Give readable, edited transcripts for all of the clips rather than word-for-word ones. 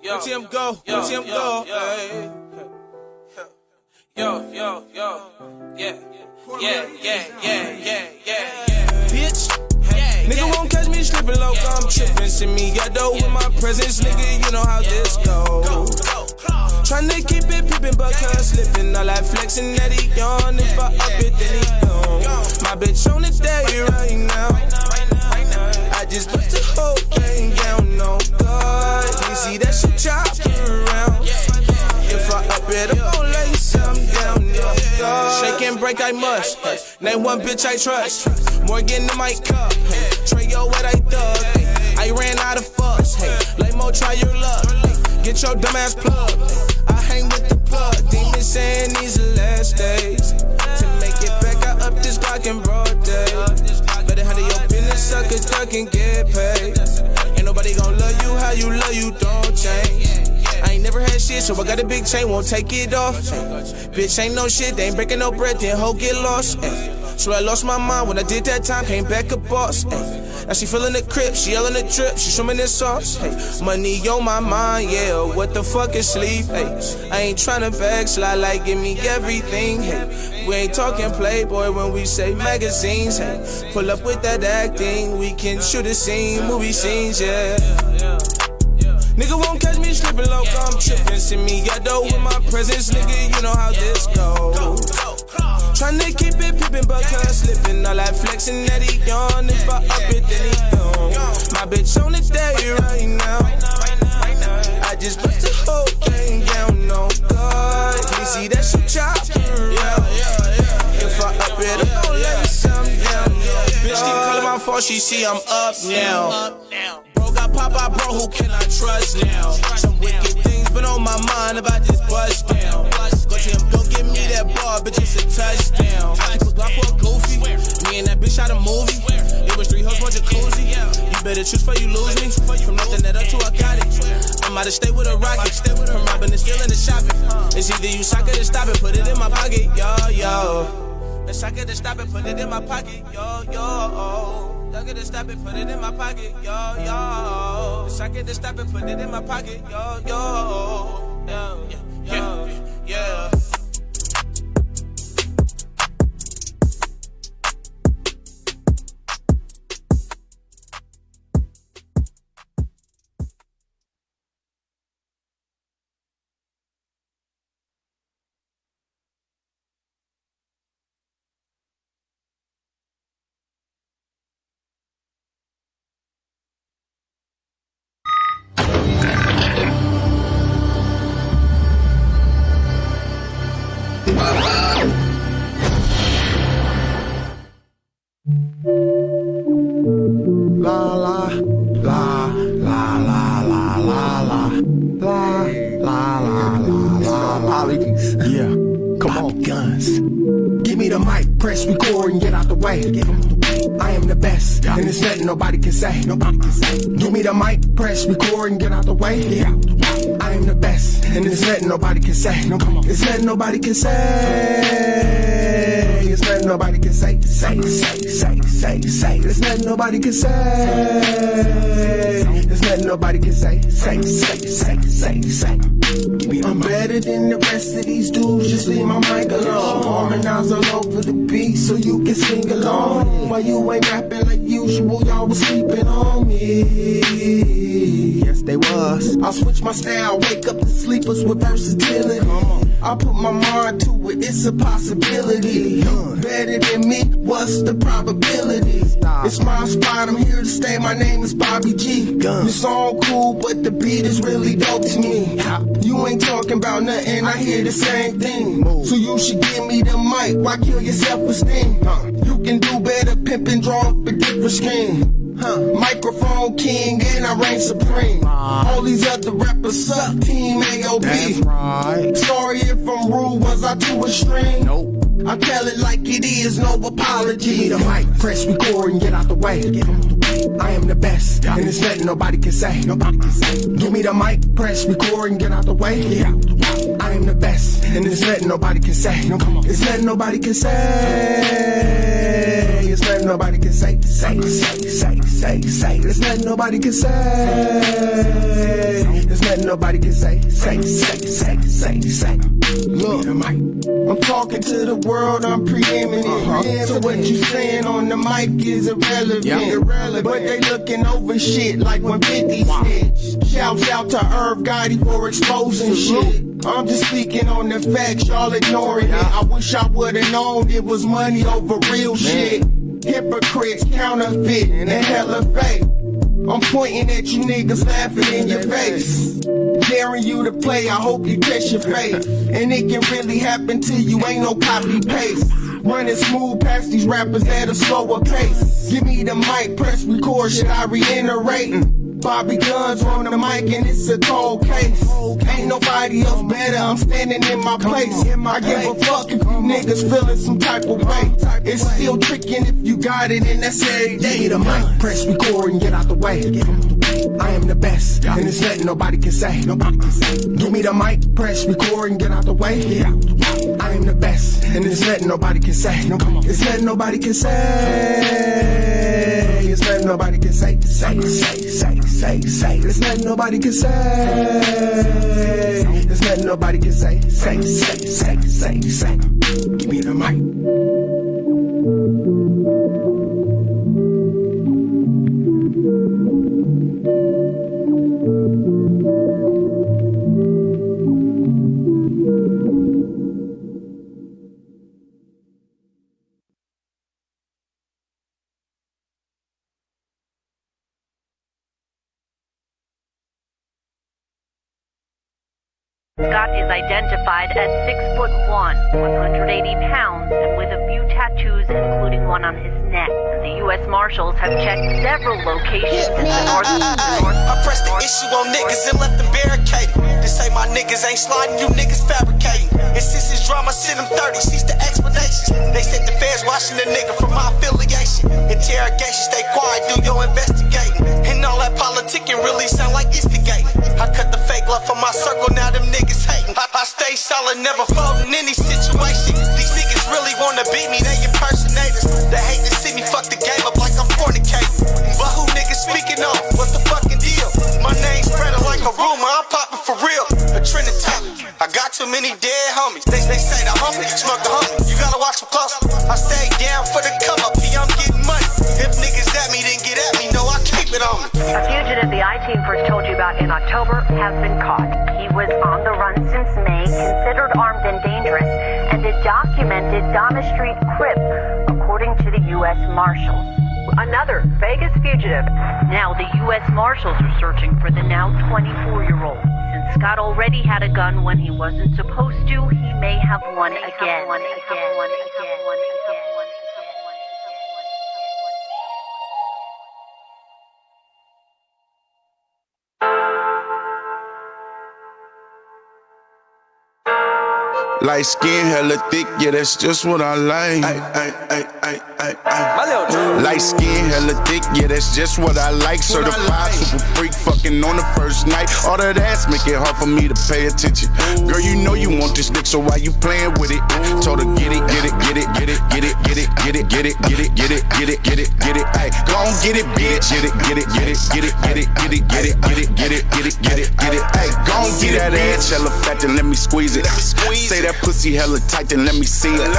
Let him go, let him go. Bitch, nigga won't catch me slipping low, I'm tripping. Send me ghetto with my presence, nigga, you know how this go. Tryna keep it pippin', but cuz slipping. All that flexing that he on. If I up it, then he gone. My bitch on the day right now. I just put the whole thing down, no God. You see that shit chopping around. If I up it, I'm gon' lay some down, no God. Shake and break, I must. Name one bitch I trust. Morgan in my cup. Trey, yo, what I thug. I ran out of fuss. Hey, Lamo, try your luck. Get your dumb ass plug. I hang with the plug. Demons saying these the last days. To make it back, I up this Glock in broad day. Better handle your business, suck a duck and get paid. Ain't nobody gon' love you, don't change. I ain't never had shit, so I got a big chain, won't take it off. Bitch ain't no shit, they ain't breaking no bread, then hoe get lost. So I lost my mind when I did that time, came back a boss. Now she feeling the crib, she yelling the drip, she swimming in sauce. Money on my mind, yeah, what the fuck is sleep? I ain't tryna backslide, like give me everything. We ain't talking Playboy when we say magazines. Pull up with that acting, we can shoot a scene, movie scenes, yeah. Nigga won't catch me slipping low, I'm tripping. Send me ghetto with my presence, nigga, you know how this go. Tryna keep it pippin', but cuz slipping. All that flexing that he on. If I up it, then he gone. My bitch on the day right now. I just put the whole thing down, no God. You see that shit chopping around. If I up it, I'm gon' lay some down. Bitch keep calling my phone, she see I'm up now. Got pop out, bro, who can I trust now? Some wicked things been on my mind if I just bust down. Go to him, go give me that ball, but just a touchdown. I keep a Glock for a goofy. Me and that bitch shot a movie. It was 3 hoes, one jacuzzi. You better choose for you lose me. From nothing that up to I got it. I'm out of state with a rocket. From robbing and stealing and shopping. It's either you suck it or stop it, put it in my pocket, yo. It's suck it or stop it, put it in my pocket, yo. Suck it and stop it, put it in my pocket, yo. Suck it and stop it, put it in my pocket, yo. Yeah. Yeah, come on, guns. Give me the mic, press record and get out the way. I am the best, and there's nothing nobody can say. Give me the mic, press record and get out the way. I am the best, and there's nothing nobody can say. There's nothing nobody can say. There's nothing nobody can say. There's nothing nobody can say. There's nothing nobody can say. I'm better than the rest of these dudes, just leave my mic alone. Harmonize all over the beat so you can sing along. While you ain't rapping like usual, y'all was sleeping on me. Yes, they was. I'll switch my style, wake up the sleepers with versatility. I put my mind to it, it's a possibility. Better than me, what's the probability? It's my spot, I'm here to stay, my name is Bobby G. Your song cool, but the beat is really dope to me. You ain't talking about nothing, I hear the same thing. So you should give me the mic, why kill your self-esteem? You can do better, pimp and draw up a different scheme. Microphone king and I reign supreme. All these other rappers suck, team AOB. Sorry if I'm rude, was I too extreme? Nope. I tell it like it is, no apology. Give me the mic, press record and get out the way. I am the best, and there's nothing nobody can say. Give me the mic, press record and get out the way. I am the best, and there's nothing nobody can say. There's nothing nobody can say. There's nothing nobody can say. say. There's nothing nobody can say. There's nothing nobody can say. Say. Look, I'm talking to the world, I'm preeminent. So what you saying on the mic is irrelevant. But they looking over shit like when 50 snitch. Shouts out to Irv Gotti for exposing shit. I'm just speaking on the facts, y'all ignoring it. I wish I would've known it was money over real shit. Hypocrites, counterfeit, and hella fake. I'm pointing at you niggas laughing in your face. Daring you to play, I hope you test your faith. And it can really happen to you, ain't no copy paste. Running smooth past these rappers at a slower pace. Give me the mic, press record, should I reiterate? Bobby Guns on the mic and it's a cold case. Ain't nobody else better, I'm standing in my place. I give a fuck if you niggas feeling some type of way. It's still tricking if you got it and that's every day. Give me the mic, press record and get out the way. I am the best, and there's nothing nobody can say. Give me the mic, press record and get out the way. I am the best, and there's nothing nobody can say. There's nothing nobody can say. There's nothing nobody can say. There's nothing nobody can say. There's nothing nobody can say. Say. Give me the mic. Scott is identified as 6'1", 180 pounds, and with a few tattoos, including one on his neck. The U.S. Marshals have checked several locations in the north. I pressed the issue on niggas and left them barricaded. They say my niggas ain't sliding, you niggas fabricating. And since his drama sent them 30, cease the explanations. They said the feds watching the nigga from my affiliation. Interrogation, stay quiet, do your investigating. And all that politicking really sound like instigating. I cut the fake love from my circle, now them niggas hating. I stay solid, never folding any situation. These niggas really wanna beat me, they impersonators. They hate to see me fuck the game up like I'm fornicating. But who niggas speaking on? What's the fucking deal? My name's spreading like a rumor, I'm popping for real. A trending topic. I got too many dead homies. They say the homie, smoke the homie. You gotta watch them close. I stay down for the come up, I'm getting money. If niggas at me, then get at me. No, I keep it on me. A fugitive the I-Team first told you about in October has been caught. He was on the run since May, considered armed and dangerous, and a documented Donna Street crip, according to the U.S. Marshals. Another Vegas fugitive. Now the U.S. Marshals are searching for the now 24-year-old. Since Scott already had a gun when he wasn't supposed to, he may have one again. Light skin, hella thick, yeah, that's just what I like. Light skin, hella thick, yeah, that's just what I like. Certified super freak, fucking on the first night. All that ass make it hard for me to pay attention. Girl, you know you want this dick, so why you playing with it? Told her get it, get it, get it, get it, get it, get it, get it, get it, get it, get it, get it, get it, get it. Ay, go on, get it, bitch. Get it, get it, get it, get it, get it, get it, get it, get it, get it, get it, get it, get it. Ay, go on, get that ass hella fat and let me squeeze it. Say that pussy hella tight and let me see it.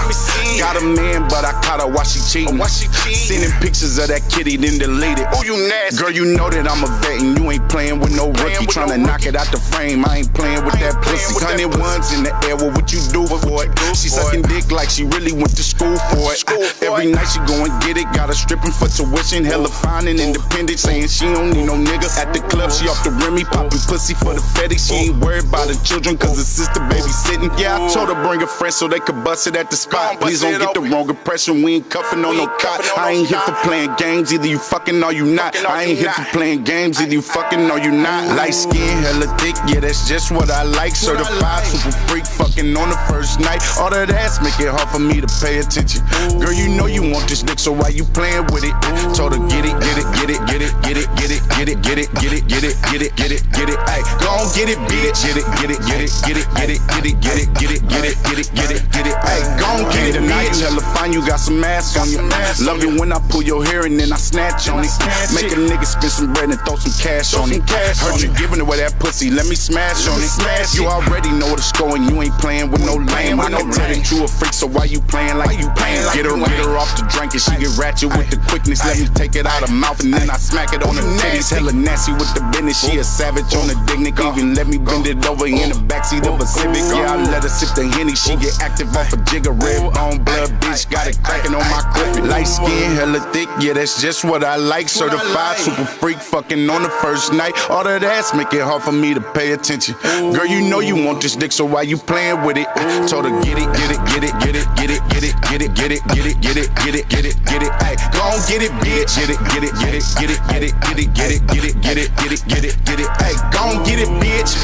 Got a man, but I caught her while she cheating. Sending pictures of that kitty, then delete it. Oh, you nasty. Girl, you know that I'm a vet and you ain't playing with no rookie. Tryna knock it out the frame, I ain't playing with that pussy. 100 ones in the air, well, what you do for it? She sucking dick like she really went to school for it. Every night she go and get it, got her stripping for tuition. Hella fine and independent, saying she don't need no nigga. At the club, she off the Remy, popping pussy for the fetish. She ain't worried about the children, cause her sister babysitting. Yeah, I told her bring a friend so they could bust it at the spot. Please don't get the wrong impression, we ain't cuffing on no cot. I ain't here for playing games, either you fucking or you not. I ain't here for playing games, either you fucking or you not. Light skin, hella thick, yeah, that's just what I like. Certified super freak, fucking on the first night. All that ass make it hard for me to pay attention. Girl, you you know you want this dick, so why you playing with it? Told her get it, get it, get it, get it, get it, get it, get it, get it, get it, get it, get it, get it, get it, ay, go on get it, bitch. Get it, get it, get it, get it, get it, get it, get it, get it, get it, get it, get it, get it, ay, go on get it tonight. Tell her fine, you got some ass on you. Love it when I pull your hair and then I snatch on it. Make a nigga spend some bread and throw some cash on it. Heard you giving away that pussy, let me smash on it. You already know the score and you ain't playing with no lame. I can tell that you a freak, so why you playing like you playing? Get her off the drink and she get ratchet with the quickness. Let me take it out of mouth and then I smack it on the titties. Hella nasty with the business, she a savage on the dignity. Even let me bend it over in the backseat of a Civic. Yeah, I let her sip the Henny, she get active off a jigger. Red bone blood, bitch, got it cracking on my clip. Light skin, hella thick, yeah, that's just what I like. Certified super freak, fucking on the first night. All that ass make it hard for me to pay attention. Girl, you know you want this dick, so why you playing with it? Told her get it, get it, get it, get it, get it, get it, get it, get it, get it, get it, get it, get it, get it, ay, go on get it, bitch. Get it, get it, get it, get it, get it, get it, get it, get it, get it, get it, get it, get it, ay, go on get it, bitch.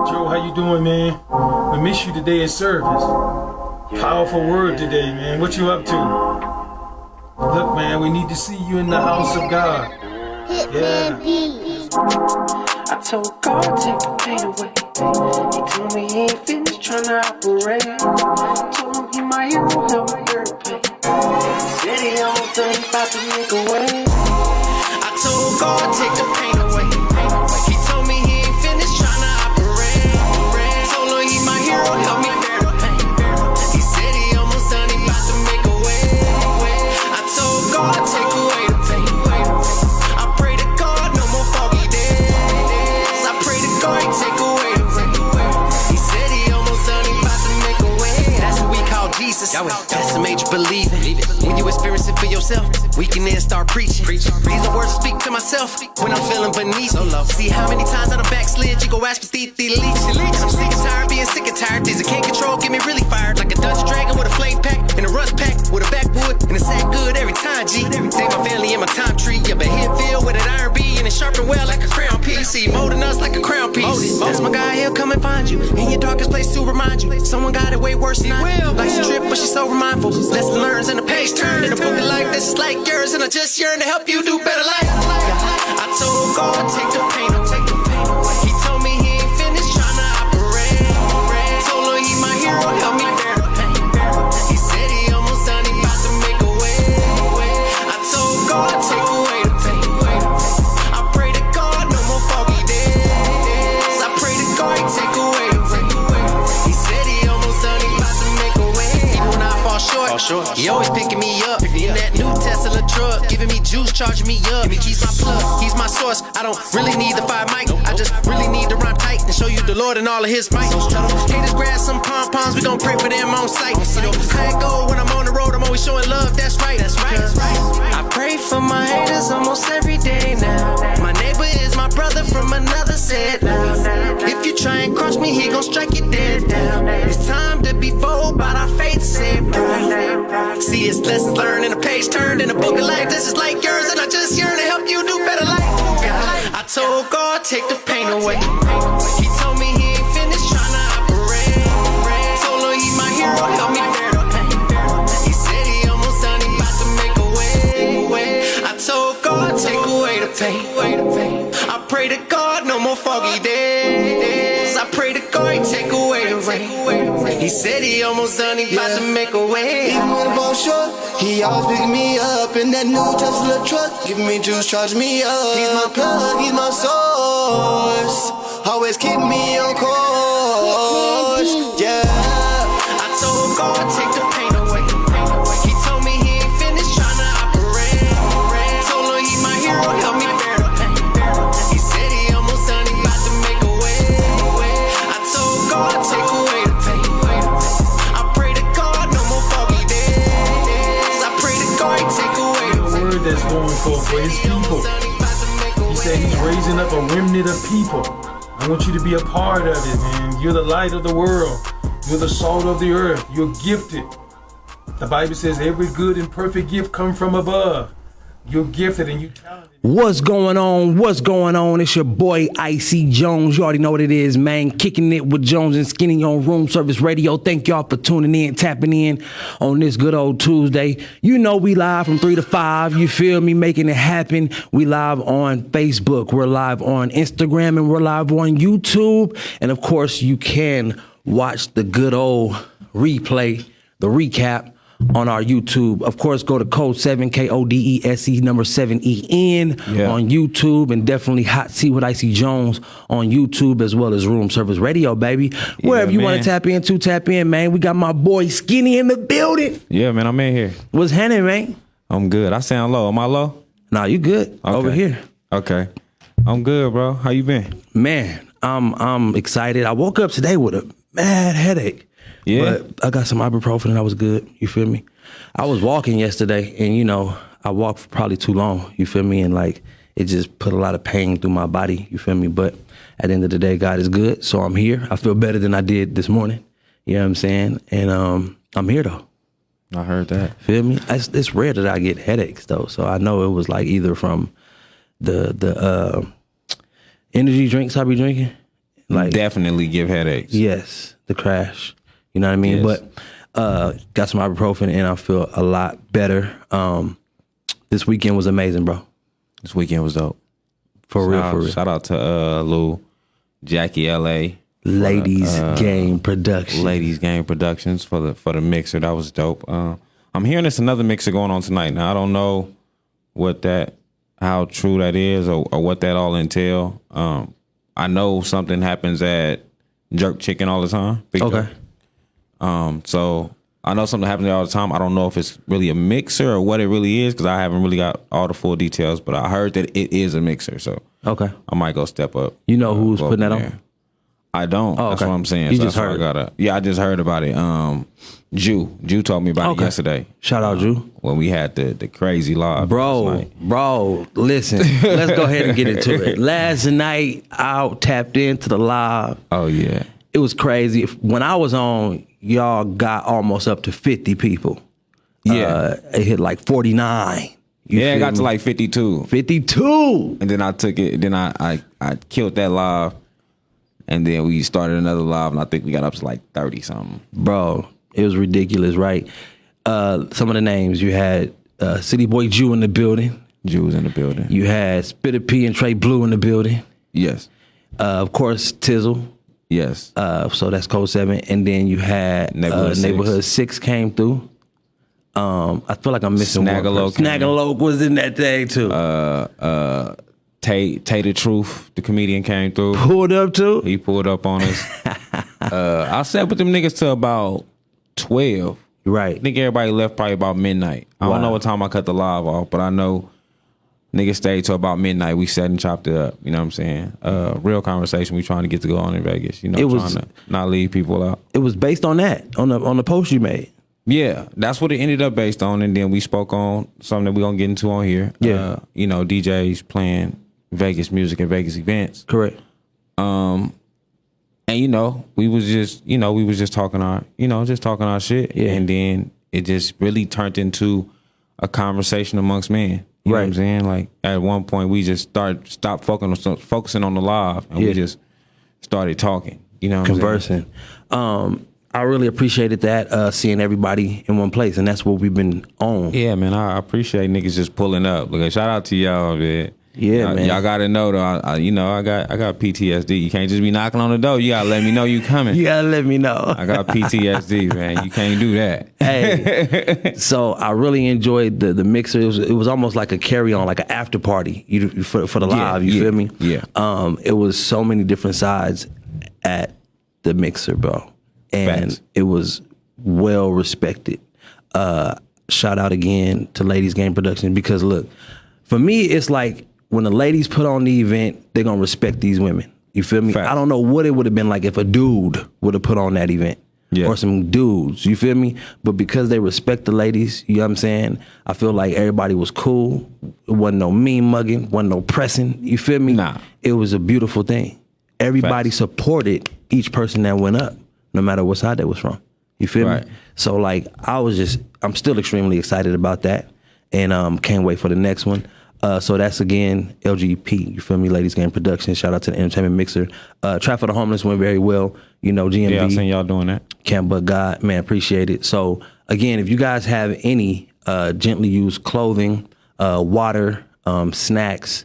Joe, how you doing, man? We miss you today at service. Powerful word today, man. What you up to? Look, man, we need to see you in the house of God. Yeah. I told God take the pain away. He told me he ain't finished trying to operate. Told him he my hero, help me bear the pain. He said he almost done, he about to make a way. I told God take the pain away. He told me he ain't finished trying to operate. Told him he my hero, help me bear the pain. He said he almost done, he about to make a way. I told God take away the pain. I pray to God no more foggy days. I pray to God take away the rain. He said he almost done, he about to make a way. That's what we call Jesus. That's the major believing. When you experience it for yourself, we can then start preaching. Reason words to speak to myself when I'm feeling beneath. See how many times I done backslid, you go ask for the leaks. And I'm sick and tired, being sick and tired. These I can't control, get me really fired. Like a dungeon dragon with a flame pack and a rust pack with a backwood and a sack good every time, G. Take my family in my time tree. Yeah, but hit filled with an iron bee and it sharpen well like a crown piece. See, molding us like a crown piece. That's my guy, he'll come and find you in your darkest place to remind you. Someone got it way worse than I will. Likes to trip, but she's so mindful. Lesson learns and the page turned. In a book like this is like yours, and I just yearn to help you do better life. I told God take the pain away. He told me he ain't finished trying to operate. Told him he my hero, help me bear the pain. He said he almost done, he about to make a way. I told God take away the pain. I pray to God no more foggy days. I pray to God take away the rain. He said he almost done, he about to make a way. Even when I fall short, he always picking me up in that new Tesla truck, giving me juice, charging me up. He's my plug, he's my source. I don't really need the fire mic. I just really need to rhyme tight and show you the Lord and all of his might. Haters grab some pom-poms, we gon' pray for them on sight. You know how it go when I'm on the road, I'm always showing love, that's right. I pray for my haters almost every day now. My neighbor is my brother from another set now. If you try and cross me, he gon' strike you dead down. It's time to be bold, but our faith said right. See, it's lessons learned and a page turned in a book of life. This is like yours, and I just yearn to help you do better life. I told God, take the pain away. He told me he ain't finished trying to operate. Told him he my hero, help me bear the pain. He said he almost done, he about to make a way. I told God, take away the pain. I pray to God, no more foggy days. I pray to God, take away the rain. He said he almost done, he about to make a way. Even when I fall short, he always pick me up in that new Tesla truck. Give me juice, charge me up. He's my plug, he's my source. Always keep me on course. Yeah. I told God take the pain away. He told me he ain't finished trying to operate. Told him he my hero, help me bear the pain. He said he almost done, he about to make a way. I told God take away the pain. I pray to God no more foggy days. I pray to God take away the pain. Word that's going forth for his people. He said he's raising up a remnant of people. I want you to be a part of it, man. You're the light of the world. You're the salt of the earth. You're gifted. The Bible says every good and perfect gift come from above. You're gifted and you talented. What's going on? What's going on? It's your boy Icy Jones. You already know what it is, man. Kicking it with Jonez Skinny on Room Service Radio. Thank y'all for tuning in, tapping in on this good old Tuesday. You know we live from 3 to 5. You feel me? Making it happen. We live on Facebook. We're live on Instagram, and we're live on YouTube. And of course, you can watch the good old replay, the recap, on our YouTube. Of course, go to code 7 KODESE number 7EN on YouTube, and definitely Hot Seat with Icy Jones on YouTube, as well as Room Service Radio, baby. Wherever you want to tap in, man. We got my boy Skinny in the building. Yeah, man, I'm in here. What's happening, man? I'm good. I sound low. Am I low? Nah, you good. Okay. Over here. Okay. I'm good, bro. How you been? Man, I'm excited. I woke up today with a mad headache. Yeah. But I got some ibuprofen and I was good. You feel me? I was walking yesterday and, you know, I walked for probably too long. You feel me? And like, it just put a lot of pain through my body. You feel me? But at the end of the day, God is good. So I'm here. I feel better than I did this morning. You know what I'm saying? And I'm here though. I heard that. Feel me? It's rare that I get headaches though. So I know it was like either from the energy drinks I be drinking. Like, definitely give headaches. Yes, the crash. You know what I mean? Yes. But got some ibuprofen and I feel a lot better. This weekend was amazing, bro. This weekend was dope. For real. Shout out to Lou, Jackie LA. Ladies Game Productions. Ladies Game Productions for the mixer. That was dope. I'm hearing there's another mixer going on tonight. Now I don't know how true that is or what that all entail. I know something happens at Jerk Chicken all the time. Okay. So I know something happens there all the time. I don't know if it's really a mixer or what it really is because I haven't really got all the full details. But I heard that it is a mixer, so okay, I might go step up. You know who's putting that on? I don't. Oh, That's okay. what I'm saying. You So just that's why heard. I just heard about it. Jew told me about it yesterday. Shout out, Drew. When we had the crazy live. Bro, listen. Let's go ahead and get into it. Last night, I tapped into the live. Oh yeah. It was crazy. When I was on, y'all got almost up to 50 people. Yeah. It hit like 49. It got to like 52. 52. And then I took it. Then I killed that live. And then we started another live, and I think we got up to like 30 something. Bro, it was ridiculous, right? Some of the names you had: City Boy Jew in the building. Jew was in the building. You had Spitter P and Trey Blue in the building. Yes. Of course, Tizzle. Yes. So that's Code 7. And then you had Neighborhood 6 came through. I feel like I'm missing Snaggalope. Snaggalope was in that thing too. Tay the Truth, the comedian, came through. Pulled up too? He pulled up on us. I sat with them niggas till about 12. Right. I think everybody left probably about midnight. I don't know what time I cut the live off, but I know niggas stayed till about midnight. We sat and chopped it up. You know what I'm saying? Real conversation we trying to get to go on in Vegas. You know, trying to not leave people out. It was based on that, on the post you made. Yeah, that's what it ended up based on. And then we spoke on something that we're going to get into on here. Yeah. DJs playing Vegas music and Vegas events. Correct. And we was just talking our shit. Yeah. And then it just really turned into a conversation amongst men. You know what I'm saying? Like at one point we just stopped focusing on the live and we just started talking. You know what Conversing. I really appreciated that, seeing everybody in one place, and that's what we've been on. Yeah, man, I appreciate niggas just pulling up. Look, shout out to y'all, man. Yeah, man. Y'all gotta know though. I got PTSD. You can't just be knocking on the door. You gotta let me know you coming. You gotta let me know. I got PTSD, man. You can't do that. Hey, so I really enjoyed the mixer. It was almost like a carry on, like an after party for the live. You feel me? Yeah. It was so many different sides at the mixer, bro, and Facts. it was well respected. Shout out again to Ladies Game Production, because look, for me, it's like when the ladies put on the event, they're gonna respect these women. You feel me? Fact. I don't know what it would have been like if a dude would have put on that event. Yeah. Or some dudes, you feel me? But because they respect the ladies, you know what I'm saying? I feel like everybody was cool. It wasn't no mean mugging, wasn't no pressing, you feel me? Nah. It was a beautiful thing. Everybody Facts. supported each person that went up, no matter what side they was from. You feel Right. me? So like I'm still extremely excited about that, and can't wait for the next one. So that's again LGP. You feel me? Ladies Game Productions. Shout out to the Entertainment Mixer. Trap for the Homeless went very well. You know, GMB. Yeah, I seen y'all doing that. Can't but God, man, appreciate it. So again, if you guys have any gently used clothing, water, snacks,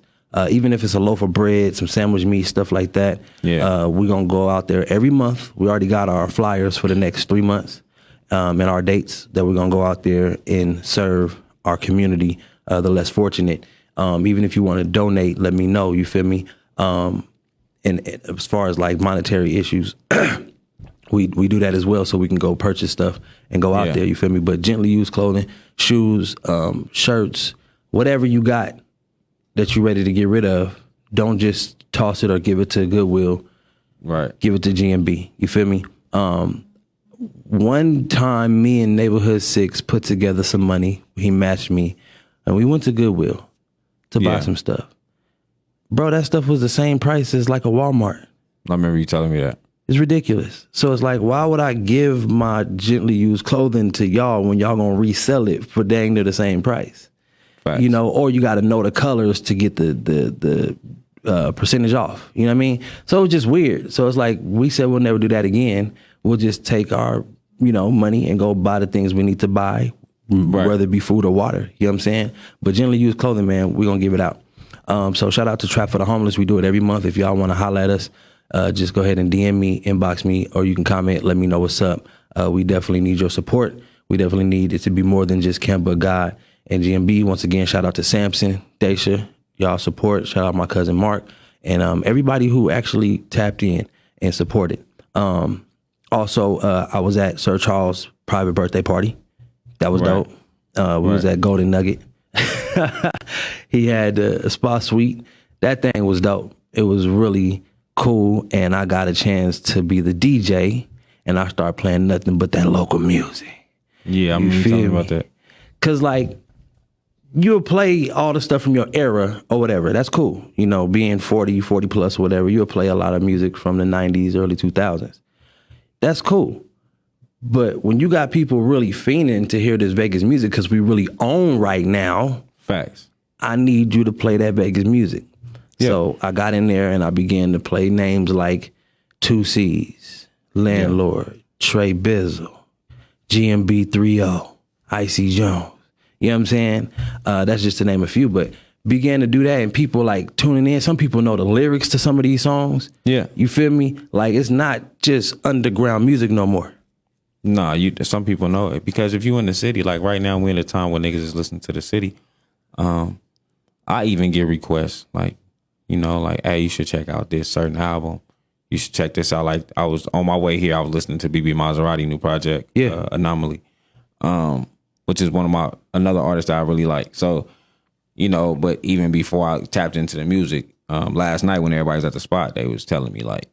even if it's a loaf of bread, some sandwich meat, stuff like that, we're gonna go out there every month. We already got our flyers for the next 3 months and our dates that we're gonna go out there and serve our community, the less fortunate. Even if you want to donate, let me know. You feel me? And as far as like monetary issues, we do that as well, so we can go purchase stuff and go out there. You feel me? But gently used clothing, shoes, shirts, whatever you got that you're ready to get rid of, don't just toss it or give it to Goodwill. Right. Give it to GMB. You feel me? One time, me and Neighborhood 6 put together some money. He matched me, and we went to Goodwill to buy some stuff. Bro, that stuff was the same price as like a Walmart. I remember you telling me that. It's ridiculous. So it's like, why would I give my gently used clothing to y'all when y'all gonna resell it for dang near the same price? Facts. You know, or you got to know the colors to get the percentage off. You know what I mean? So it was just weird. So it's like, we said we'll never do that again. We'll just take our, money and go buy the things we need to buy, whether it be food or water. You know what I'm saying? But gently used clothing, man, we're going to give it out. So shout out to Trap for the Homeless. We do it every month. If y'all want to holler at us, just go ahead and DM me, inbox me, or you can comment, let me know what's up. We definitely need your support. We definitely need it to be more than just Camp But God and GMB. Once again, shout out to Samson, Daisha, y'all support. Shout out my cousin Mark, and everybody who actually tapped in and supported. Also, I was at Sir Charles' private birthday party. That was dope. We was at Golden Nugget. He had a spa suite. That thing was dope. It was really cool, and I got a chance to be the DJ, and I started playing nothing but that local music. Yeah, I'm talking about that. Cause like, you'll play all the stuff from your era or whatever. That's cool. Being 40 plus, whatever, you'll play a lot of music from the 90s, early 2000s. That's cool. But when you got people really fiending to hear this Vegas music, because we really own right now, Facts. I need you to play that Vegas music. Yeah. So I got in there and I began to play names like 2C's, Landlord, Trey Bizzle, GMB 3-0, Icy Jones. You know what I'm saying? That's just to name a few, but began to do that and people like tuning in. Some people know the lyrics to some of these songs. Yeah. You feel me? Like, it's not just underground music no more. Nah, some people know it, because if you in the city, like right now we're in a time where niggas is listening to the city. I even get requests like, hey, you should check out this certain album. You should check this out. Like, I was on my way here, I was listening to BB Maserati new project, Anomaly, which is another artist that I really like. So, but even before I tapped into the music, last night when everybody's at the spot, they was telling me like,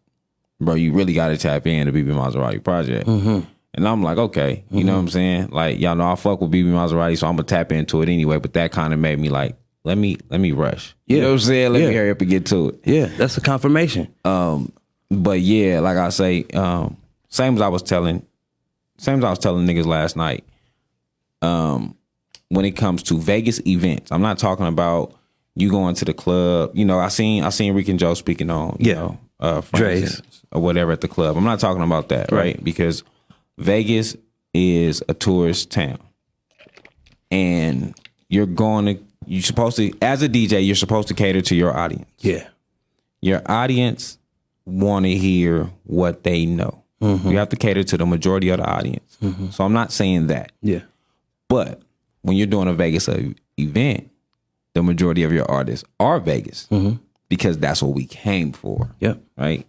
bro, you really got to tap in to BB Maserati project. Mm-hmm. And I'm like, okay, you know what I'm saying? Like, y'all know I fuck with BB Maserati, so I'm gonna tap into it anyway. But that kind of made me like, let me rush. Yeah. You know what I'm saying? Let me hurry up and get to it. Yeah, that's a confirmation. But yeah, like I say, same as I was telling niggas last night. When it comes to Vegas events, I'm not talking about you going to the club. I seen Rick and Joe speaking on, Dre's or whatever at the club. I'm not talking about that, right? Because Vegas is a tourist town, and you're supposed to, as a DJ, you're supposed to cater to your audience. Yeah. Your audience want to hear what they know. Mm-hmm. You have to cater to the majority of the audience. Mm-hmm. So I'm not saying that. Yeah. But when you're doing a Vegas event, the majority of your artists are Vegas, because that's what we came for. Yep. Right?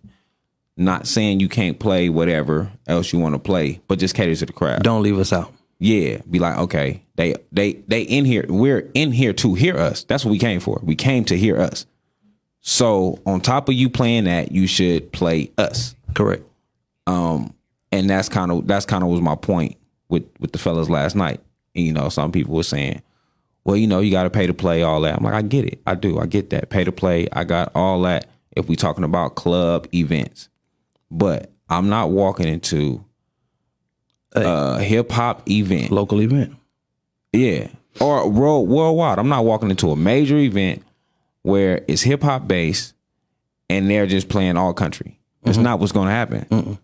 Not saying you can't play whatever else you want to play, but just cater to the crowd. Don't leave us out. Yeah, be like, okay, they in here. We're in here to hear us. That's what we came for. We came to hear us. So on top of you playing that, you should play us. Correct. And that's kind of was my point with the fellas last night. And, some people were saying, well, you got to pay to play, all that. I'm like, I get it. I do. I get that. Pay to play. I got all that if we talking about club events. But I'm not walking into hip hop event, Local event. yeah, or worldwide. I'm not walking into a major event where it's hip hop based and they're just playing all country. That's not what's going to happen.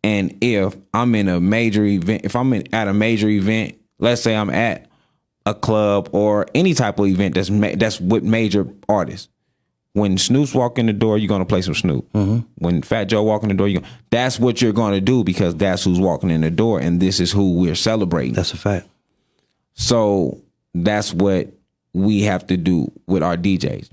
And if I'm in a major event, at a major event, let's say I'm at a club or any type of event that's with major artists. When Snoop's walk in the door, you're gonna play some Snoop. When Fat Joe walk in the door, that's what you're gonna do because that's who's walking in the door, and this is who we're celebrating. That's a fact. So that's what we have to do with our DJs.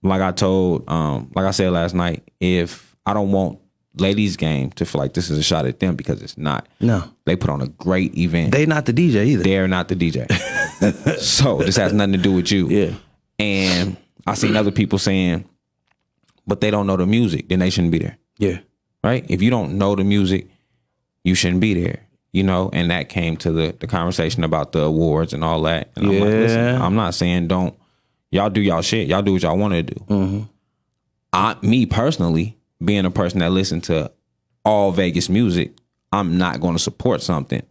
Like I said last night, if I don't want ladies' game to feel like this is a shot at them because it's not. No. They put on a great event. They not the DJ either. They're not the DJ. So this has nothing to do with you. Yeah. And I seen other people saying, but they don't know the music, then they shouldn't be there. Yeah. Right? If you don't know the music, you shouldn't be there. You know, and that came to the conversation about the awards and all that. And I'm like, listen, I'm not saying don't. Y'all do y'all shit. Y'all do what y'all want to do. Me personally, being a person that listens to all Vegas music, I'm not going to support something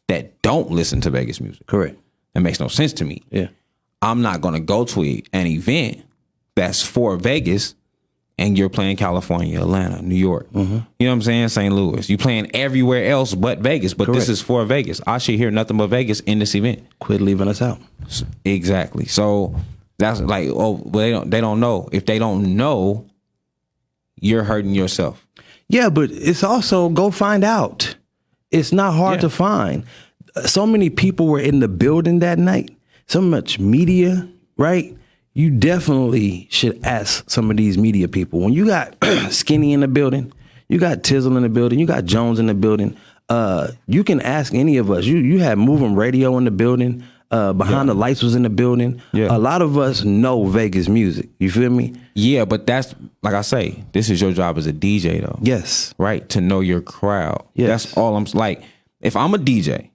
that don't listen to Vegas music. Correct. That makes no sense to me. Yeah. I'm not going to go to an event that's for Vegas and you're playing California, Atlanta, New York. You know what I'm saying? St. Louis. You playing everywhere else but Vegas, but this is for Vegas. I should hear nothing but Vegas in this event. Quit leaving us out. Exactly. So that's like, they don't know. If they don't know, you're hurting yourself. Yeah, but it's also go find out. It's not hard to find. So many people were in the building that night. So much media, right? You definitely should ask some of these media people. When you got Skinny in the building, you got Tizzle in the building, you got Jones in the building, you can ask any of us. You had Moving Radio in the building, Behind the Lights was in the building. A lot of us know Vegas music. You feel me? Yeah, but that's, like I say, this is your job as a DJ though. Yes. Right? To know your crowd. Yes. That's all I'm, like, if I'm a DJ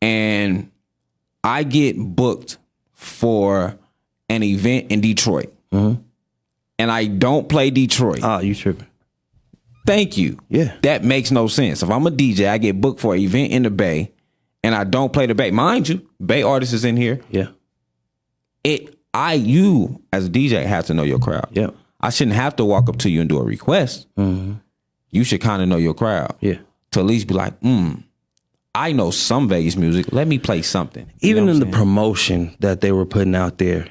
and I get booked for an event in Detroit and I don't play Detroit. Oh, you tripping. Thank you. Yeah. That makes no sense. If I'm a DJ, I get booked for an event in the Bay and I don't play the Bay. Mind you, Bay artists is in here. Yeah. You as a DJ have to know your crowd. Yeah. I shouldn't have to walk up to you and do a request. You should kind of know your crowd. Yeah. To at least be like, I know some Vegas music. Let me play something. Even in the promotion that they were putting out there,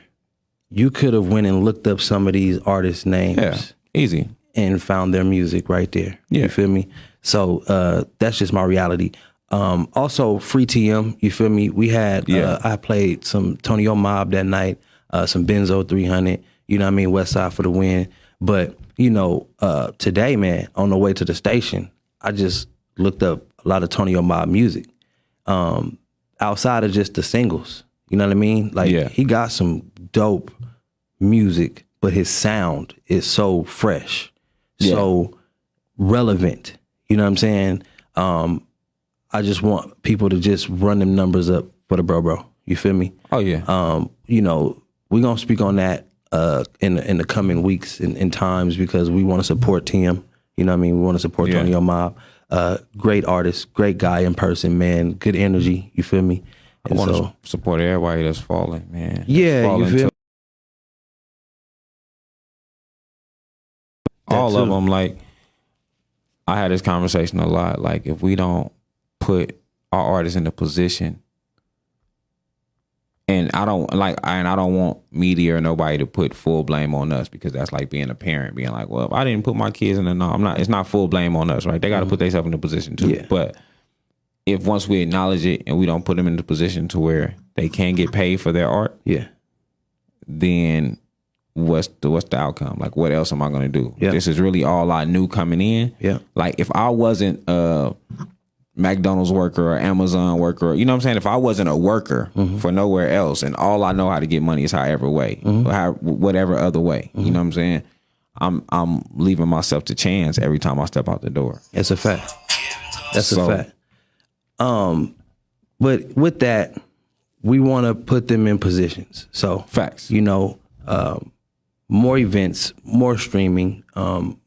you could have went and looked up some of these artists' names. Yeah, easy. And found their music right there. Yeah. You feel me? So that's just my reality. Also, Free TM, you feel me? We had, I played some Tonyo Mob that night, some Benzo 300, you know what I mean? West Side for the win. But, you know, today, man, on the way to the station, I just looked up a lot of Tonyo Mob music. Outside of just the singles, you know what I mean? Like, he got some dope music, but his sound is so fresh, so relevant. You know what I'm saying? I just want people to just run them numbers up for the bro. You feel me? Oh yeah. You know, we're gonna speak on that in the coming weeks and times because we want to support TM. You know what I mean? We want to support Tonyo Mob. Great artist, great guy in person, man. Good energy. You feel me? I want to support everybody that's falling, man. Yeah, you feel me? All of them, like, I had this conversation a lot. Like, if we don't put our artists in a position, and I don't want media or nobody to put full blame on us because that's like being a parent, being like, well, if I didn't put my kids in it's not full blame on us, right? They got to put themselves in a position too. Yeah. But if once we acknowledge it and we don't put them in the position to where they can get paid for their art, then what's the outcome? Like, what else am I going to do? This is really all I knew coming in. Like, if I wasn't a McDonald's worker or Amazon worker, you know what I'm saying? If I wasn't a worker for nowhere else and all I know how to get money is however way, whatever other way, you know what I'm saying? I'm leaving myself to chance every time I step out the door. That's a fact. That's a fact. But with that, we want to put them in positions. So facts, you know, more events, more streaming,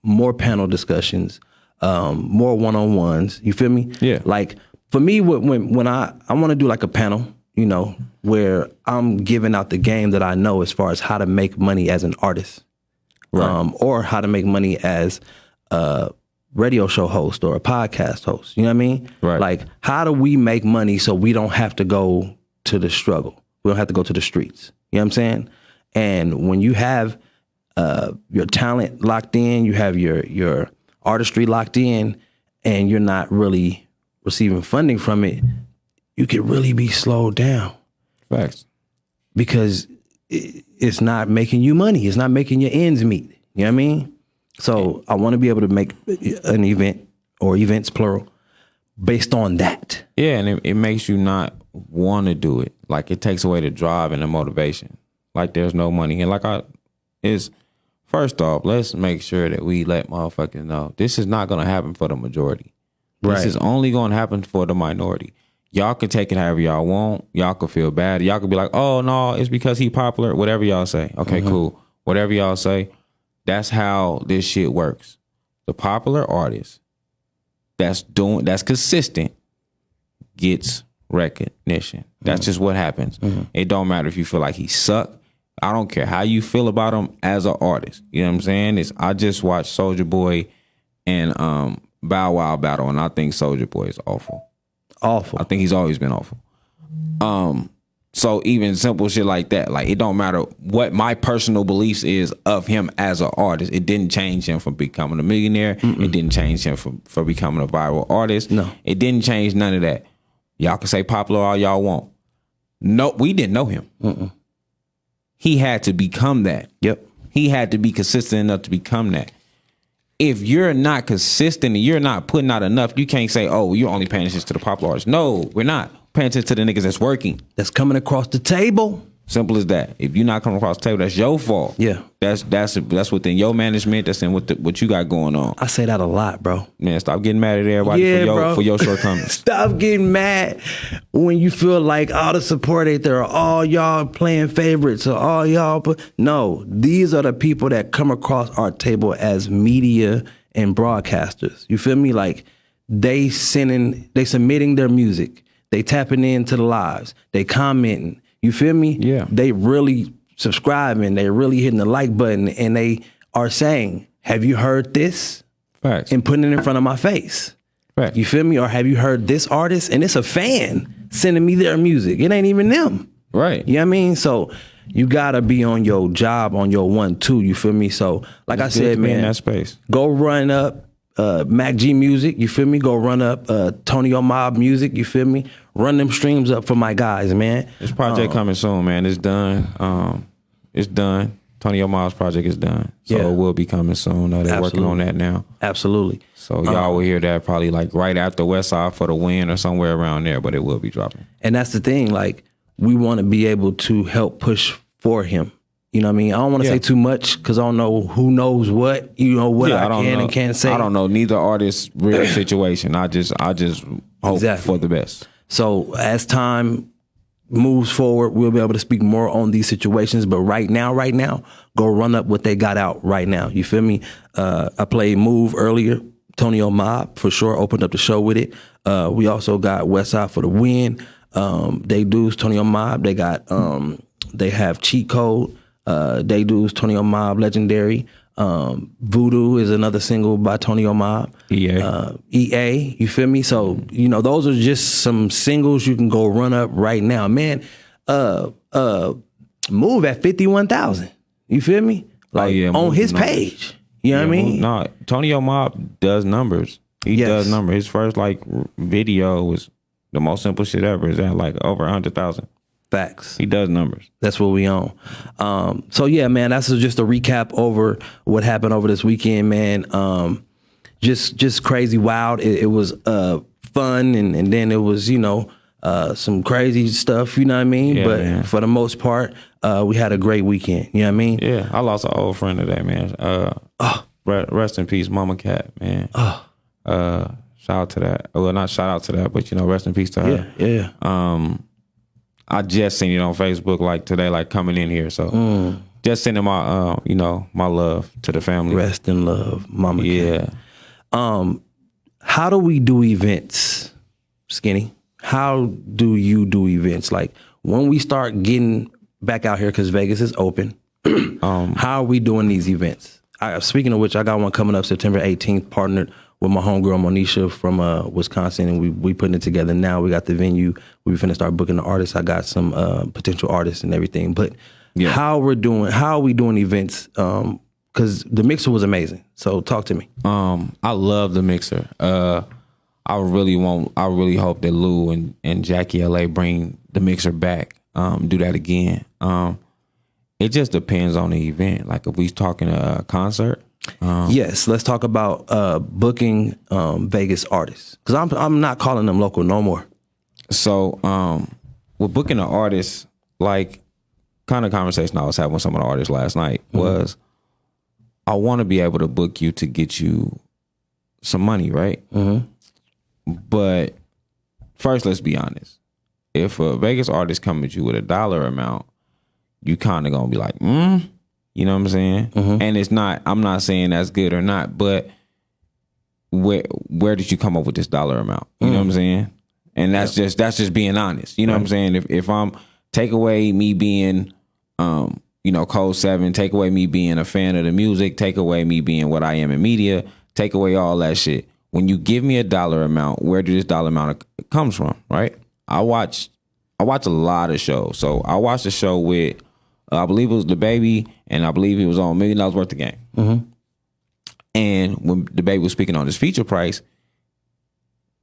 more panel discussions, more one-on-ones. You feel me? Yeah. Like for me, when I want to do like a panel, you know, where I'm giving out the game that I know as far as how to make money as an artist, Right. or how to make money as a radio show host or a podcast host. You know what I mean? Right. Like, how do we make money so we don't have to go to the struggle? We don't have to go to the streets. You know what I'm saying? And when you have your talent locked in, you have your artistry locked in, and you're not really receiving funding from it, you could really be slowed down. Facts. Because it's not making you money. It's not making your ends meet. You know what I mean? So I want to be able to make an event, or events plural, based on that. Yeah, and it makes you not want to do it. Like, it takes away the drive and the motivation. Like, there's no money. And first off, let's make sure that we let motherfuckers know this is not going to happen for the majority. Right. This is only going to happen for the minority. Y'all can take it however y'all want. Y'all can feel bad. Y'all can be like, oh, no, it's because he popular. Whatever y'all say. Okay, cool. Whatever y'all say. That's how this shit works. The popular artist that's consistent gets recognition. That's just what happens. It don't matter if you feel like he suck. I don't care how you feel about him as an artist. You know what I'm saying? I just watched Soulja Boy and Bow Wow battle, and I think Soulja Boy is awful. Awful. I think he's always been awful. So even simple shit like that, like, it don't matter what my personal beliefs is of him as an artist. It didn't change him from becoming a millionaire. It didn't change him for becoming a viral artist. No. It didn't change none of that. Y'all can say popular all y'all want. No, we didn't know him. He had to become that. Yep. He had to be consistent enough to become that. If you're not consistent and you're not putting out enough, you can't say, oh, you're only paying attention to the popular artists. No, we're not. Paying attention to the niggas that's working. That's coming across the table. Simple as that. If you're not coming across the table, that's your fault. Yeah. That's within your management. That's in what you got going on. I say that a lot, bro. Man, stop getting mad at everybody for your shortcomings. Stop getting mad when you feel like all the support ain't there, or all y'all playing favorites, or all y'all. No, these are the people that come across our table as media and broadcasters. You feel me? Like, they submitting their music. They tapping into the lives. They commenting. You feel me? Yeah. They really subscribing. They really hitting the like button, and they are saying, have you heard this? Facts. And putting it in front of my face. Facts. You feel me? Or have you heard this artist? And it's a fan sending me their music. It ain't even them. Right. You know what I mean? So you gotta be on your job, on your 1-2. You feel me? So like It's I good said, to be in man, that space. go run up Mac G Music. You feel me? Go run up Tonyo Mob Music. You feel me? Run them streams up for my guys, man. This project coming soon, man. It's done. It's done. Tonyo Mob's project is done. So Yeah. it will be coming soon. They're working on that now. Absolutely. So y'all will hear that probably like right after West Side for the Win or somewhere around there, but it will be dropping. And that's the thing. Like, we want to be able to help push for him. You know what I mean? I don't want to say too much because I don't know who knows what. You know what I can and can't say. I don't know neither artist's real situation. I just hope for the best. So as time moves forward, we'll be able to speak more on these situations. But right now, go run up what they got out right now. You feel me? I played Move earlier. Tonyo Mob for sure opened up the show with it. We also got Westside for the Win. They Dudes, Tonyo Mob. They got they have Cheat Code. They Dudes, Tonyo Mob, Legendary. Voodoo is another single by Tonyo Mob. EA, you feel me? So, you know, those are just some singles you can go run up right now. Man, Move at 51,000. You feel me? Like on his page. You know what I mean? No, Tonyo Mob does numbers. He does numbers. His first like video was the most simple shit ever. Is at like over 100,000. Facts. He does numbers. That's what we own. So yeah, man, that's just a recap over what happened over this weekend, man. Just crazy, wild. It was fun, and then it was, you know, some crazy stuff. You know what I mean? Yeah, but man. for the most part, we had a great weekend. You know what I mean? Yeah, I lost an old friend today, man. Rest in peace, Mama Cat, man. Shout out to that. Well, not shout out to that, but you know, rest in peace to her. Yeah. I just seen it on Facebook like today, like coming in here. So just sending my, you know, my love to the family. Rest in love, Mama Cat. Yeah. how do we do events, Skinny? How do you do events? Like when we start getting back out here, because Vegas is open, how are we doing these events? Speaking of which, I got one coming up September 18th, partnered with my homegirl Monisha from Wisconsin, and we putting it together now. We got the venue. We finna start booking the artists. I got some potential artists and everything. But how are we doing events? Because the mixer was amazing. So talk to me. I love the mixer. I really hope that Lou and Jackie LA bring the mixer back. Do that again. It just depends on the event. Like if we talking a concert. Yes, let's talk about booking Vegas artists, because I'm not calling them local no more. So with booking an artist, like kind of conversation I was having with some of the artists last night was, I want to be able to book you to get you some money, right? But first, let's be honest. If a Vegas artist come at you with a dollar amount, you kind of gonna be like, you know what I'm saying? And it's not, I'm not saying that's good or not, but where did you come up with this dollar amount? You know what I'm saying? And that's just being honest. You know what I'm saying? If I'm take away me being, Code 7, take away me being a fan of the music, take away me being what I am in media, take away all that shit. When you give me a dollar amount, where did this dollar amount comes from, right? I watch a lot of shows. So I watched a show with, I believe it was the Baby, and I believe he was on $1 Million Worth of Game. And when the Baby was speaking on his feature price,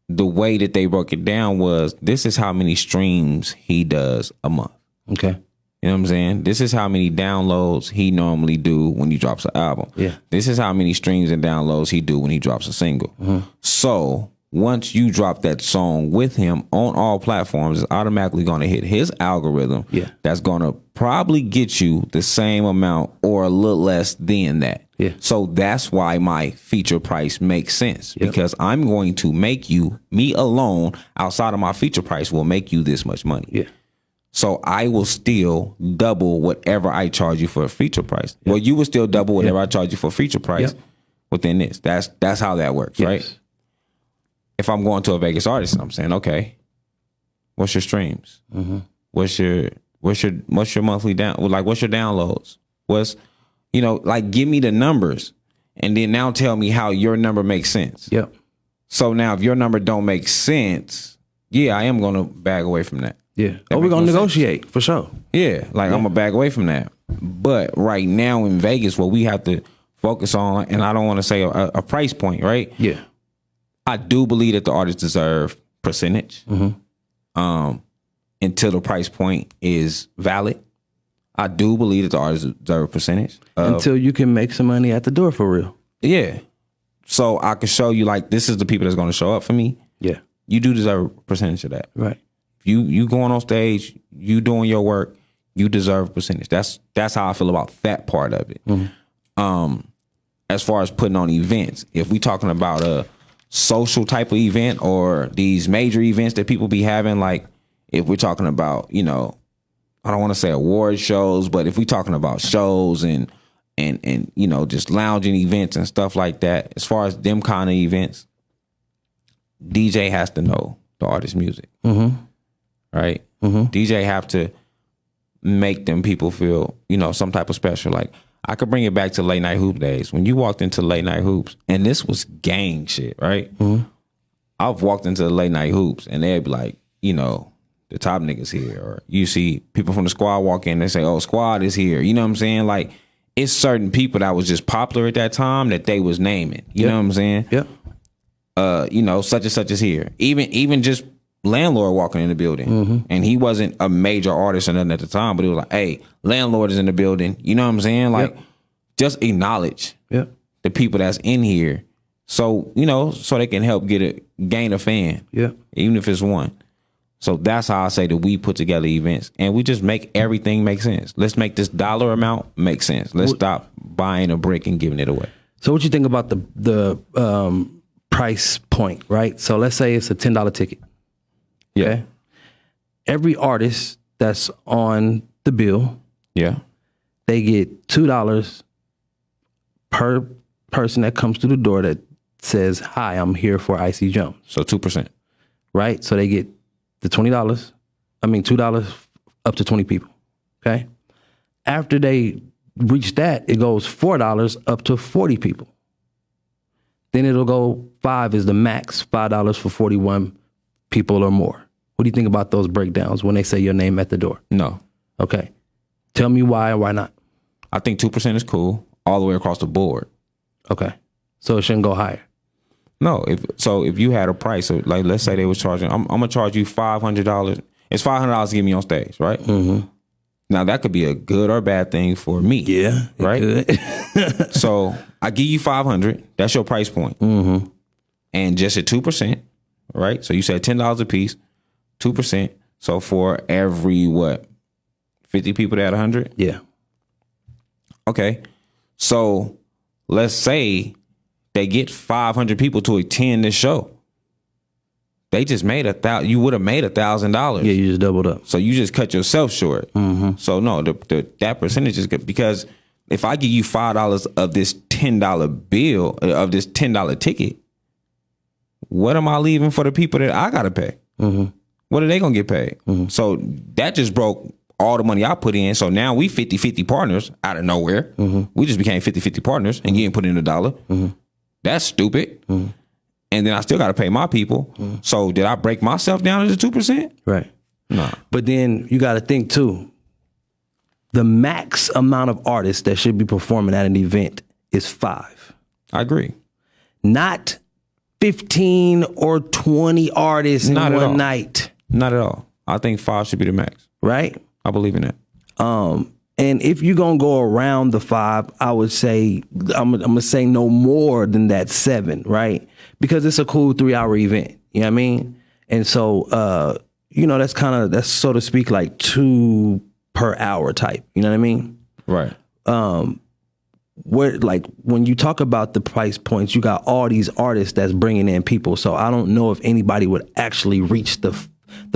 the way that they broke it down was, this is how many streams he does a month. Okay. You know what I'm saying? This is how many downloads he normally do when he drops an album. Yeah. This is how many streams and downloads he do when he drops a single. So once you drop that song with him on all platforms, it's automatically going to hit his algorithm. Yeah. That's going to probably get you the same amount or a little less than that. Yeah. So that's why my feature price makes sense, because I'm going to make you, me alone, outside of my feature price, will make you this much money. Yeah. So I will still double whatever I charge you for a feature price. Well, you will still double whatever I charge you for a feature price within this. That's how that works, right? If I'm going to a Vegas artist and I'm saying, okay, what's your streams? What's your monthly what's your downloads? What's, give me the numbers, and then now tell me how your number makes sense. Yep. So now if your number don't make sense, I am going to back away from that. Yeah. We're going to negotiate for sure. Yeah. I'm going to back away from that. But right now in Vegas, what we have to focus on, and I don't want to say a price point, right? Yeah. I do believe that the artists deserve percentage until the price point is valid. I do believe that the artists deserve percentage. Until you can make some money at the door for real. Yeah. So I can show you, this is the people that's going to show up for me. Yeah. You do deserve a percentage of that. Right. You going on stage, you doing your work, you deserve a percentage. That's how I feel about that part of it. As far as putting on events, if we talking about a social type of event or these major events that people be having, like if we're talking about, I don't want to say award shows, but if we're talking about shows and just lounging events and stuff like that, as far as them kind of events, DJ has to know the artist's music. Right? DJ have to make them people feel, some type of special. Like, I could bring it back to late night hoop days. When you walked into late night hoops, and this was gang shit, right? I've walked into the late night hoops, and they'd be like, the top niggas here. Or you see people from the squad walk in, they say, oh, squad is here. You know what I'm saying? Like, it's certain people that was just popular at that time that they was naming. You know what I'm saying? Yep. Such and such is here. Even just Landlord walking in the building, and he wasn't a major artist or nothing at the time, but it was like, hey, Landlord is in the building. You know what I'm saying? Like, just acknowledge the people that's in here, so so they can help gain a fan. Even if it's one. So that's how I say that we put together events, and we just make everything make sense. Let's make this dollar amount make sense. Let's stop buying a brick and giving it away. So what you think about the price point, right? So let's say it's a $10 ticket. Okay. Every artist that's on the bill, they get $2 per person that comes through the door that says, "Hi, I'm here for Icy Jones." So 2%. Right? So they get the $20. I mean, $2 up to 20 people. Okay. After they reach that, it goes $4 up to 40 people. Then it'll go $5 is the max, $5 for 41 people or more. What do you think about those breakdowns when they say your name at the door? No. Okay. Tell me why or why not. I think 2% is cool all the way across the board. Okay. So it shouldn't go higher. No, if you had a price, so like let's say they was charging, I'm gonna charge you $500. It's $500 to get me on stage, right? Mm-hmm. Now that could be a good or bad thing for me. Yeah, right. So I give you $500. That's your price point, and just at 2%, right? So you said $10 a piece, 2%. So for every 50 people that 100? Yeah. Okay. So let's say they get 500 people to attend this show. They just made you would have made $1,000. Yeah, you just doubled up. So you just cut yourself short. Mm-hmm. So no, that percentage is good because if I give you $5 of this $10 bill, of this $10 ticket, what am I leaving for the people that I gotta pay? Mm-hmm. What are they gonna get paid? Mm-hmm. So that just broke all the money I put in. So now we 50-50 partners out of nowhere. Mm-hmm. We just became 50-50 partners and you didn't put in $1. Mm-hmm. That's stupid. Mm-hmm. And then I still got to pay my people. Mm-hmm. So did I break myself down to 2%? Right. No. But then you got to think too, the max amount of artists that should be performing at an event is 5. I agree. Not 15 or 20 artists in one night. Not at all. I think 5 should be the max. Right? I believe in that. And if you're going to go around the 5, I would say, I'm going to say no more than that 7, right? Because it's a cool 3-hour event. You know what I mean? And so, that's so to speak, like 2 per hour type. You know what I mean? Right. Where like when you talk about the price points, you got all these artists that's bringing in people. So I don't know if anybody would actually reach the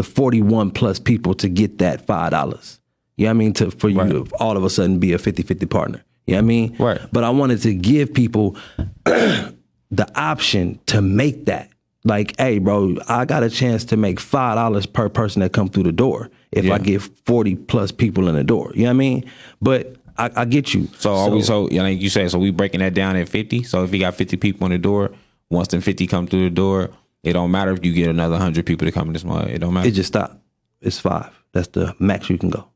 41 plus people to get that $5. You know what I mean? For you to all of a sudden be a 50-50 partner. You know what I mean? Right. But I wanted to give people the option to make that. Like, hey, bro, I got a chance to make $5 per person that come through the door if I get 40 plus people in the door. You know what I mean? But I get you. So like you said, so we breaking that down at 50. So if you got 50 people in the door, once them 50 come through the door, it don't matter if you get another 100 people to come in this month. It don't matter. It just stop. It's 5. That's the max you can go.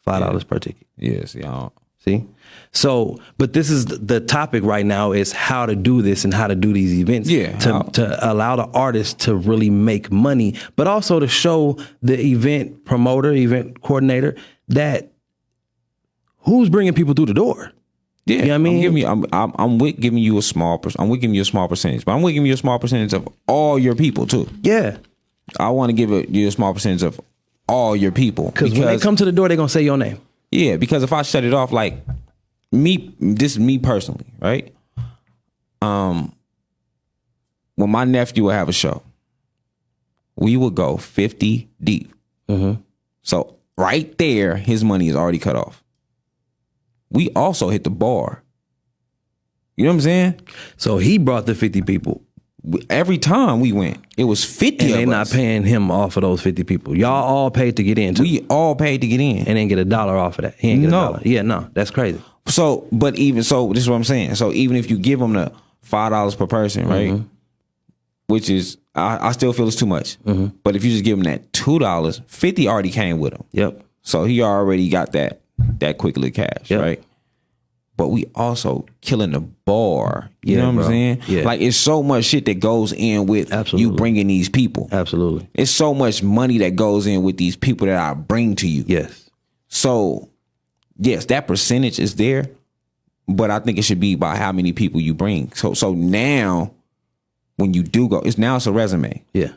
$5 per ticket. Yes, yeah. See? So, but this is the topic right now is how to do this and how to do these events. Yeah. To allow the artist to really make money, but also to show the event promoter, event coordinator that who's bringing people through the door. Yeah, you know what I mean? I'm with giving you a small I'm with giving you a small percentage, but I'm with giving you a small percentage of all your people too. Yeah. I want to give you a small percentage of all your people. Because when they come to the door, they're going to say your name. Yeah, because if I shut it off, like this is me personally, right? When my nephew would have a show, we would go 50 deep. Mm-hmm. So right there, his money is already cut off. We also hit the bar. You know what I'm saying? So he brought the 50 people. Every time we went, it was 50 and of they us. not paying him off of those 50 people. Y'all all paid to get in too. We all paid to get in. And didn't get $1 off of that. He ain't get $1. Yeah, no, that's crazy. So, but even so, this is what I'm saying. So even if you give them the $5 per person, right? Mm-hmm. Which is, I still feel it's too much. Mm-hmm. But if you just give them that $2, 50 already came with him. Yep. So he already got that quick little cash, right? But we also killing the bar. You know what I'm saying? Yeah. Like it's so much shit that goes in with you bringing these people. Absolutely. It's so much money that goes in with these people that I bring to you. Yes. So, yes, that percentage is there, but I think it should be by how many people you bring. So now, when you do go, it's a resume. Yeah.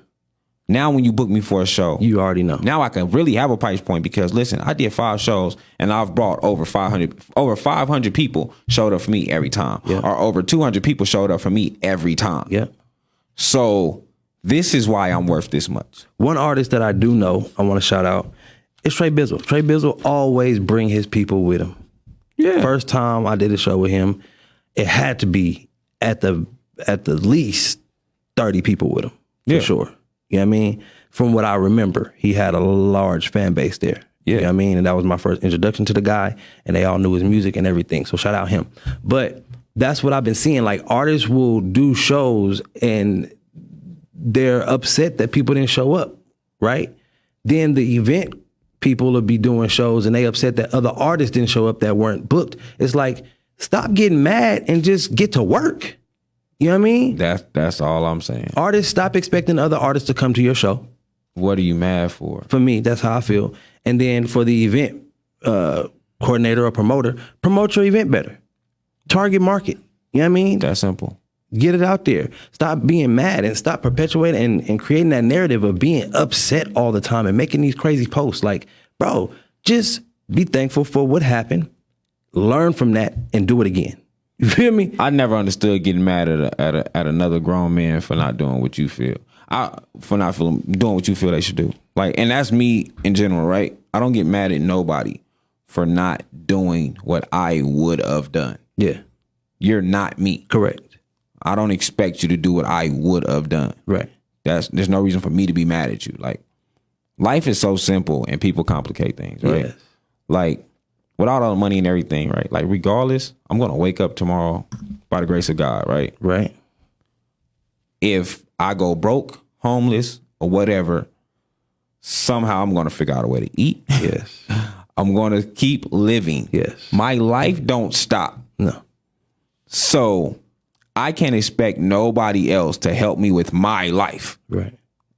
Now when you book me for a show, you already know. Now I can really have a price point because listen, I did 5 shows and I've brought over 500 people showed up for me every time. Yeah. Or over 200 people showed up for me every time. Yeah. So this is why I'm worth this much. One artist that I do know, I want to shout out, is Trey Bizzle. Trey Bizzle always bring his people with him. Yeah. First time I did a show with him, it had to be at the at the least 30 people with him, for Yeah. sure. You know what I mean? From what I remember, he had a large fan base there. Yeah. You know what I mean? And that was my first introduction to the guy, and they all knew his music and everything. So shout out him. But that's what I've been seeing. Like, artists will do shows and they're upset that people didn't show up, right? Then the event people will be doing shows and they upset that other artists didn't show up that weren't booked. It's like, stop getting mad and just get to work. You know what I mean? That's all I'm saying. Artists, stop expecting other artists to come to your show. What are you mad for? For me, that's how I feel. And then for the event coordinator or promoter, promote your event better. Target market. You know what I mean? That's simple. Get it out there. Stop being mad and stop perpetuating and creating that narrative of being upset all the time and making these crazy posts. Like, bro, just be thankful for what happened, learn from that, and do it again. You feel me? I never understood getting mad at another grown man for not doing what you feel. Doing what you feel they should do. Like, and that's me in general, right? I don't get mad at nobody for not doing what I would have done. Yeah. You're not me. Correct. I don't expect you to do what I would have done. Right. There's no reason for me to be mad at you. Like, life is so simple and people complicate things, right? Yes. Like, with all the money and everything, right? Like, regardless, I'm gonna wake up tomorrow by the grace of God, right? Right. If I go broke, homeless, or whatever, somehow I'm gonna figure out a way to eat. Yes. I'm gonna keep living. Yes. My life don't stop. No. So I can't expect nobody else to help me with my life. Right.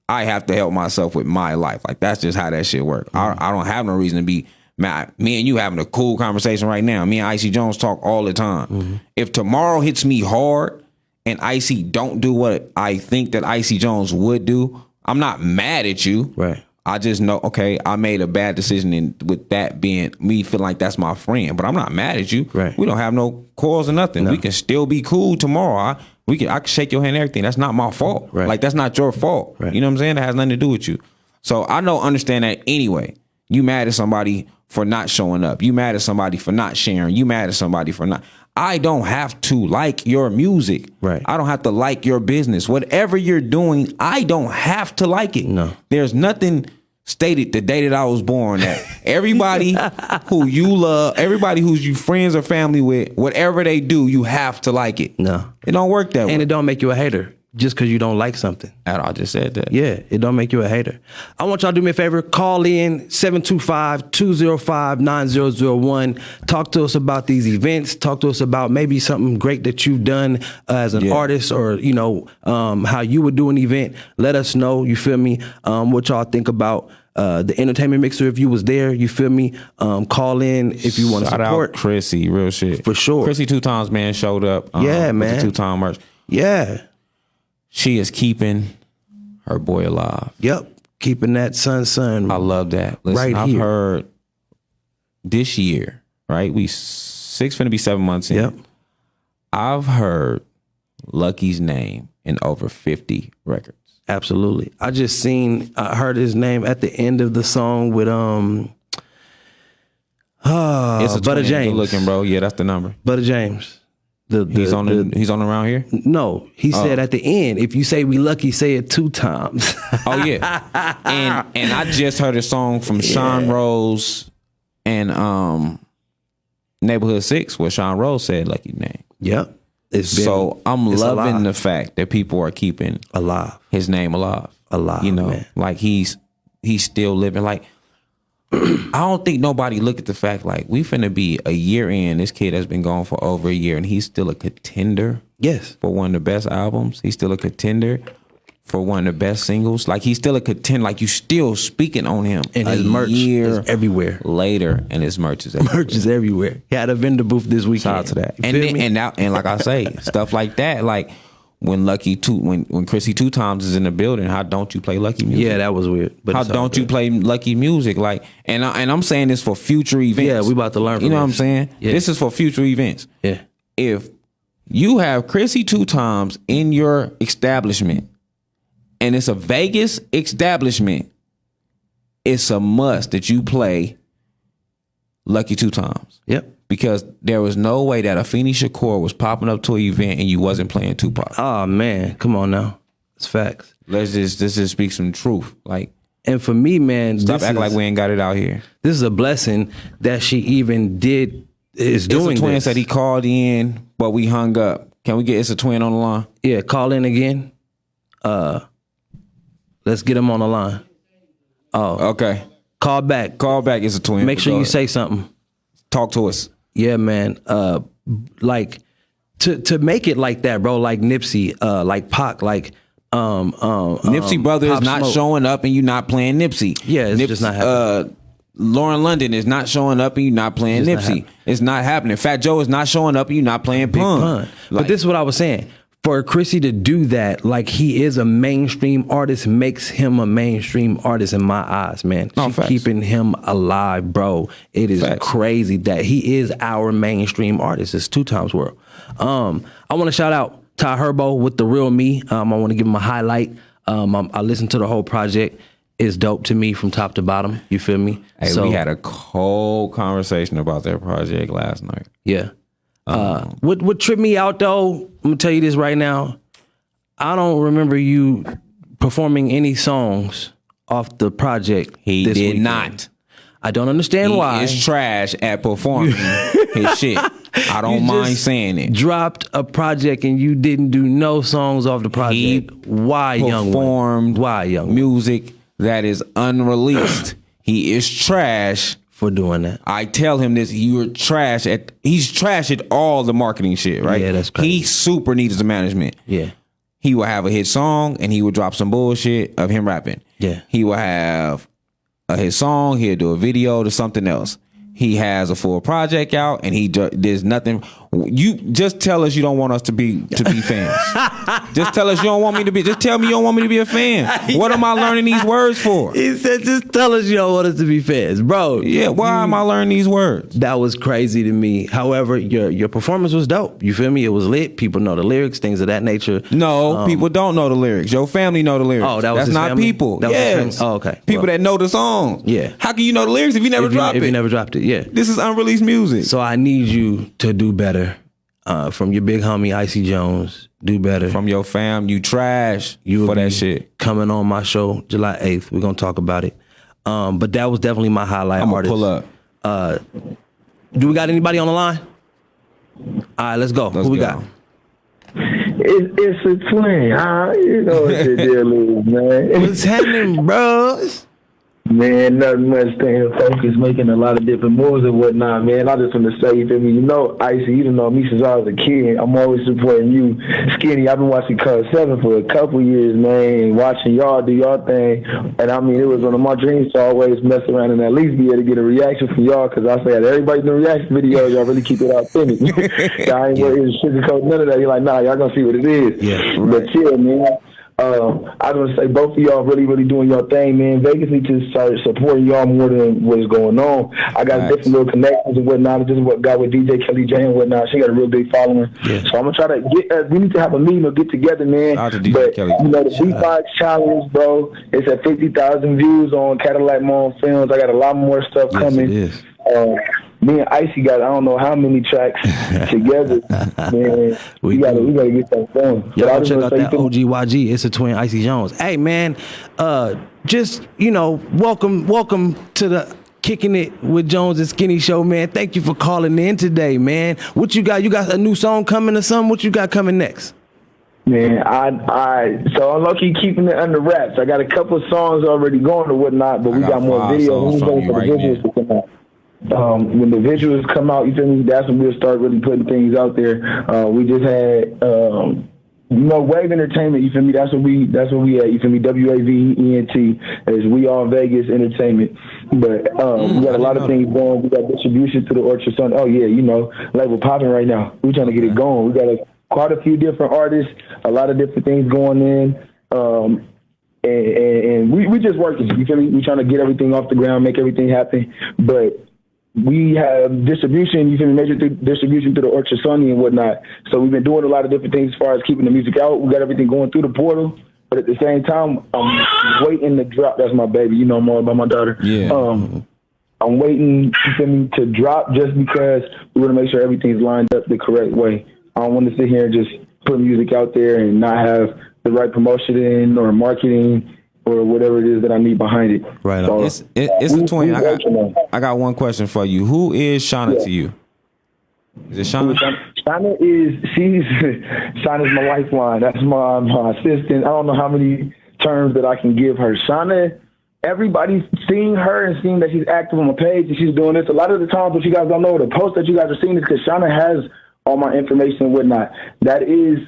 I have to help myself with my life. Like, that's just how that shit works. I don't have no reason to be mad. Me and you having a cool conversation right now. Me and Icy Jones talk all the time. If tomorrow hits me hard and Icy don't do what I think that Icy Jones would do, I'm not mad at you. Right. I just know, okay, I made a bad decision, and with that being me feeling like that's my friend, but I'm not mad at you. Right. We don't have no quarrels or nothing. No. We can still be cool tomorrow. I can shake your hand and everything. That's not my fault. Right. Like, that's not your fault. Right. You know what I'm saying? That has nothing to do with you. So I don't understand that anyway. You mad at somebody for not showing up. You mad at somebody for not sharing. You mad at somebody for not. I don't have to like your music. Right. I don't have to like your business. Whatever you're doing, I don't have to like it. No. There's nothing stated the day that I was born that everybody who you love, everybody who's you friends or family with, whatever they do, you have to like it. No. It don't work that way. And it don't make you a hater just because you don't like something. I just said that. Yeah, it don't make you a hater. I want y'all to do me a favor. Call in 725-205-9001. Talk to us about these events. Talk to us about maybe something great that you've done as an artist, or, you know, how you would do an event. Let us know, you feel me, what y'all think about the entertainment mixer. If you was there, you feel me, call in if you want to support. Shout out Chrissy, real shit. For sure. Chrissy 2 times, man, showed up. Yeah, with man. the 2 time merch. Yeah. She is keeping her boy alive. Yep. Keeping that son. I love that. Listen, Right I've here. heard this year, right? We finna be 7 months in. Yep. I've heard Lucky's name in over 50 records. Absolutely. I heard his name at the end of the song with It's a Butter twin. James. Good looking, bro. Yeah, that's the number. Butter James. He's on around here. No, he said at the end, if you say we lucky, say it 2 times. Oh yeah, and I just heard a song from Sean Rose and Neighborhood 6 where Sean Rose said Lucky's name. Yep. It's I'm loving alive. the fact that people are keeping alive. his name alive. You know, man. like he's still living. Like, I don't think nobody look at the fact, like, we finna be a year in. This kid has been gone for over a year, and he's still a contender. Yes. For one of the best albums. He's still a contender for one of the best singles. Like, he's still a contender. Like, you still speaking on him. And his merch is everywhere. Later, and his merch is everywhere. Merch is everywhere. He had a vendor booth this weekend. Shout out to that. You And feel then, me? and like I say, stuff like that. Like, when when Chrissy 2 times is in the building, how don't you play Lucky music? Yeah, that was weird. But How it's all don't you good. play Lucky music? Like, and I'm saying this for future events. Yeah, we about to learn from You know what I'm this. saying? Yeah. This is for future events. Yeah. If you have Chrissy 2 times in your establishment, and it's a Vegas establishment, it's a must that you play Lucky 2 times. Yep. Because there was no way that Afeni Shakur was popping up to an event and you wasn't playing Tupac. Oh man, come on now. It's facts. Let's just speak some truth. Like, and for me, man, stop acting like we ain't got it out here. This is a blessing that she even is doing It's a Twin this. said he called in, but we hung up. Can we get It's a Twin on the line? Yeah, call in again. Let's get him on the line. Oh, okay. Call back. Call back. It's a Twin. Make sure you say something. Talk to us. Yeah, man. Like to make it like that, bro. Like Nipsey, like Pac, like Nipsey brother is Pop not Smoke. showing up and you not playing Nipsey. Yeah, it's just not happening. Lauren London is not showing up and you not playing It's not Nipsey. happening. It's not happening. Fat Joe is not showing up and you not playing Big Pun. Pun. Like, But this is what I was saying. For Chrissy to do that, like he is a mainstream artist, makes him a mainstream artist in my eyes, man. No, She's facts. keeping him alive, bro. It is Facts. crazy that he is our mainstream artist. It's 2 times world. I want to shout out Ty Herbo with The Real Me. I want to give him a highlight. I listened to the whole project. It's dope to me from top to bottom. You feel me? Hey, we had a cold conversation about that project last night. Yeah. What tripped me out though, I'm gonna tell you this right now. I don't remember you performing any songs off the project. He this did weekend. not. I don't understand why. He is trash at performing his shit. I don't You mind just saying it. Dropped a project and you didn't do no songs off the project. Why, young one? Performed Why, young one? music that is unreleased. He is trash For doing that. I tell him this, he's trash at all the marketing shit, right? Yeah, that's crazy. He super needs the management. Yeah. He will have a hit song and he will drop some bullshit of him rapping. Yeah. He will have a hit song, he'll do a video to something else. He has a full project out and there's nothing. You just tell us you don't want us to be fans. Just tell us you don't want me to be. Just tell me you don't want me to be a fan. What am I learning these words for? He said, just tell us you don't want us to be fans. Bro. Yeah, why am I learning these words? That was crazy to me. However, your performance was dope. You feel me? It was lit. People know the lyrics, things of that nature. No, people don't know the lyrics. Your family know the lyrics. Oh, that was That's his not family? people. That was his Yes. family? Oh, okay. People Well. that know the songs. Yeah. How can you know the lyrics if you never dropped it? If you never dropped it, yeah. This is unreleased music. So I need you to do better. From your big homie, Icy Jones, do better. From your fam, you trash You will for that be shit. Coming on my show July 8th. We're going to talk about it. But that was definitely my highlight I'm artist. gonna pull up. Do we got anybody on the line? All right, let's go. Who we got? It's a twin. You know what the deal is, man. What's happening, bros? Man, nothing much. Staying focused, making a lot of different moves and whatnot, man. I just want to say, you feel me? You know, Icy, you know me since I was a kid. I'm always supporting you. Skinny, I've been watching Cuz 7 for a couple years, man, watching y'all do y'all thing. And I mean, it was one of my dreams to always mess around and at least be able to get a reaction from y'all, because I say, everybody do reaction videos, y'all really keep it authentic. I ain't worried to sugarcoat none of that. You're like, nah, y'all gonna see what it is. Yeah, But yeah, man. I want to say both of y'all really doing your thing, man. Vegas need to start supporting y'all more than what is going on. I got different little connections and whatnot. Just what got with DJ Kelly J and whatnot. She got a real big following. Yeah. So I'm gonna try to get. We need to have a meeting or get together, man. Shout out to DJ But Kelly. you know the beatbox challenge, bro. It's at 50,000 views on Cadillac Mall Films. I got a lot more stuff Yes, coming. it is. Me and Icy got I don't know how many tracks together, man. We gotta get that going. Y'all But I go just check wanna out say that OGYG. It's a twin, Icy Jones. Hey, man, just, you know, welcome to the Kicking It with Jonez and Skinny show, man. Thank you for calling in today, man. What you got? You got a new song coming or something? What you got coming next? Man, so I'm lucky keeping it under wraps. I got a couple of songs already going or whatnot, but we got more 5 videos. songs We from waiting you for the right visuals to come out. When the visuals come out, you feel me? That's when we'll start really putting things out there. We just had, you know, Wave Entertainment. You feel me? That's what we at. You feel me? WAVENT is We All Vegas Entertainment. But we got a lot of things going. We got distribution to the Orchard Sun. Oh yeah, you know, label popping right now. We're trying to get it going. We got quite a few different artists, a lot of different things going in. And we just working. You feel me? We trying to get everything off the ground, make everything happen. But we have distribution, you can measure distribution through the Orchard Sunny and whatnot. So we've been doing a lot of different things as far as keeping the music out. We got everything going through the portal. But at the same time, I'm waiting to drop. That's my baby. You know more about my daughter. Yeah. I'm waiting for me to drop just because we want to make sure everything's lined up the correct way. I don't want to sit here and just put music out there and not have the right promotion in or marketing or whatever it is that I need behind it. Right So, on. It's a twin. I got one question for you. Who is Shauna to you? Is it Shauna? Shauna's my lifeline. That's my assistant. I don't know how many terms that I can give her. Shauna, everybody's seeing her and seeing that she's active on my page and she's doing this. A lot of the times, what you guys don't know, the post that you guys are seeing is because Shauna has all my information and whatnot. That is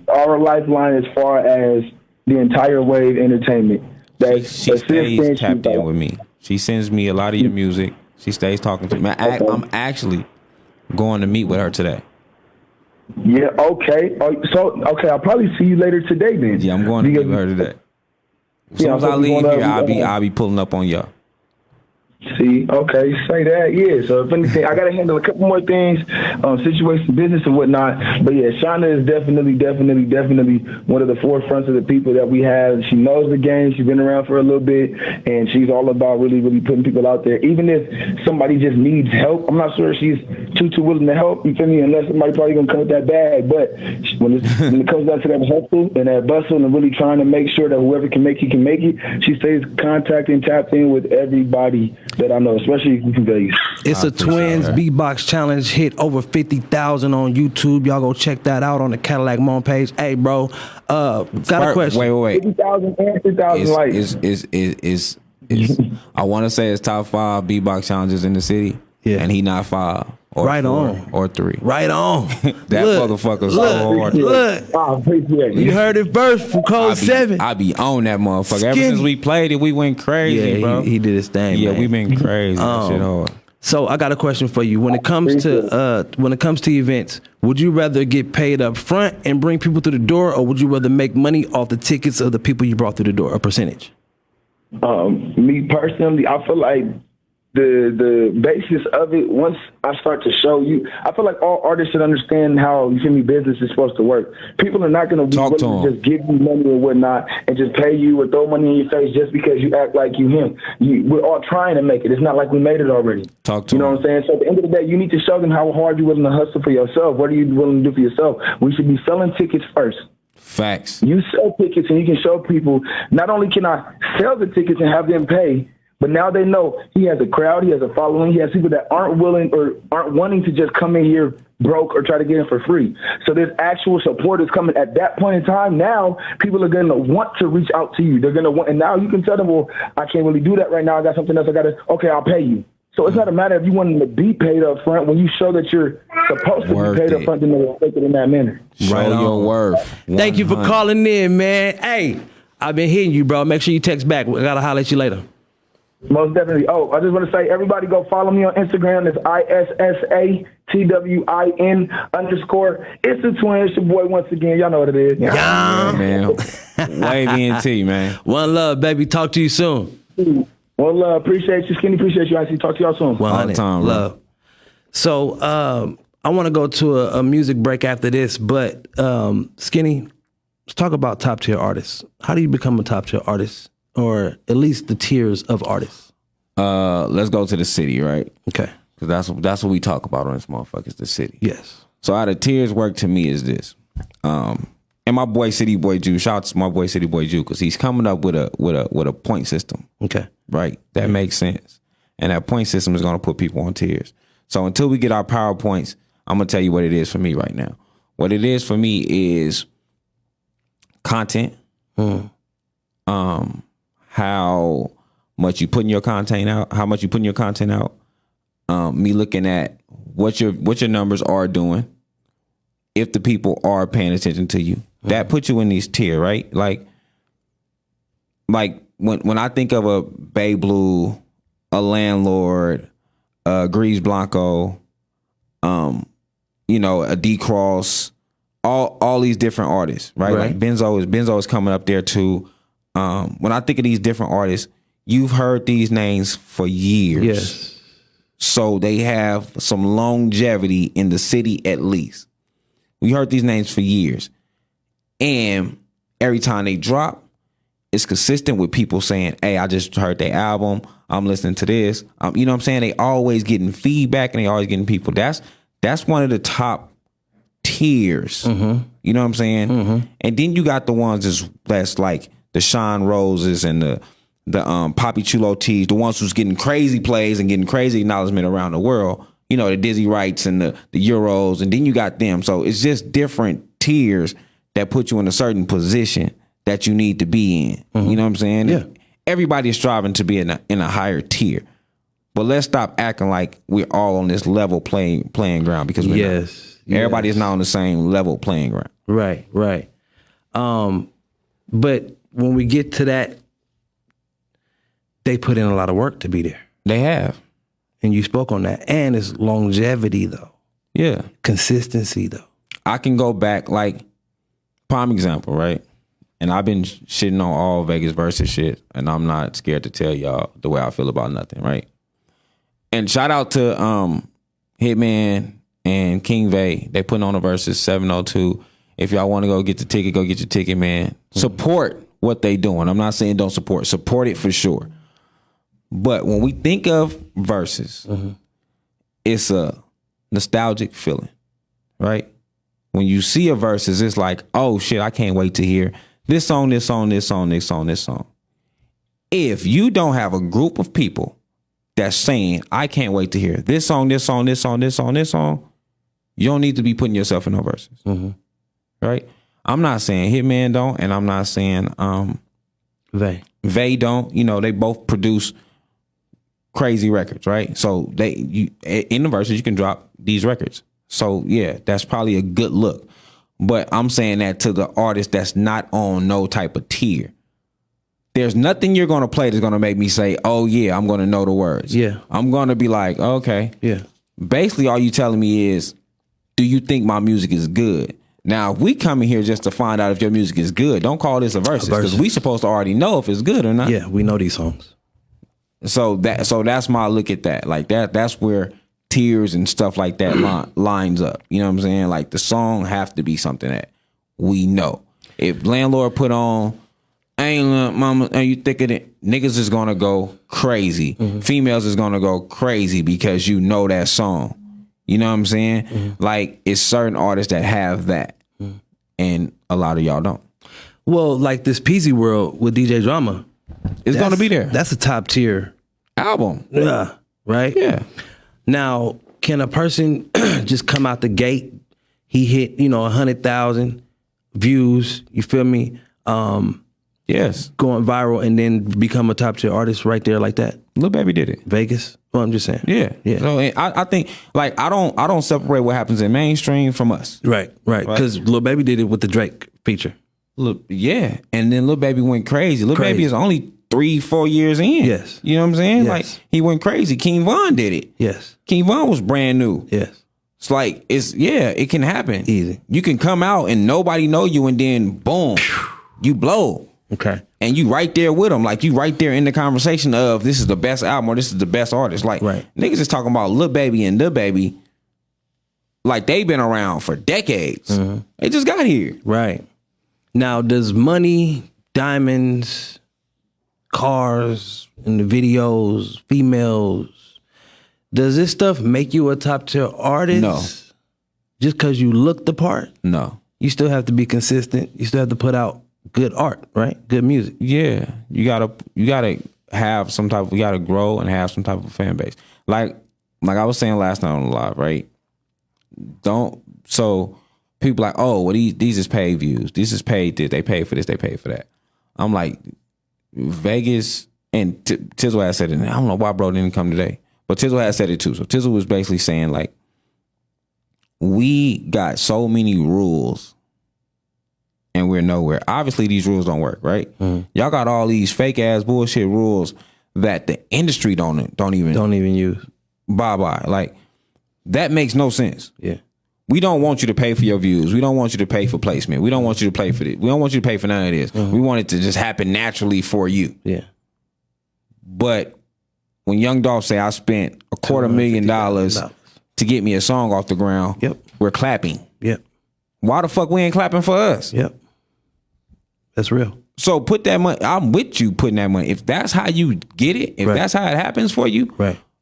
our lifeline as far as the entire Wave Entertainment. She stays tapped in with me. She sends me a lot of your music. She stays talking to me. I'm actually going to meet with her today. Yeah, okay. Okay, I'll probably see you later today then. Yeah, I'm going to meet with her today. As soon as I leave here, I'll be pulling up on y'all. See, okay, say that, yeah. So if anything, I got to handle a couple more things, situation, business and whatnot. But yeah, Shauna is definitely one of the forefronts of the people that we have. She knows the game. She's been around for a little bit, and she's all about really putting people out there. Even if somebody just needs help, I'm not sure she's too willing to help. You feel me? Unless somebody probably gonna come with that bag. But when it comes down to that hustle and that bustle and really trying to make sure that whoever can make it can make it, she stays contacting, tapped in with everybody that I know, especially from Vegas. It's a Twins beatbox challenge, hit over 50,000 on YouTube. Y'all go check that out on the Cadillac Moan page. Hey, bro, got a question. Wait. 50,000 and 50,000 likes. I want to say it's top 5 beatbox challenges in the city. Yeah. And he not 5 or Right 4 on. or 3. Right on. That motherfucker's so hard. Look, I appreciate it. you heard it first from Code 7. I be on that motherfucker. Ever Skinny. since we played it, we went crazy, bro. He did his thing. Yeah, man. we been crazy. That shit hard. So I got a question for you. When it comes to events, would you rather get paid up front and bring people through the door, or would you rather make money off the tickets of the people you brought through the door, a percentage? Me personally, I feel like the basis of it, once I start to show you, I feel like all artists should understand how, you feel me, business is supposed to work. People are not going to be willing to just give you money or whatnot and just pay you or throw money in your face just because you act like you him. We're all trying to make it. It's not like we made it already. You know what I'm saying? So at the end of the day, you need to show them how hard you're willing to hustle for yourself. What are you willing to do for yourself? We should be selling tickets first. Facts. You sell tickets and you can show people, not only can I sell the tickets and have them pay, but now they know he has a crowd, he has a following, he has people that aren't willing or aren't wanting to just come in here broke or try to get in for free. So there's actual supporters coming at that point in time. Now people are going to want to reach out to you. They're going to want, and now you can tell them, well, I can't really do that right now. I got something else. Okay, I'll pay you. So it's not a matter of you wanting to be paid up front. When you show that you're supposed to be paid up front, then they'll take it in that manner. Show your worth. Thank you for calling in, man. Hey, I've been hitting you, bro. Make sure you text back. I got to holler at you later. Most definitely. Oh, I just want to say, everybody go follow me on Instagram. It's ISSATWIN_. It's the Twin. It's your boy once again. Y'all know what it is. Yeah, man. Wavy and T, man. One love, baby. Talk to you soon. Well, appreciate you, Skinny. Appreciate you. I see. Talk to y'all soon. All the time, love. So I want to go to a music break after this, but Skinny, let's talk about top tier artists. How do you become a top tier artist? Or at least the tiers of artists. Let's go to the city, right? Okay. Because that's what we talk about on this motherfucker, is the city. Yes. So how the tiers work to me is this. And my boy City Boy Jew, shout out to my boy City Boy Jew, because he's coming up with a point system. Okay. Right? That makes sense. And that point system is gonna put people on tiers. So until we get our PowerPoints, I'm gonna tell you what it is for me right now. What it is for me is content. How much you putting your content out, me looking at what your numbers are doing, if the people are paying attention to you. That puts you in these tier, right? Like when I think of a Bay Blue, a Landlord, Grease Blanco, a D Cross, all these different artists, right? Like Benzo is coming up there too. When I think of these different artists, you've heard these names for years. Yes. So they have some longevity in the city at least. We heard these names for years. And every time they drop, it's consistent with people saying, hey, I just heard their album. I'm listening to this. You know what I'm saying? They always getting feedback and they always getting people. That's one of the top tiers. Mm-hmm. You know what I'm saying? Mm-hmm. And then you got the ones that's like the Sean Roses and the Poppy Chulo T's, the ones who's getting crazy plays and getting crazy acknowledgement around the world. You know, the Dizzy Wrights and the Euros, and then you got them. So it's just different tiers that put you in a certain position that you need to be in. Mm-hmm. You know what I'm saying? Yeah. Everybody is striving to be in a higher tier. But let's stop acting like we're all on this level playing ground, because we're not. Everybody is not on the same level playing ground. Right. But when we get to that, they put in a lot of work to be there. They have. And you spoke on that. And it's longevity, though. Yeah. Consistency, though. I can go back, like, prime example, right? And I've been shitting on all Vegas versus shit, and I'm not scared to tell y'all the way I feel about nothing, right? And shout out to Hitman and King Vay. They putting on a versus 702. If y'all want to go get the ticket, go get your ticket, man. Mm-hmm. Support what they doing. I'm not saying don't support. Support it for sure. But when we think of verses, it's a nostalgic feeling, right? When you see a verses, it's like, oh shit, I can't wait to hear this song, this song, this song, this song, this song. If you don't have a group of people that's saying, I can't wait to hear this song, this song, this song, this song, this song, you don't need to be putting yourself in no verses. Mm-hmm. Right? I'm not saying Hitman don't, and I'm not saying Vay don't. You know, they both produce crazy records, right? So in the verses you can drop these records. So yeah, that's probably a good look. But I'm saying that to the artist that's not on no type of tier. There's nothing you're gonna play that's gonna make me say, oh yeah, I'm gonna know the words. Yeah. I'm gonna be like, okay. Yeah. Basically all you telling me is, do you think my music is good? Now, if we come in here just to find out if your music is good, don't call this a versus, because we supposed to already know if it's good or not. Yeah, we know these songs. So that's my look at that. Like that's where tiers and stuff like that lines up. You know what I'm saying? Like the song have to be something that we know. If Landlord put on Ain't Mama, and you thicker than, niggas is gonna go crazy. Mm-hmm. Females is gonna go crazy because you know that song. You know what I'm saying? Mm-hmm. Like, it's certain artists that have that, and a lot of y'all don't. Well, like this Peasy World with DJ Drama, it's gonna be there. That's a top tier album. Yeah. Right? Yeah. Now, can a person just come out the gate? He hit, 100,000 views. You feel me? Yes. Going viral and then become a top tier artist right there like that. Lil Baby did it. Vegas. Well, I'm just saying. Yeah. So I think, like, I don't separate what happens in mainstream from us. Right. Because Lil Baby did it with the Drake feature. Yeah. And then Lil Baby went crazy. Lil Baby is only 3-4 years in. Yes. You know what I'm saying? Yes. Like, he went crazy. King Von did it. Yes. King Von was brand new. Yes. It's like, it can happen. Easy. You can come out and nobody know you, and then boom, you blow. Okay. And you right there with them. Like, you right there in the conversation of, this is the best album or this is the best artist. Like, niggas is talking about Lil Baby and Lil Baby like they've been around for decades. Mm-hmm. They just got here. Right. Now, does money, diamonds, cars in the videos, females, does this stuff make you a top tier artist? No. Just because you look the part? No. You still have to be consistent. You still have to put out good art, right? Good music. Yeah. You gotta have some type of, you gotta grow and have some type of fan base. Like I was saying last night on the live, right? So people like, oh, well, these is paid views. This is paid this. They paid for this. They paid for that. I'm like, Vegas, and Tizzle has said it. I don't know why bro didn't come today, but Tizzle has said it too. So Tizzle was basically saying, like, we got so many rules and we're nowhere. Obviously, these rules don't work, right? Mm-hmm. Y'all got all these fake ass bullshit rules that the industry don't even use. Bye. Like, that makes no sense. Yeah. We don't want you to pay for your views. We don't want you to pay for placement. We don't want you to pay for this. We don't want you to pay for none of this. Mm-hmm. We want it to just happen naturally for you. Yeah. But when Young Dolph say, I spent $250,000 to get me a song off the ground, yep, we're clapping. Yep. Why the fuck we ain't clapping for us? Yep. That's real. So put that money. I'm with you putting that money. If that's how you get it, if that's how it happens for you,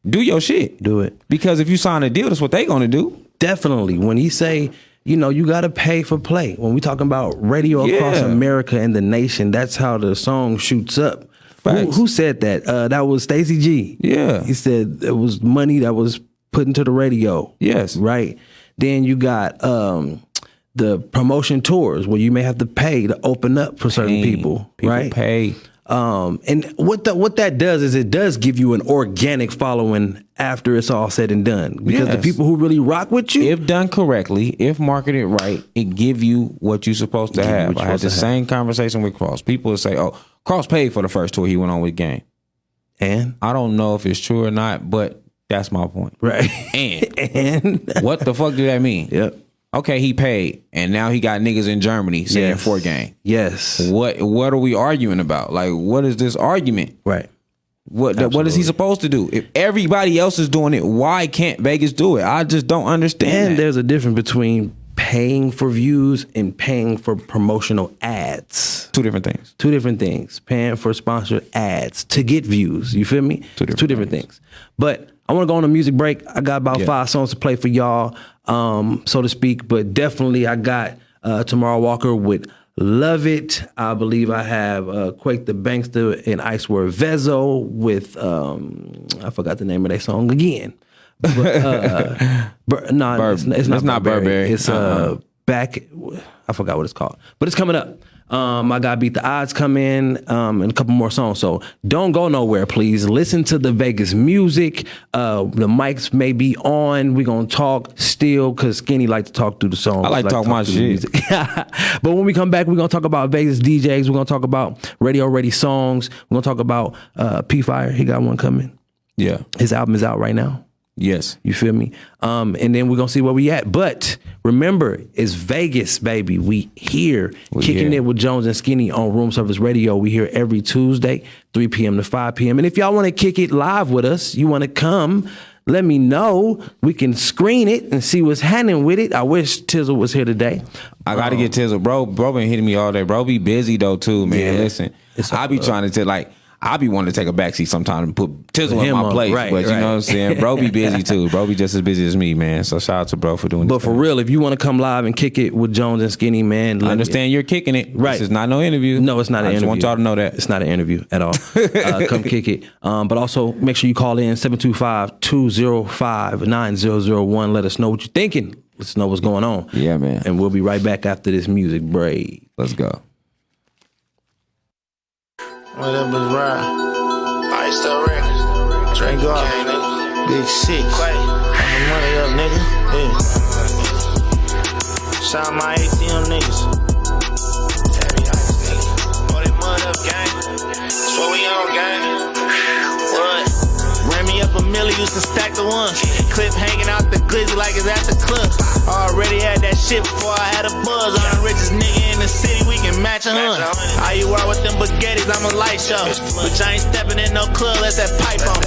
do your shit. Do it. Because if you sign a deal, that's what they gonna do. Definitely. When he say, you got to pay for play. When we talking about radio across America and the nation, that's how the song shoots up. Who said that? That was Stacey G. Yeah. He said it was money that was put into the radio. Yes. Right. Then you got the promotion tours where you may have to pay to open up for certain people. Right. Pay. And what that does is it does give you an organic following after it's all said and done. Because the people who really rock with you, if done correctly, if marketed right, it give you what you're supposed to have. I had the same conversation with Cross. People would say, "Oh, Cross paid for the first tour he went on with Game," and I don't know if it's true or not, but that's my point. Right? And what the fuck do that mean? Yep. Okay, he paid, and now he got niggas in Germany saying for Game. Yes. What are we arguing about? Like, what is this argument? Right. What is he supposed to do? If everybody else is doing it, why can't Vegas do it? I just don't understand. And there's a difference between paying for views and paying for promotional ads. Two different things. Two different things. Paying for sponsored ads to get views. You feel me? Two different things. But I want to go on a music break. I got about 5 songs to play for y'all, so to speak. But definitely I got Tamara Walker with Love It. I believe I have Quake the Bankster and Icewear Vezo with, I forgot the name of that song again. But, no, it's not Burberry. It's back. I forgot what it's called, but it's coming up. I got Beat the Odds come in, and a couple more songs. So don't go nowhere, please. Listen to the Vegas music. The mics may be on. We're going to talk still because Skinny like to talk through the songs. I like to talk my shit. But when we come back, we're going to talk about Vegas DJs. We're going to talk about radio ready songs. We're going to talk about P Fire. He got one coming. Yeah. His album is out right now. Yes. You feel me? And then we're going to see where we at. But remember, it's Vegas, baby. We here. Kicking it with Jonez and Skinny on Room Service Radio. We here every Tuesday, 3 p.m. to 5 p.m. And if y'all want to kick it live with us, you want to come, let me know. We can screen it and see what's happening with it. I wish Tizzle was here today. I got to get Tizzle. Bro been hitting me all day. Bro be busy, though, too, man. Yeah. Listen, I be trying to like, I be wanting to take a backseat sometime and put Tizzle in my place. But you know what I'm saying? Bro be busy too. Bro be just as busy as me, man. So shout out to bro for doing this. But for real, if you want to come live and kick it with Jonez and Skinny, man. I understand you're kicking it. Right. This is not no interview. No, it's not an interview. I just want y'all to know that. It's not an interview at all. Come kick it. But also make sure you call in 725-205-9001. Let us know what you're thinking. Let us know what's going on. Yeah, man. And we'll be right back after this music break. Let's go. What up, is ride? Iced up records. Drink off. Big 6. Quay. I'm the money up, nigga. Yeah. Shout my ATM niggas. Heavy ice, nigga. Oh, they mud up, gang. That's what we on, gang. What? Ran me up a milli, used to stack the ones. Clip hanging out the glizzy like it's at the club. Already had that shit before I had a buzz. I'm the richest nigga in the city, we can match a hun. How you are with them baguettes, I'm a light show. But I ain't stepping in no club, that's that pipe on.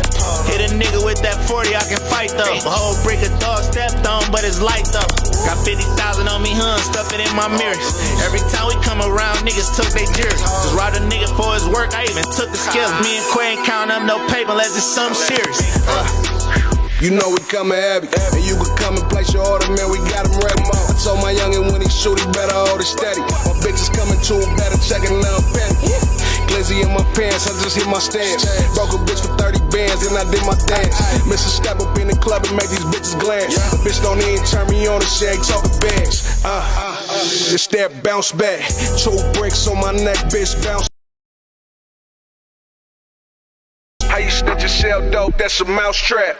Hit a nigga with that 40, I can fight though. A whole brick of dog stepped on, but it's light though. Got 50,000 on me, hun, stuff it in my mirrors. Every time we come around, niggas took they jerks. Just robbed a nigga for his work, I even took the skills. Me and Quay ain't counting up no paper unless it's something serious. You know we coming heavy, and you can come and place your order, man, we got him ready. I told my youngin' when he shoot, he better hold it steady. My bitches coming to him, better check a little penny. Glizzy in my pants, I just hit my stance. Broke a bitch for 30 bands, and I did my dance. Miss a step up in the club and make these bitches glance. A bitch don't even turn me on, and she ain't talking bands. It's that bounce back. 2 bricks on my neck, bitch, bounce. How you snitch and sell dope, that's a mouse trap.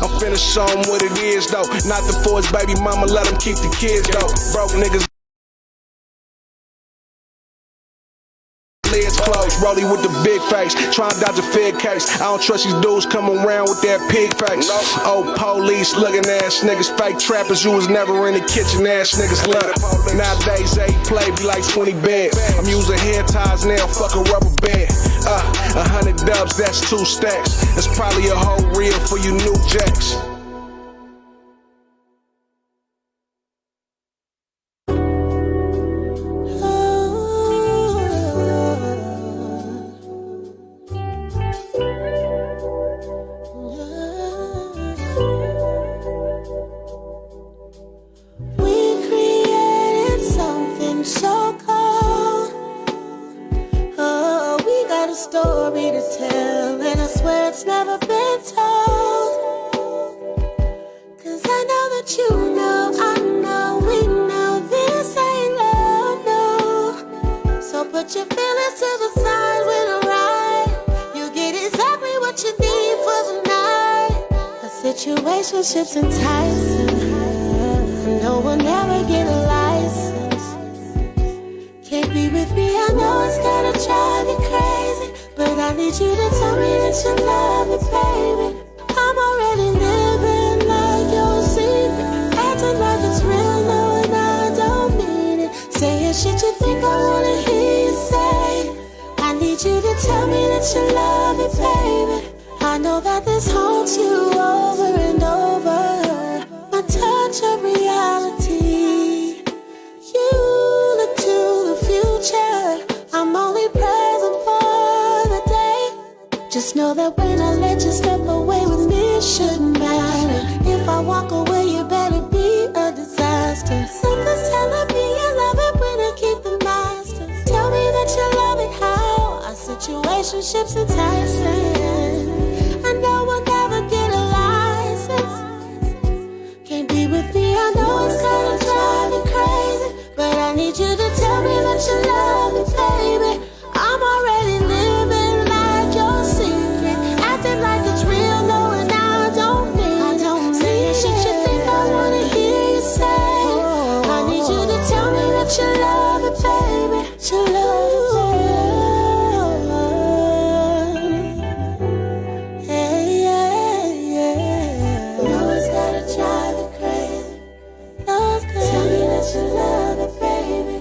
I'm finna show him what it is though. Not the for his baby mama, let him keep the kids though. Broke niggas lids closed, Rolly with the big face, trying to dodge a fed case. I don't trust these dudes coming around with that pig face. Old police looking ass niggas, fake trappers, you was never in the kitchen ass niggas look. Nowadays 8 play be like 20 beds. I'm using hair ties now, fuck a rubber bed. 100 dubs, that's 2 stacks. That's probably a whole reel for you new jacks. story to tell, and I swear it's never been told. Cause I know that you know, I know, we know this ain't love, no. So put your feelings to the side when I ride. You get exactly what you need for the night. A situationship's enticing. No one ever get a license. Can't be with me, I know it's gonna drive you crazy, but I need you to tell me that you love me, baby. I'm already living like your secret, acting like it's real, knowing I don't mean it. Saying shit you think I wanna hear you say. I need you to tell me that you love me, baby. I know that this haunts you over and over. My touch of reality. You look to the future. I'm only present for the day. Just know that when I let you step away with me, it shouldn't matter. If I walk away, you better be a disaster. Something's telling me you love it when I keep the masters. Tell me that you love it how our situationship's enticing. I know we'll never get a license. Can't be with me, I know it's gonna drive you crazy, but I need you to tell me that you love me, baby. I'm already living like your secret, acting like it's real, knowing I don't mean it. Saying shit you think I wanna hear you say. I need you to tell me that you love me, baby. You love me, baby. Hey, yeah, yeah. Know it's gotta drive you crazy. Know it's gonna tell me that you love me, baby.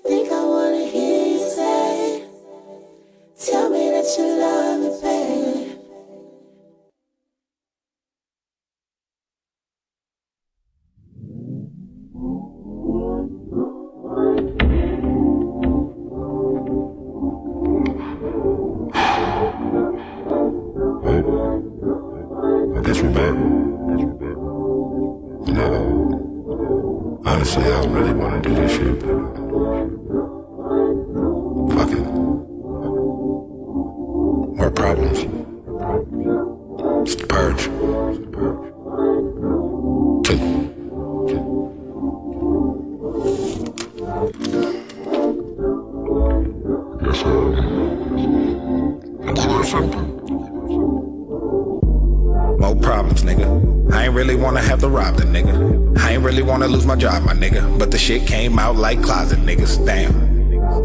Think I wanna hear you say. Tell me that you love me, baby. I guess we back. No, honestly, I don't really want to do this shit, but fuck it. More problems. It's the purge. Yes, sir. More problems, nigga. I ain't really wanna have to rob the nigga. I ain't really wanna lose my job, my nigga. But the shit came out like closet niggas. Damn.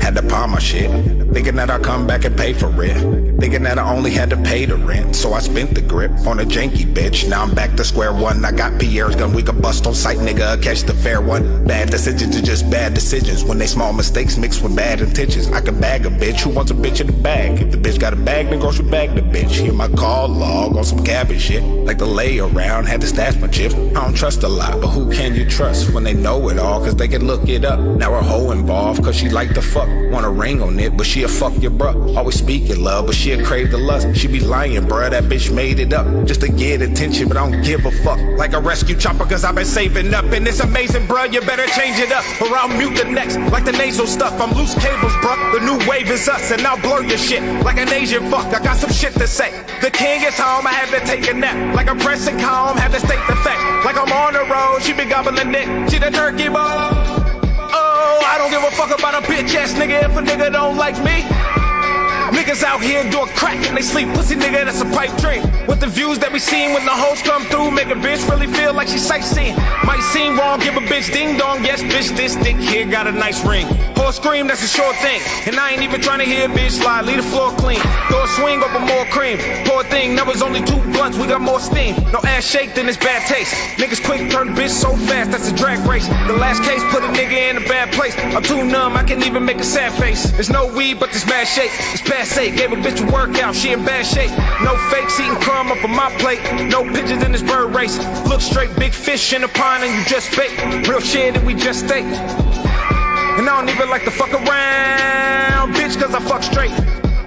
Had to pawn my shit. Thinking that I'd come back and pay for it. Thinking that I only had to pay the rent. So I spent the grip on a janky bitch. Now I'm back to square one. I got Pierre's gun. We can bust on sight, nigga. Catch the fair one. Bad decisions are just bad decisions. When they small mistakes mixed with bad intentions. I can bag a bitch. Who wants a bitch in the bag? If the bitch got a bag, then grocery bag the bitch. Hear my call log on some cabbage shit. Like the lay around, had to stash my chips. I don't trust a lot, but who can you trust when they know it all? Cause they can look it up. Now her hoe involved, cause she like to fuck. Want a ring on it, but she'll fuck your bruh. Always speaking love, but she'll crave the lust. She be lying, bruh, that bitch made it up just to get attention, but I don't give a fuck. Like a rescue chopper, cause I've been saving up. And it's amazing, bruh, you better change it up, or I'll mute the next, like the nasal stuff. I'm loose cables, bruh, the new wave is us, and I'll blur your shit like an Asian fuck. I got some shit to say. The king is home, I had to take a nap. Like I'm pressing calm, had to state the fact. Like I'm on the road, she been gobbling dick. She the turkey ball. I don't give a fuck about a bitch ass nigga if a nigga don't like me. Niggas out here doing crack and they sleep. Pussy nigga, that's a pipe dream. With the views that we seen when the hoes come through, make a bitch really feel like she sightseeing. Might seem wrong, give a bitch ding dong. Yes, bitch, this dick here got a nice ring. Horse scream, that's a sure thing. And I ain't even trying to hear a bitch slide. Leave the floor clean. Throw a swing over more cream. Poor thing, that was only 2 blunts. We got more steam. No ass shake, then it's bad taste. Niggas quick turn bitch so fast, that's a drag race. The last case put a nigga in a bad place. I'm too numb, I can't even make a sad face. There's no weed, but this mad shake. It's passe, gave a bitch a workout, she in bad shape. No fakes, eating crumb up on my plate. No pigeons in this bird race. Look straight, big fish in the pond and you just bait. Real shit and we just stay. And I don't even like to fuck around, bitch, cause I fuck straight.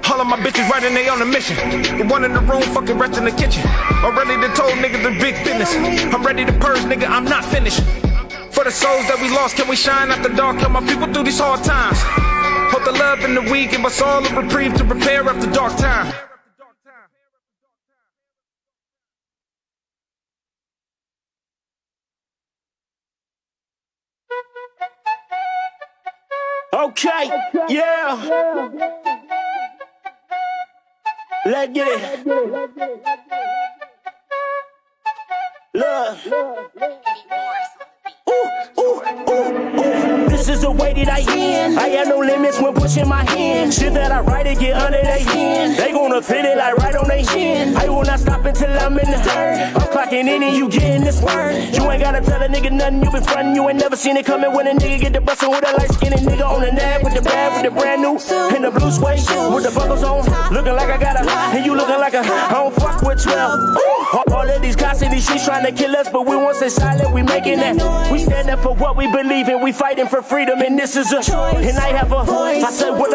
All of my bitches right and they on a mission. The one in the room, fucking rest in the kitchen. Already done told niggas the big business. I'm ready to purge, nigga, I'm not finished. For the souls that we lost, can we shine out the dark? Help my people through these hard times. Hope the love and the weak give us all a reprieve to prepare up the dark time. Okay, yeah. Let's get it. Look. This is the way that I end. I have no limits when pushing my hand. Shit that I write it get under their hand. They gonna fit it like right on their chin. I will not stop until I'm in the dirt. I'm clocking in and you getting this word. You ain't gotta tell a nigga nothing. You been frontin', you ain't never seen it coming. When a nigga get the bustin' with a light skinned nigga on the nab with the bag with the brand new and the blue suede with the buckles on, looking like I got a and you looking like a I don't fuck with 12. All of these cops in these streets trying to kill us, but we won't stay silent. We making that. We stand up for what we believe in. We fighting for freedom, and this is a choice. And I have a voice. I said, what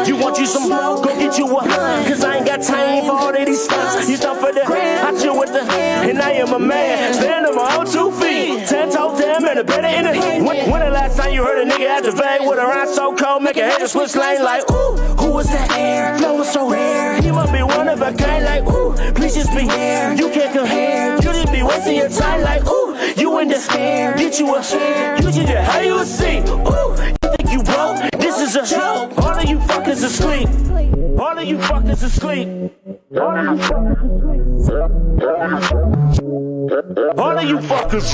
you want you some smoke? Go get you a cause I ain't got time for all of these stunts. You stuff for the I chill with the and I am a man. Stand on my own 2 feet. 10 toes down, man, a better in the when the last time you heard a nigga at the bag with a rhyme so cold, make a head switch lane like, ooh, who was that air? Flow was so rare. You must be one of a kind like, ooh, please just be here. You can't compare. You just be wasting your time like, ooh, you in despair. Get you a share. You just how you see. Ooh, you think you broke? This is a joke. All of you fuckers asleep. All of you fuckers asleep. All of you fuckers. All of you fuckers.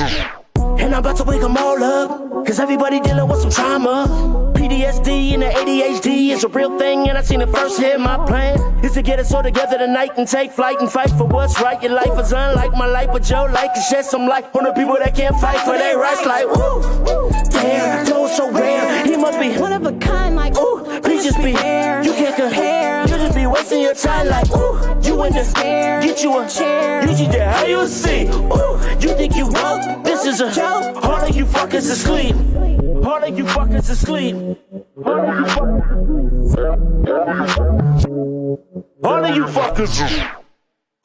And I'm about to wake them all up, cause everybody dealing with some trauma. PTSD and the ADHD is a real thing, and I seen it first hit. My plan is to get us all together tonight and take flight and fight for what's right. Your life is unlike my life, but your life can shed some light on the people that can't fight for their rights. Like, ooh, there, flow so rare. He must be one of a kind, like, ooh, please just be here. You can't compare. You just be wasting your time, like, ooh, you in despair. Get you a chair. You just there, how you see? Ooh, you think you woke? This is a joke. All of you fuckers asleep. All of you fuckers asleep. All of you fuckers.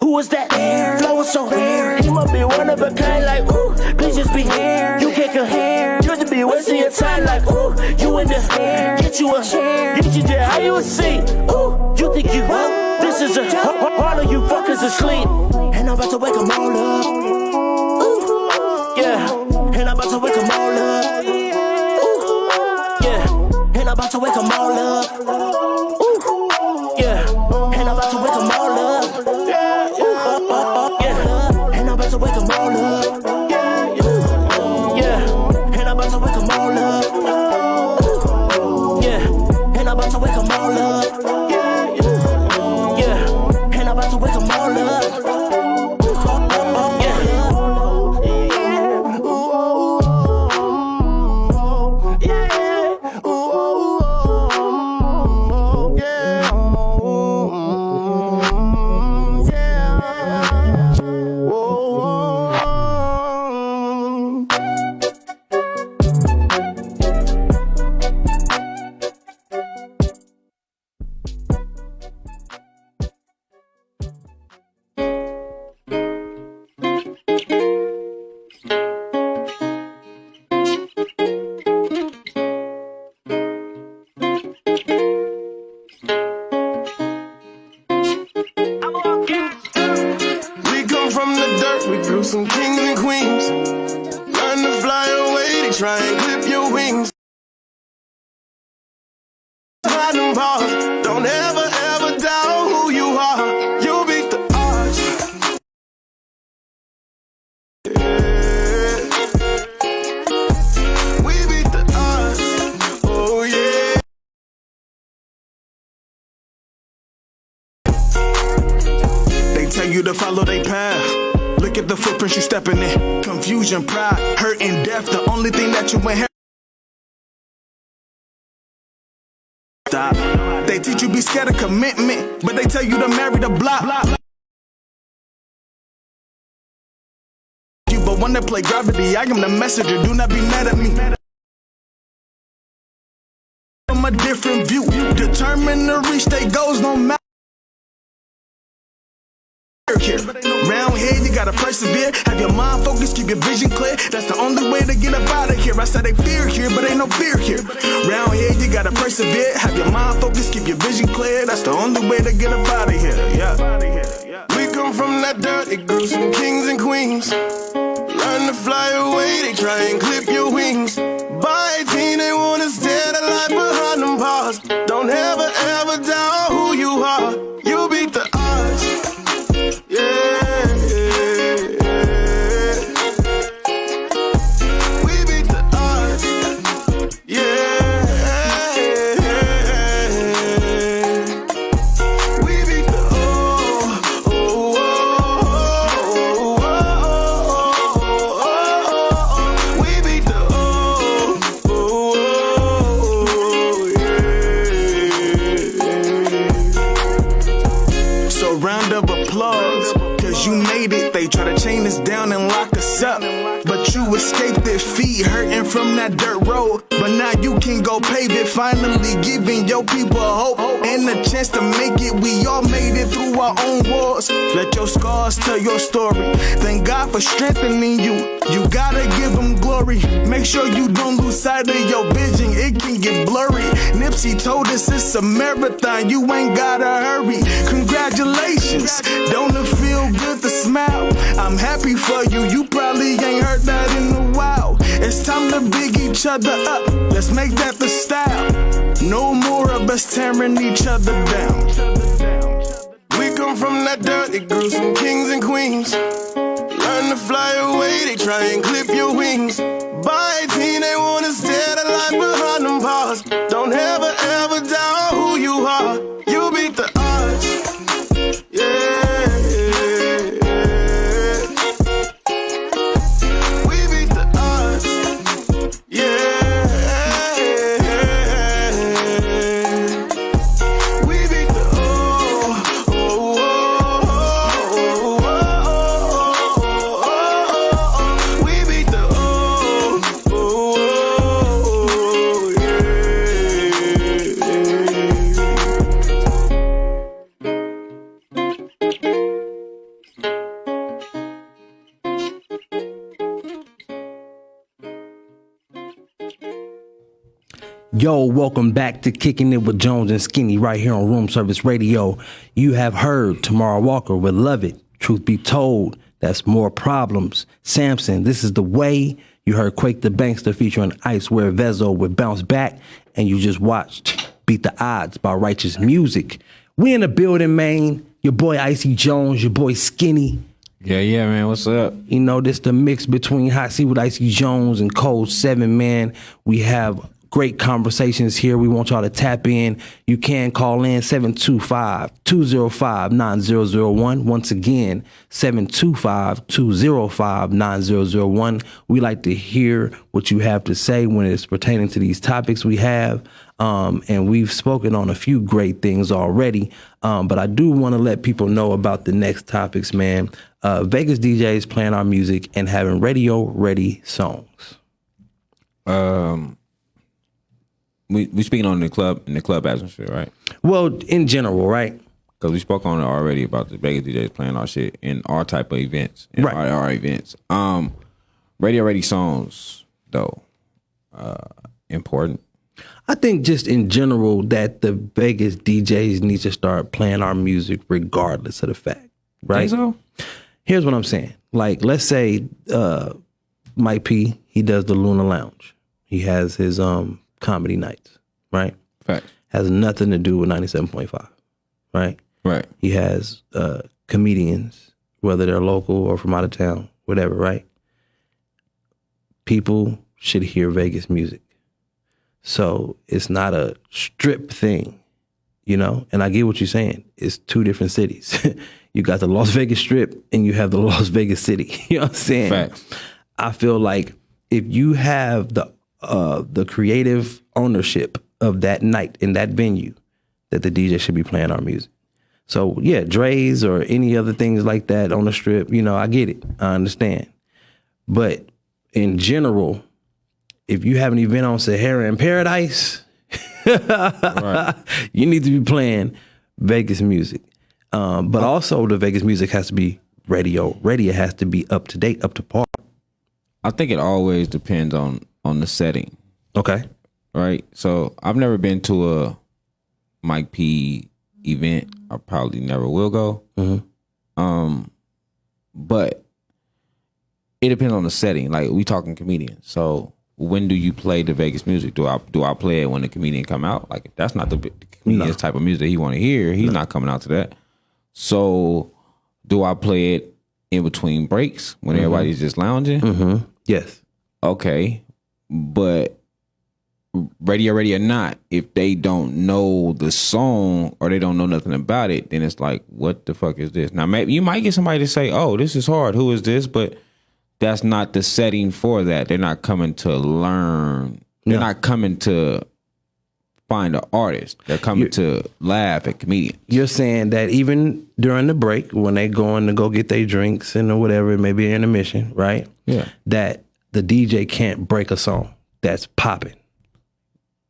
Who is that? Air. Flow is so rare. He must be one of a kind. Like, ooh, please just be here. You can't compare. You just be wasting your time. Like, ooh, you in the air. Get you a chair. You just there, how you see? Ooh, you think you woke? This is a all of you fuckers asleep. And I'm about to wake them all up. Ooh, yeah. And I'm about to wake them all up. Ooh, yeah. And I'm about to wake them all up. Ooh, yeah. And I'm about to wake them all up. Ooh, yeah. And I'm about to wake them all up. Ooh, yeah. And I'm about to wake them all up. Ooh, yeah. And I'm about to wake them all up. Ooh, yeah. And I'm about to wake them all up. Some kings and queens learn to fly away, they try and clip your wings. Hide them balls, don't ever, ever doubt who you are. You'll beat the odds. Yeah. We beat the odds, oh yeah. They tell you to follow their path. Look at the footprints you stepping in. Confusion, pride, hurt, and death. The only thing that you inherit. Stop. They teach you be scared of commitment, but they tell you to marry the block. But when they play gravity, I am the messenger. Do not be mad at me. From a different view, determined to reach their goals, no matter. Round here, you got gotta persevere. Have your mind focused, keep your vision clear. That's the only way to get up out of here. I said they fear here, but ain't no fear here. Round here, you gotta persevere. Have your mind focused, keep your vision clear. That's the only way to get up out of here. Yeah. We come from that dirty, gruesome kings and queens. Learn to fly away, they try and clip your wings. By 18, they wanna stare the life behind them bars. Don't ever, ever doubt who you are. You beat the odds. Yeah. We beat the odds. Yeah. We beat the we beat the So round of applause, cause you made it. They try to chain us down and lock us up, but you escaped it, feet hurting from that dirt road. But now you can go pave it, finally giving your people hope and a chance to make it. We all made it through our own wars. Let your scars tell your story. Thank God for strengthening you. You gotta give him glory. Make sure you don't lose sight of your vision, it can get blurry. Nipsey told us it's a marathon, you ain't gotta hurry. Congratulations, don't it feel good to smile? I'm happy for you, you probably ain't heard that in a while. It's time to big each other up, let's make that the style. No more of us tearing each other down. We come from that dirty, gruesome kings and queens. Learn to fly away, they try and clip your wings. By 18, they wanna stare the life behind them bars. Don't ever, ever doubt who you are. You beat the odds. Yeah. We beat the odds. Yeah. We beat the we beat the Yo, welcome back to Kicking It with Jonez Skinny right here on Room Service Radio. You have heard Tamara Walker with Love It. Truth be told, that's More Problems. Samson, This Is the Way. You heard Quake the Bankster featuring Ice Where Vezo with Bounce Back. And you just watched Beat the Odds by Righteous Music. We in the building, man. Your boy Icy Jones, your boy Skinny. Yeah, man. What's up? You know, this the mix between Hot Seat with Icy Jones and Cold 7, man. We have great conversations here. We want y'all to tap in. You can call in 725-205-9001. Once again, 725-205-9001. We like to hear what you have to say when it's pertaining to these topics we have. And we've spoken on a few great things already. But I do want to let people know about the next topics, man. Vegas DJs playing our music and having radio-ready songs. We speaking on the club atmosphere, right? Well, in general, right? Because we spoke on it already about the Vegas DJs playing our shit in our type of events, in right. our events. Radio ready songs, though, important. I think just in general that the Vegas DJs need to start playing our music regardless of the fact, right? Think so? Here's what I'm saying. Like, let's say Mike P, he does the Luna Lounge. He has his comedy nights, right? Fact. Has nothing to do with 97.5, right? Right. He has comedians, whether they're local or from out of town, whatever, right? People should hear Vegas music. So it's not a strip thing, you know? And I get what you're saying. It's two different cities. You got the Las Vegas Strip and you have the Las Vegas City. You know what I'm saying? Facts. I feel like if you have the creative ownership of that night in that venue, that the DJ should be playing our music. So yeah, Dre's or any other things like that on the strip, you know, I get it. I understand. But in general, if you have an event on Sahara in Paradise, right, you need to be playing Vegas music. But also the Vegas music has to be radio has to be up to date, up to par. I think it always depends on the setting. Okay. Right? So I've never been to a Mike P event. I probably never will go. But it depends on the setting. Like, we talking comedians. So when do you play the Vegas music? Do I play it when the comedian come out? Like, if that's not the comedian's type of music he want to hear, he's not coming out to that. So do I play it in between breaks when everybody's just lounging? Yes. Okay. But radio or not, if they don't know the song or they don't know nothing about it, then it's like, what the fuck is this? Now, maybe you might get somebody to say, oh, this is hard. Who is this? But that's not the setting for that. They're not coming to learn. They're not coming to find an artist. They're coming to laugh at comedians. You're saying that even during the break, when they going to go get their drinks and whatever, maybe intermission, right? Yeah. That the DJ can't break a song that's popping.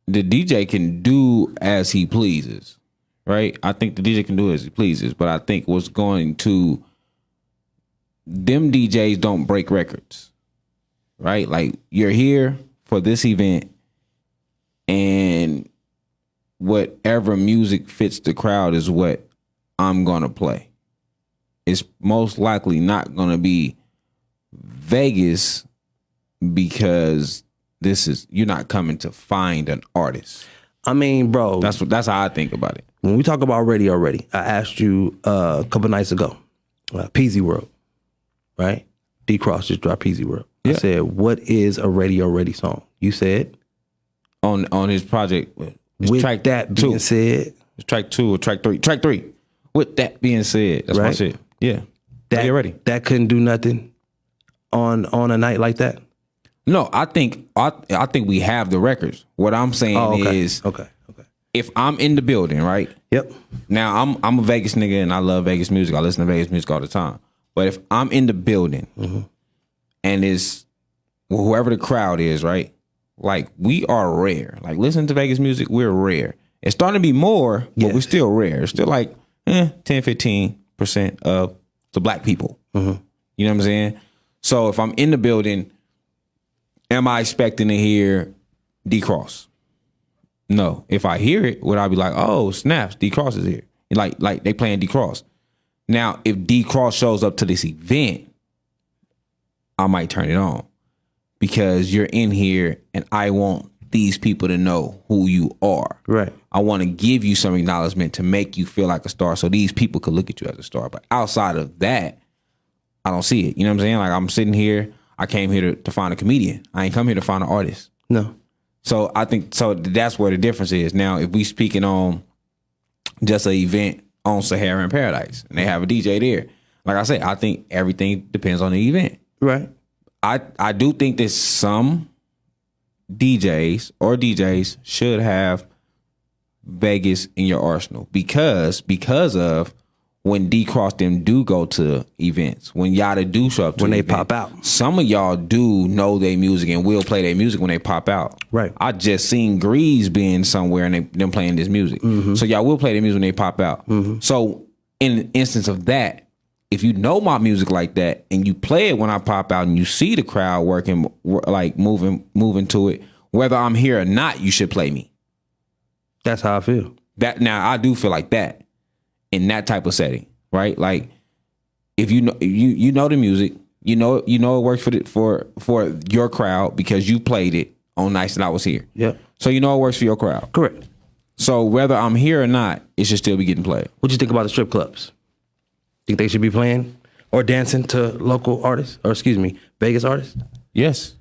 The DJ can do as he pleases, right? I think the DJ can do as he pleases, but I think what's going to, them DJs don't break records, right? Like, you're here for this event and whatever music fits the crowd is what I'm gonna play. It's most likely not gonna be Vegas because you're not coming to find an artist. I mean, bro, that's how I think about it. When we talk about radio already, I asked you a couple nights ago, Peasy World, right? D Cross just dropped Peasy World. I said, what is a radio ready song? You said on his project. With track that being said, it's track 2 or track 3. Track 3. With that being said, that's my shit. Yeah, that ready. That couldn't do nothing on a night like that. No, I think we have the records. What I'm saying is, if I'm in the building, right? Yep. Now I'm a Vegas nigga and I love Vegas music. I listen to Vegas music all the time. But if I'm in the building and it's whoever the crowd is, right? Like, we are rare. Like, listening to Vegas music, we're rare. It's starting to be more, but we're still rare. It's still like 10-15% of the black people. You know what I'm saying? So if I'm in the building, am I expecting to hear D Cross? No. If I hear it, would I be like, oh, snaps, D Cross is here? Like they playing D Cross. Now, if D Cross shows up to this event, I might turn it on because you're in here and I want these people to know who you are. Right. I want to give you some acknowledgement to make you feel like a star so these people could look at you as a star. But outside of that, I don't see it. You know what I'm saying? Like, I'm sitting here, I came here to find a comedian. I ain't come here to find an artist. No. So I think that's where the difference is. Now, if we speaking on just an event on Sahara in Paradise and they have a DJ there, like I said, I think everything depends on the event. Right. I do think that some DJs should have Vegas in your arsenal because of when D Cross them do go to events, when Yada do show up to when they event, pop out. Some of y'all do know their music and will play their music when they pop out. Right. I just seen Grease being somewhere and them playing this music. So y'all will play their music when they pop out. So in the instance of that, if you know my music like that and you play it when I pop out and you see the crowd working, like moving to it, whether I'm here or not, you should play me. That's how I feel. Now I do feel like that in that type of setting, right? Like, if you know you know the music, you know it works for your crowd because you played it on nights that I was here. Yeah. So you know it works for your crowd. Correct. So whether I'm here or not, it should still be getting played. What you think about the strip clubs? Think they should be playing or dancing to local artists, or Vegas artists? Yes.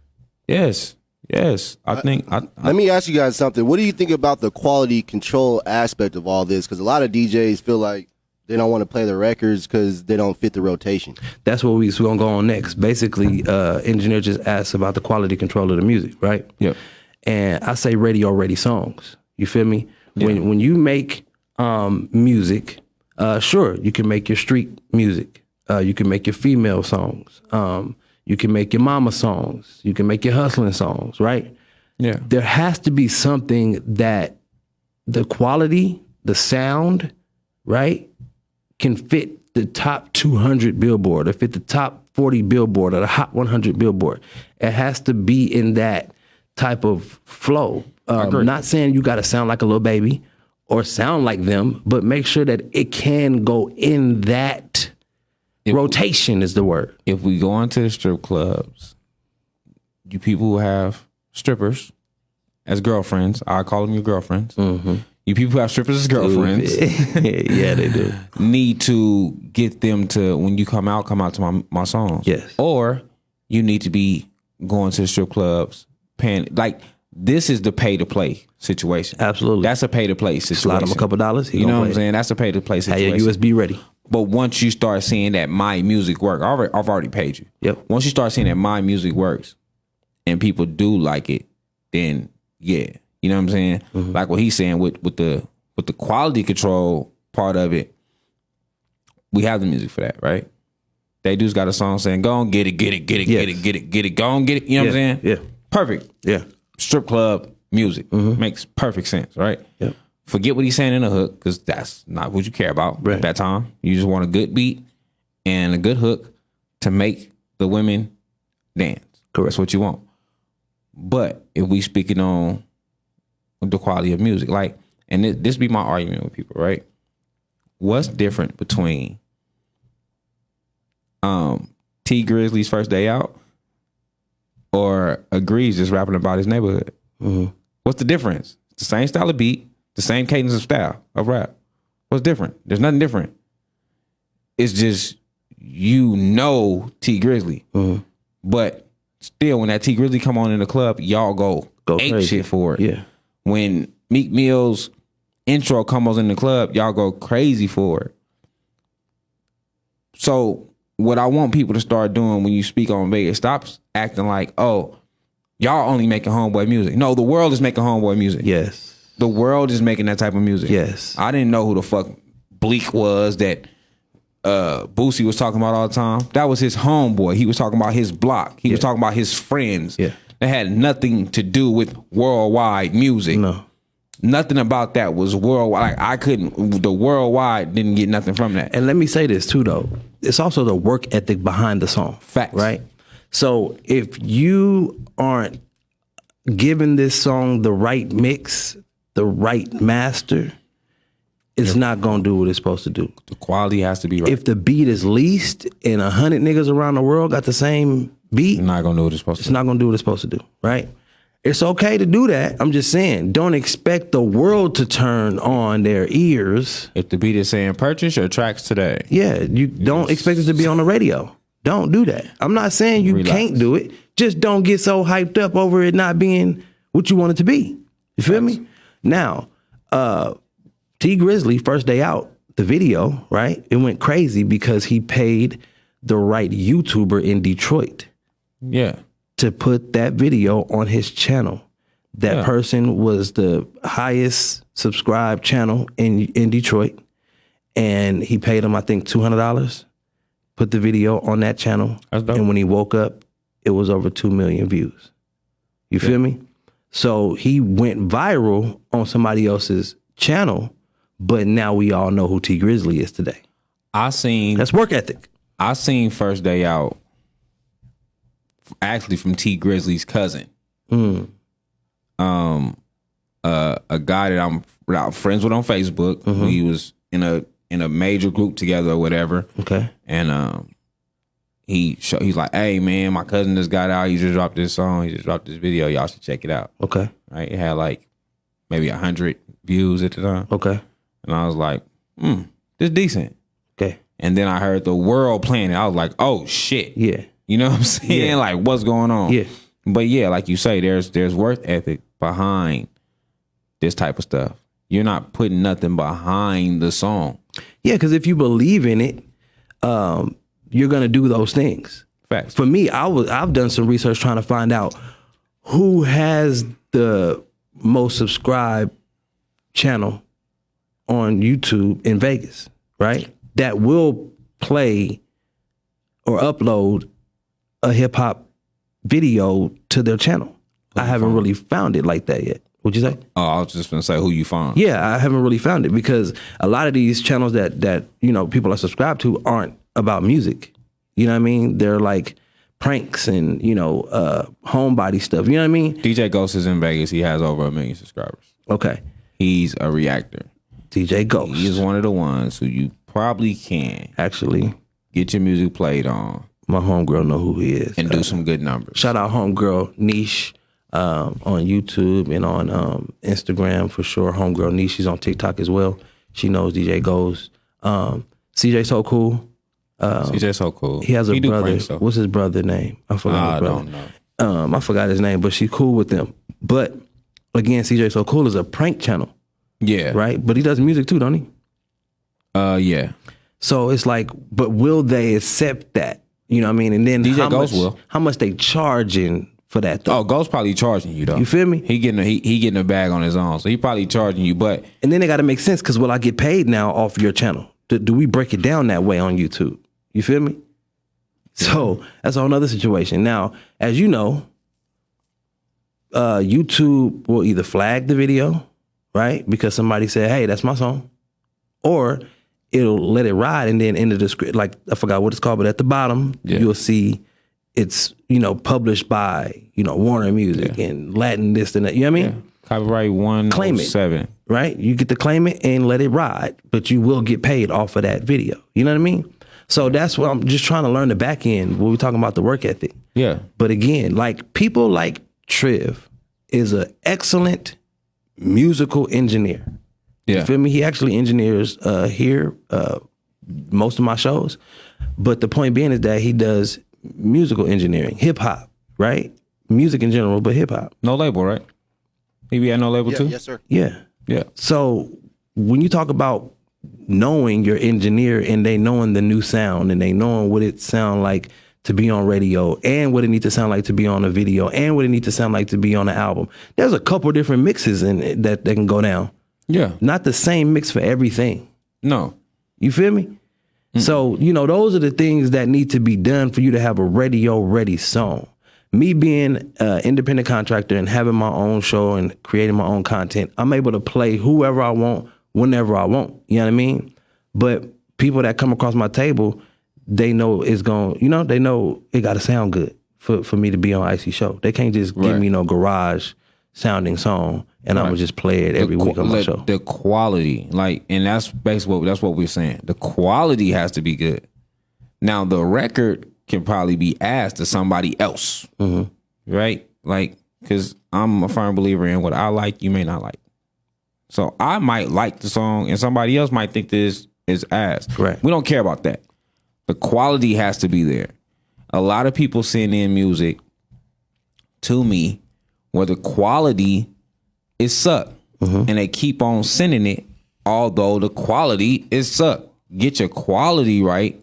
I think. Let me ask you guys something. What do you think about the quality control aspect of all this? Because a lot of DJs feel like they don't want to play the records because they don't fit the rotation. That's what we're going to go on next. Basically, engineer just asked about the quality control of the music, right? Yeah. And I say radio ready songs. You feel me? Yeah. When you make music, sure, you can make your street music. You can make your female songs. You can make your mama songs. You can make your hustling songs, right? Yeah. There has to be something that the quality, the sound, right, can fit the top 200 Billboard, if it's the top 40 Billboard or the Hot 100 Billboard, it has to be in that type of flow. Not saying you got to sound like a little baby or sound like them, but make sure that it can go in that rotation is the word. If we go into the strip clubs, you people who have strippers as girlfriends, I call them your girlfriends. Mm-hmm. You people who have strippers as girlfriends. Yeah, they do. Need to get them to, when you come out to my songs. Yes. Or you need to be going to the strip clubs, paying, like, this is the pay to play situation. Absolutely. That's a pay to play situation. Slide them a couple dollars. You know what I'm saying? That's a pay to play situation. Have your USB ready. But once you start seeing that my music work, I've already paid you. Yep. Once you start seeing that my music works and people do like it, then yeah. You know what I'm saying? Mm-hmm. Like what he's saying with the quality control part of it, we have the music for that, right? They dude's got a song saying, go on, get it, get it, get it, Yes. get it, get it, get it, go on, get it. You know what I'm saying? Yeah. Perfect. Yeah. Strip club music. Makes perfect sense, right? Yep. Forget what he's saying in the hook, because that's not what you care about at that time. You just want a good beat and a good hook to make the women dance. Correct. That's what you want. But if we speaking on the quality of music, like, and this be my argument with people, right? What's different between T Grizzly's First Day Out or Agrees just rapping about his neighborhood? Mm-hmm. What's the difference? It's the same style of beat, the same cadence of style of rap. What's different? There's nothing different. It's just, you know, T Grizzly. Mm-hmm. But still, when that T Grizzly come on in the club, y'all go ape crazy. shit for it. Yeah. When Meek Mill's intro comes in the club, y'all go crazy for it. So what I want people to start doing when you speak on Vegas, stop acting like, oh, y'all only making homeboy music. No, the world is making homeboy music. Yes. The world is making that type of music. Yes. I didn't know who the fuck Bleak was that Boosie was talking about all the time. That was his homeboy. He was talking about his block. He was talking about his friends. Yeah. That had nothing to do with worldwide music. No. Nothing about that was worldwide. Like, I couldn't, the worldwide didn't get nothing from that. And let me say this too, though. It's also the work ethic behind the song. Facts. Right? So if you aren't giving this song the right mix, the right master, it's not going to do what it's supposed to do. The quality has to be right. If the beat is leased and 100 niggas around the world got the same beat, It's not going to do what it's supposed to it's do. not going to do what it's supposed to do, right? It's okay to do that. I'm just saying, don't expect the world to turn on their ears. If the beat is saying purchase your tracks today. Yeah, you don't expect it to be on the radio. Don't do that. I'm not saying you can't do it. Just don't get so hyped up over it not being what you want it to be. You feel me? Now, T Grizzly, First Day Out, the video, right? It went crazy because he paid the right YouTuber in Detroit. Yeah. To put that video on his channel. That person was the highest subscribed channel in Detroit. And he paid him, I think, $200. Put the video on that channel. That's dope. And when he woke up, it was over 2 million views. You feel me? So he went viral on somebody else's channel, but now we all know who T Grizzly is today. That's work ethic. I seen First Day Out actually from T Grizzly's cousin. A guy that I'm friends with on Facebook. He was in a major group together or whatever. Okay. And he's like, hey man, my cousin just got out. He just dropped this song. He just dropped this video. Y'all should check it out. Okay. Right. It had like maybe 100 views at the time. Okay. And I was like, this decent. Okay. And then I heard the world playing it. I was like, oh shit. Yeah. You know what I'm saying? Yeah. Like, what's going on? Yeah. But yeah, like you say, there's work ethic behind this type of stuff. You're not putting nothing behind the song. Yeah, because if you believe in it, you're gonna do those things. Facts. For me, I've done some research trying to find out who has the most subscribed channel on YouTube in Vegas, right? That will play or upload a hip hop video to their channel. I haven't really found it like that yet, What'd you say? Oh, I was just gonna say who you find. Yeah, I haven't really found it because a lot of these channels that people are subscribed to aren't about music. You know what I mean? They're like pranks and homebody stuff. You know what I mean? DJ Ghost is in Vegas. He has over 1 million subscribers. Okay. He's a reactor. DJ Ghost. He is one of the ones who you probably can actually get your music played on. My homegirl know who he is and do some good numbers. Shout out homegirl Niche on YouTube and on Instagram for sure. Homegirl Niche, she's on TikTok as well. She knows DJ Ghost. CJ So Cool. CJ So Cool. He has a brother. Pranks, so. What's his brother name? I forgot. I don't know. I forgot his name, but she's cool with them. But again, CJ So Cool is a prank channel. Yeah. Right? But he does music too, don't he? Yeah. So it's like, but will they accept that? You know what I mean? And then DJ Ghost will. How much they charging for that though? Oh, Ghost probably charging you though. You feel me? He getting a bag on his own, so he probably charging you. But and then they got to make sense because will I get paid now off your channel? Do we break it down that way on YouTube? You feel me? So that's a whole nother situation. Now, as you know, YouTube will either flag the video, right? Because somebody said, hey, that's my song. Or it'll let it ride and then in the description, like I forgot what it's called, but at the bottom, you'll see it's, published by, Warner Music and Latin this and that. You know what I mean? Yeah. Copyright 107. Claim it, right? You get to claim it and let it ride, but you will get paid off of that video. You know what I mean? So that's what I'm just trying to learn the back end when we're talking about the work ethic. Yeah. But again, like people like Triv is an excellent musical engineer. Yeah. You feel me? He actually engineers here most of my shows. But the point being is that he does musical engineering, hip hop, right? Music in general, but hip hop. No label, right? He be at No Label too? Yes, sir. Yeah. Yeah. So when you talk about knowing your engineer and they knowing the new sound and they knowing what it sound like to be on radio and what it need to sound like to be on a video and what it need to sound like to be on an album. There's a couple different mixes in it that can go down. Yeah. Not the same mix for everything. No. You feel me? Mm-hmm. So, those are the things that need to be done for you to have a radio ready song. Me being an independent contractor and having my own show and creating my own content, I'm able to play whoever I want, whenever I want. You know what I mean? But people that come across my table, they know it's going, they know it got to sound good for me to be on Icy Show. They can't just give me no garage sounding song and I'm going to just play it every week on my show. The quality, and that's basically that's what we're saying. The quality has to be good. Now, the record can probably be asked to somebody else, right? Because I'm a firm believer in what I like, you may not like. So I might like the song and somebody else might think this is ass. Right. We don't care about that. The quality has to be there. A lot of people send in music to me where the quality is suck. And they keep on sending it, although the quality is suck. Get your quality right.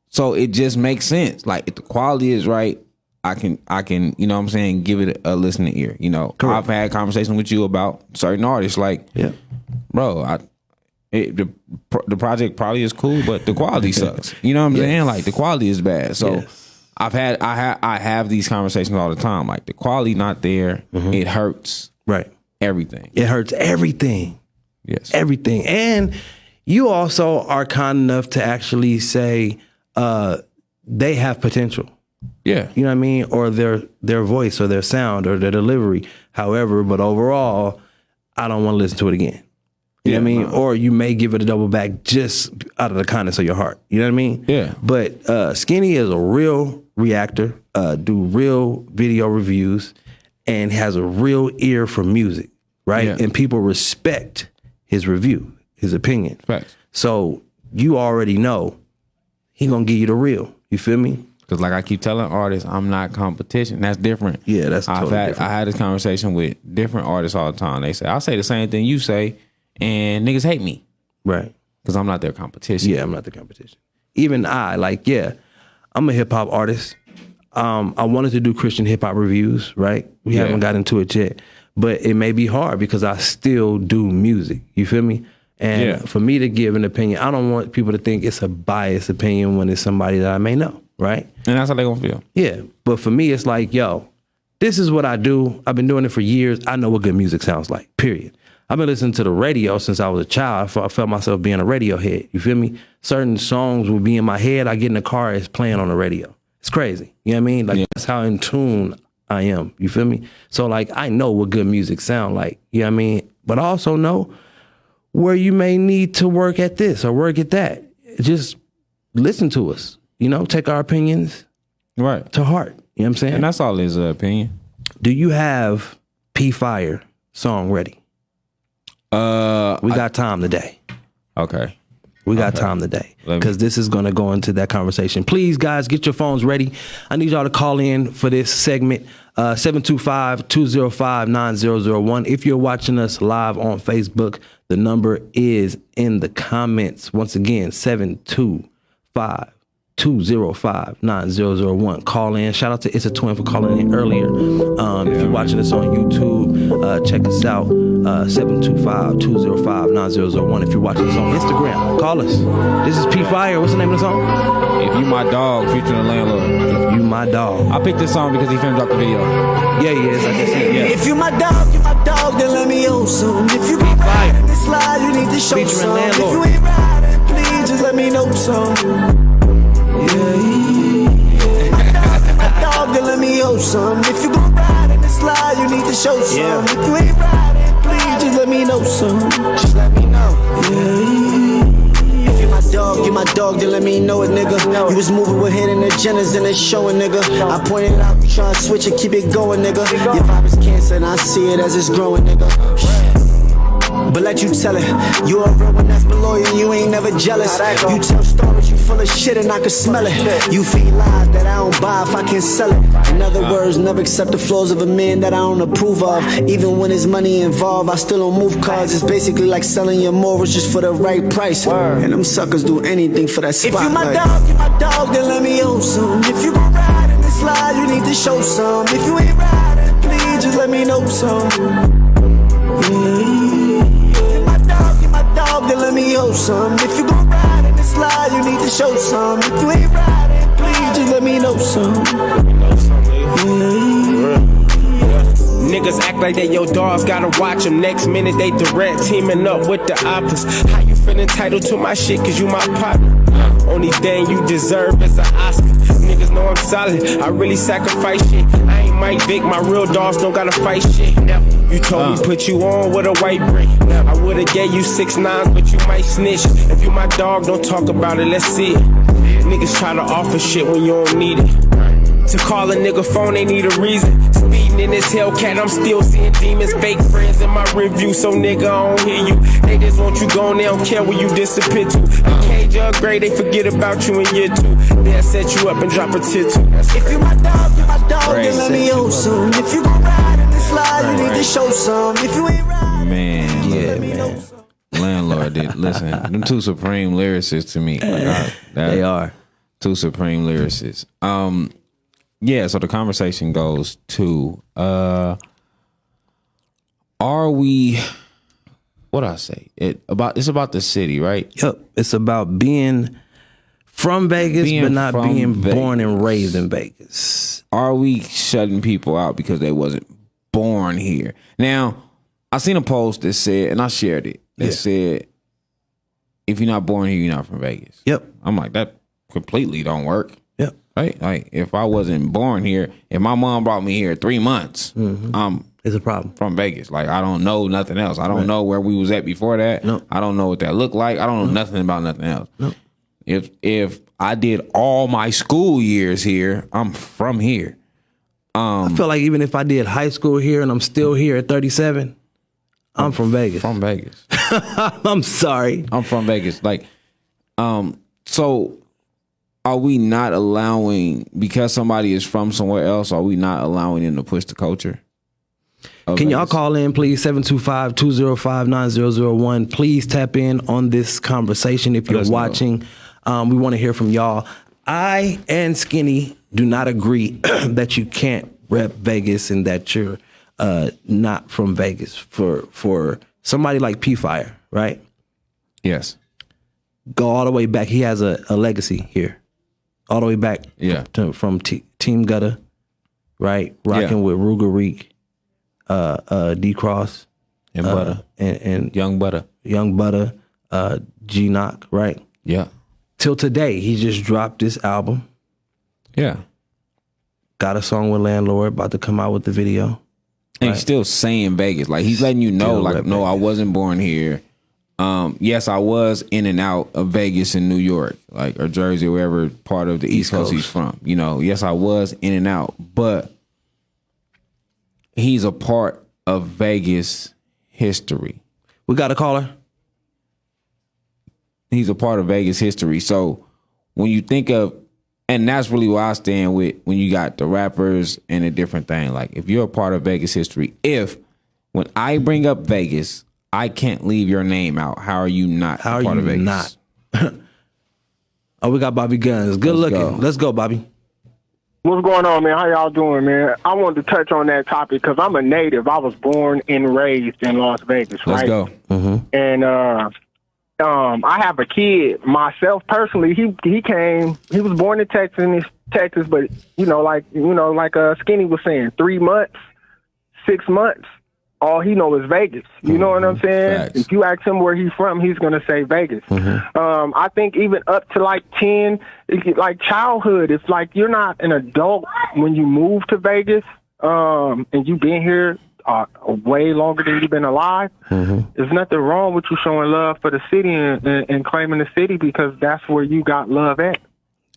So it just makes sense. If the quality is right, I can, you know what I'm saying, give it a listening ear. Correct. I've had conversations with you about certain artists, bro, the project probably is cool, but the quality sucks. You know what I'm saying? The quality is bad. So I have these conversations all the time. The quality not there, it hurts. Right. Everything. It hurts everything. Yes. Everything. And you also are kind enough to actually say they have potential. Yeah. You know what I mean? Or their voice or their sound or their delivery. However, but overall, I don't want to listen to it again. You know what I mean? Or you may give it a double back just out of the kindness of your heart. You know what I mean? Yeah. But Skinny is a real reactor, do real video reviews, and has a real ear for music, right? Yeah. And people respect his review, his opinion. Facts. So you already know he gonna give you the real. You feel me? Because I keep telling artists, I'm not competition. That's different. Yeah, that's totally different. I had this conversation with different artists all the time. They say, I say the same thing you say, and niggas hate me. Right. Because I'm not their competition. Yeah, I'm not the competition. Even I'm a hip hop artist. I wanted to do Christian hip hop reviews, right? We haven't got into it yet. But it may be hard because I still do music. You feel me? And for me to give an opinion, I don't want people to think it's a biased opinion when it's somebody that I may know, right? And that's how they gonna feel. Yeah. But for me, it's this is what I do. I've been doing it for years. I know what good music sounds like, period. I've been listening to the radio since I was a child. I felt myself being a radio head. You feel me? Certain songs will be in my head. I get in the car, it's playing on the radio. It's crazy. You know what I mean? Like, that's how in tune I am. You feel me? So, like, I know what good music sound like. You know what I mean? But I also know where you may need to work at this or work at that. Just listen to us. You know, take our opinions to heart. You know what I'm saying? And that's all his opinion. Do you have P Fire song ready? We got time today. Okay. We got time today because this is going to go into that conversation. Please, guys, get your phones ready. I need y'all to call in for this segment, 725-205-9001. If you're watching us live on Facebook, the number is in the comments. Once again, 725-205-9001. Call in. Shout out to It's a Twin for calling in earlier. If you're watching us on YouTube, check us out. 725-205-9001. If you're watching us on Instagram, call us. This is P Fire. What's the name of the song? If You My Dog, featuring the Landlord. If You My Dog. I picked this song because he finna drop the video. Yeah, he is. I just said, yeah. If you my dog, then let me owe some. If you be riding this slide, you need to show featuring some. Landlord. If you ain't riding, please just let me know some. My dog, then let me owe some. If you gon' ride in this slide, you need to show some. If you ain't riding, please just let me know some. Just let me know. If you my dog, you my dog, then let me know it, nigga. You was moving with hidden agendas and it's showing, nigga. I pointed out, you tryna switch and keep it going, nigga. Your vibe is cancer and I see it as it's growing, nigga. But let you tell it, you a real one that's been loyal, you ain't never jealous. You tell stories, you full of shit and I can smell it. You feed lies that I don't buy if I can sell it. In other words, never accept the flaws of a man that I don't approve of. Even when there's money involved, I still don't move cars. It's basically like selling your morals just for the right price. And them suckers do anything for that spot. If you my dog, then let me owe some. If you gon' ride in this slide, you need to show some. If you ain't riding, please just let me know some. Dog, then let me owe some. If you gon' ride in this slide, you need to show some. If you ain't riding, please just let me know some. Niggas act like they your dogs, gotta watch them. Next minute they direct, teaming up with the oppas. How you feel entitled to my shit, cause you my partner? Only thing you deserve is an Oscar. Niggas know I'm solid, I really sacrifice shit. I ain't Mike Vick, my real dogs don't gotta fight shit. You told me put you on with a white brick. I would've gave you 6 9s, but you might snitch. If you my dog, don't talk about it, let's see it. Niggas try to offer shit when you don't need it. To call a nigga phone, they need a reason. Speeding in this Hellcat, I'm still seeing demons. Fake friends in my review, so nigga, I don't hear you. They just want you gone, they don't care where you disappear to. The cage upgrade, they forget about you in year 2. They'll set you up and drop a tear too. If you my dog, then let me owe some. If you gon' ride in this slide, you need to show some. If you ain't riding, man, yeah, man. Landlord did. Listen, them two supreme lyricists to me. They are. Two supreme lyricists. Yeah, so the conversation goes to are we what I say? It's about the city, right? Yep. It's about being from Vegas, but not being born and raised in Vegas. Are we shutting people out because they wasn't born here? Now, I seen a post that said, and I shared it, that said, if you're not born here, you're not from Vegas. Yep. I'm like, that completely don't work. Yep. Right? Like, if I wasn't born here, if my mom brought me here 3 months, it's a problem. From Vegas. Like, I don't know nothing else. I don't know where we was at before that. No. I don't know what that looked like. I don't know nothing about nothing else. No. If I did all my school years here, I'm from here. I feel like even if I did high school here and I'm still here at 37, I'm from Vegas. From Vegas. I'm sorry. I'm from Vegas. Like, so are we not allowing, because somebody is from somewhere else, are we not allowing them to push the culture? Can y'all call in, please? 725-205-9001. Please tap in on this conversation if you're watching. We want to hear from y'all. I and Skinny do not agree that you can't rep Vegas and that you're not from Vegas. For somebody like P Fire, right? Yes. Go all the way back. He has a legacy here. All the way back from Team Gutter. right? Rocking with Ruger D Cross, And Butter. And Young Butter. G Knock, right? Yeah. Till today, he just dropped this album. Yeah. Got a song with Landlord, about to come out with the video. And he's still saying Vegas. Like, he's letting you know, like, no, I wasn't born here. Yes, I was in and out of Vegas and New York, like, or Jersey, or wherever part of the East Coast he's from. You know, yes, I was in and out, but he's a part of Vegas history. We got a caller. He's a part of Vegas history. So when you think of, and that's really where I stand with when you got the rappers and a different thing. Like, if you're a part of Vegas history, when I bring up Vegas, I can't leave your name out. How are you not How a part are of you Vegas? not? Oh, we got Bobby Guns. Good looking. Let's go, Bobby. What's going on, man? How y'all doing, man? I wanted to touch on that topic because I'm a native. I was born and raised in Las Vegas, right? Let's go. Mm-hmm. And I have a kid myself personally. He was born in Texas, but like Skinny was saying, 3 months, 6 months, all he know is Vegas. You know what I'm saying? Facts. If you ask him where he's from, he's gonna say Vegas. I think even up to like 10, like childhood, if like you're not an adult when you move to Vegas, and you've been here way longer than you've been alive, there's nothing wrong with you showing love for the city and claiming the city because that's where you got love at.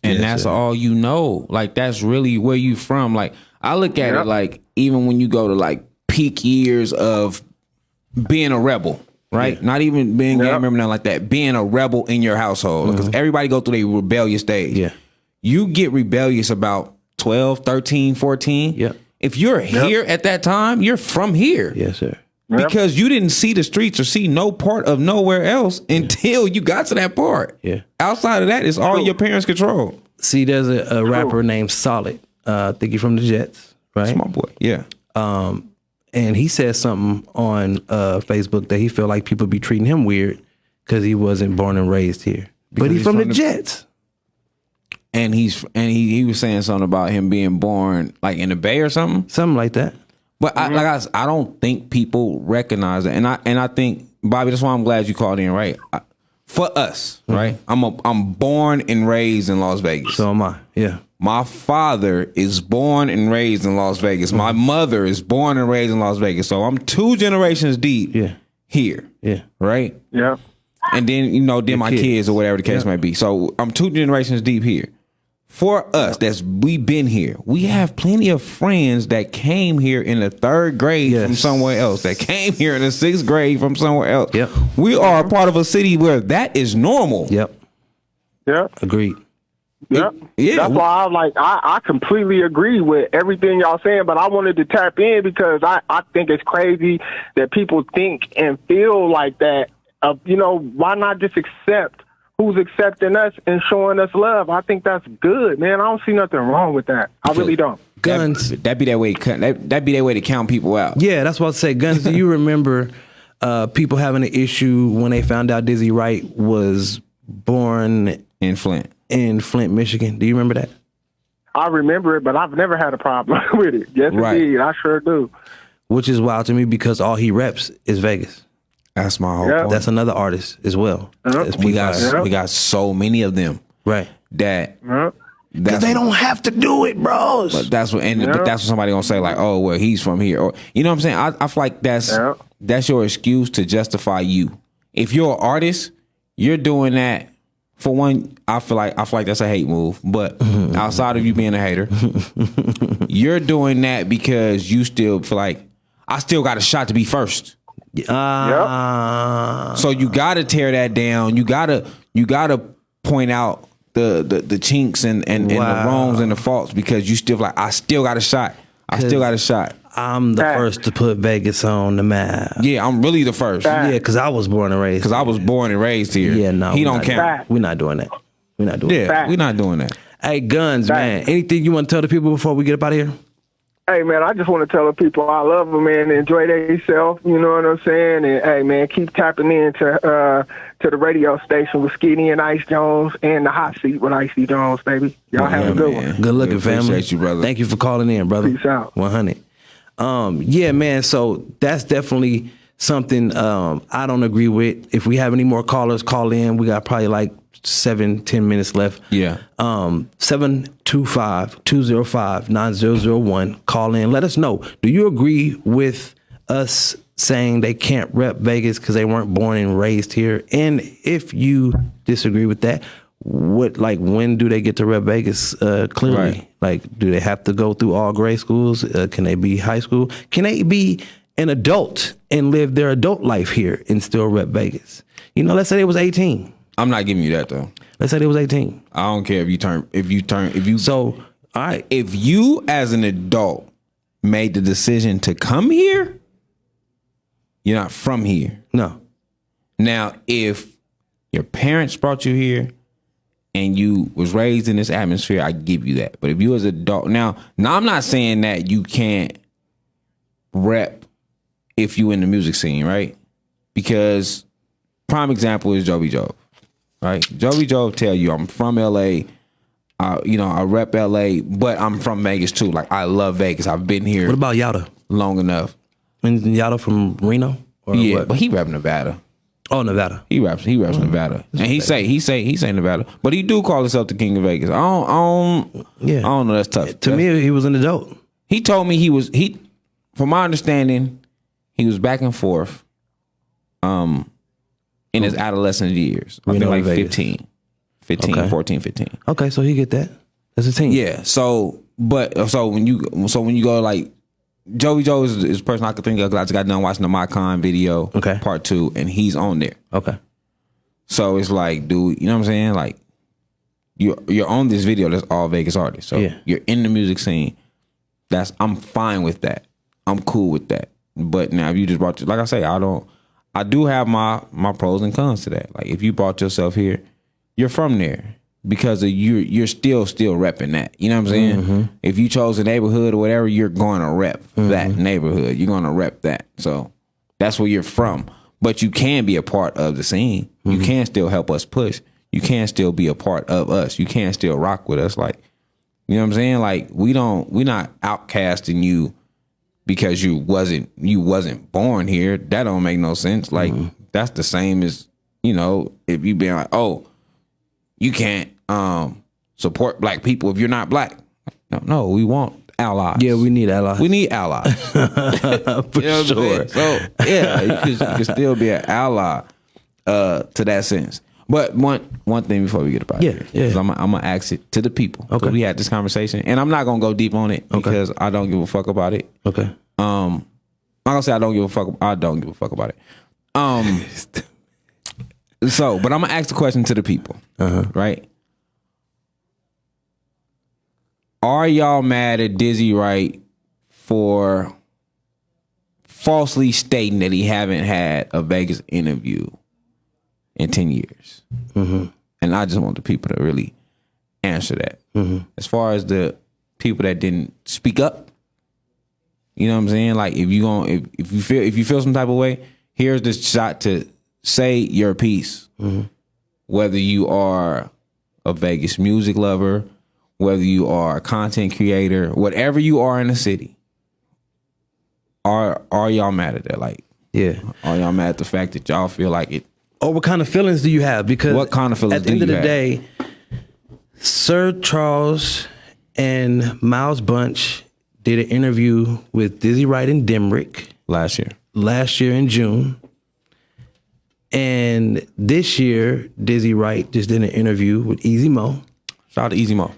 And that's all you know. Like, that's really where you from. Like, I look at it like, even when you go to like peak years of being a rebel, right? Not even being gay, remember, nothing like that. Being a rebel in your household. Because everybody go through their rebellious stage. Yeah. You get rebellious about 12, 13, 14. Yeah. If you're here at that time, you're from here. Yes, sir. Because you didn't see the streets or see no part of nowhere else until you got to that part. Yeah. Outside of that, it's all your parents' control. See, there's a rapper named Solid. I think he's from the Jets, right? Small boy. Yeah. And he said something on Facebook that he felt like people be treating him weird because he wasn't born and raised here. But he's from the Jets. And he was saying something about him being born like in the Bay or something. Something like that. But I don't think people recognize it. And I think, Bobby, that's why I'm glad you called in, right? For us, right? I'm born and raised in Las Vegas. So am I. Yeah. My father is born and raised in Las Vegas. My mother is born and raised in Las Vegas. So I'm 2 generations deep here. Yeah. Right? Yeah. And then, then my kids or whatever the case might be. So I'm 2 generations deep here. For us, we've been here. We have plenty of friends that came here in the 3rd grade from somewhere else, that came here in the 6th grade from somewhere else. Yep. We are a part of a city where that is normal. Yep. Yep. Agreed. Yep. That's why I completely agree with everything y'all saying, but I wanted to tap in because I think it's crazy that people think and feel like that. Why not just accept who's accepting us and showing us love? I think that's good, man. I don't see nothing wrong with that. I really don't. Guns. That'd be that way. That'd be that way to count people out. Yeah, that's what I say. Guns. Do you remember people having an issue when they found out Dizzy Wright was born in Flint, Michigan? Do you remember that? I remember it, but I've never had a problem with it. Yes, indeed, I sure do. Which is wild to me because all he reps is Vegas. That's my whole point. That's another artist as well. We got so many of them, right? That because they don't have to do it, bros. But that's what somebody gonna say, like, oh, well, he's from here, or you know what I'm saying? I feel like that's your excuse to justify you. If you're an artist, you're doing that. For one, I feel like that's a hate move. But outside of you being a hater, you're doing that because you still feel like I still got a shot to be first. So you gotta tear that down. You gotta point out the chinks and the wrongs and the faults because you still like I still got a shot. I'm the first to put Vegas on the map. Yeah, I'm really the first. Yeah, because I was born and raised. Here. Yeah, no, he don't count. We're not doing that. We're not doing that. We're not doing that. Hey, Guns, man. Anything you want to tell the people before we get up out of here? Hey, man, I just want to tell the people I love them, man, and enjoy themselves, you know what I'm saying? And, hey, man, keep tapping into to the radio station with Skinny and Ice Jones and the hot seat with Icy Jones, baby. Y'all have a good one. Good looking, family. Appreciate you, brother. Thank you for calling in, brother. Peace out. 100. Yeah, man. So that's definitely something I don't agree with. If we have any more callers, call in. We got probably like 7-10 minutes left. Yeah. 725-205-9001. Call in. Let us know. Do you agree with us saying they can't rep Vegas because they weren't born and raised here? And if you disagree with that, when do they get to rep Vegas clearly? Right. Like, do they have to go through all grade schools? Can they be high school? Can they be an adult and live their adult life here and still rep Vegas? You know, let's say they was 18. I'm not giving you that though. Let's say they was 18. I don't care if you. So, all right. If you as an adult made the decision to come here, you're not from here. No. Now, if your parents brought you here and you was raised in this atmosphere, I give you that. But if you as an adult, now I'm not saying that you can't rep if you in the music scene, right? Because prime example is Jovi Joe, right? Jovi Joe tell you, I'm from LA, I rep LA, but I'm from Vegas too. Like, I love Vegas. I've been here. What about Yada? Long enough. And Yada from Reno? Or yeah, what? but he rep Nevada. Oh, Nevada. He raps Nevada. And he say Nevada. But he do call himself the King of Vegas. I don't know, that's tough. To me, he was an adult. He told me from my understanding, he was back and forth in his adolescent years. I think like Vegas. 14, 15. Okay, so he get that. That's a team. Yeah. So when you go like Joey Joe is a person I could think of. I just got done watching the MyCon video, part 2, and he's on there. Okay. So it's like, dude, you know what I'm saying? Like, you're on this video that's all Vegas artists. So you're in the music scene. I'm fine with that. I'm cool with that. But now if you just brought, like I say, I do have my pros and cons to that. Like, if you brought yourself here, you're from there. Because you're still repping that. You know what I'm saying? Mm-hmm. If you chose a neighborhood or whatever, you're going to rep that neighborhood. You're going to rep that. So that's where you're from. But you can be a part of the scene. Mm-hmm. You can still help us push. You can still be a part of us. You can still rock with us. Like, you know what I'm saying? Like, we're not outcasting you because you wasn't born here. That don't make no sense. Like, that's the same as, if you being like, oh, you can't support black people if you're not black. No, we want allies. Yeah, we need allies. We need allies. For sure. So yeah, you can still be an ally to that sense. But one thing before we get about it, because I'm gonna ask it to the people. Okay, we had this conversation, and I'm not gonna go deep on it because I don't give a fuck about it. Okay. I'm not gonna say I don't give a fuck. I don't give a fuck about it. So, but I'm gonna ask the question to the people, right? Are y'all mad at Dizzy Wright for falsely stating that he haven't had a Vegas interview in 10 years? Mm-hmm. And I just want the people to really answer that. Mm-hmm. As far as the people that didn't speak up, you know what I'm saying? Like, if you feel some type of way, here's the shot to say your piece. Mm-hmm. Whether you are a Vegas music lover, whether you are a content creator, whatever you are in the city, are y'all mad at that? Like, are y'all mad at the fact that y'all feel like it? Or what kind of feelings do you have? Because what kind of feelings at the end of the day, Sir Charles and Miles Bunch did an interview with Dizzy Wright in Dimrick last year in June. And this year, Dizzy Wright just did an interview with Easy Mo. Shout out to Easy Mo.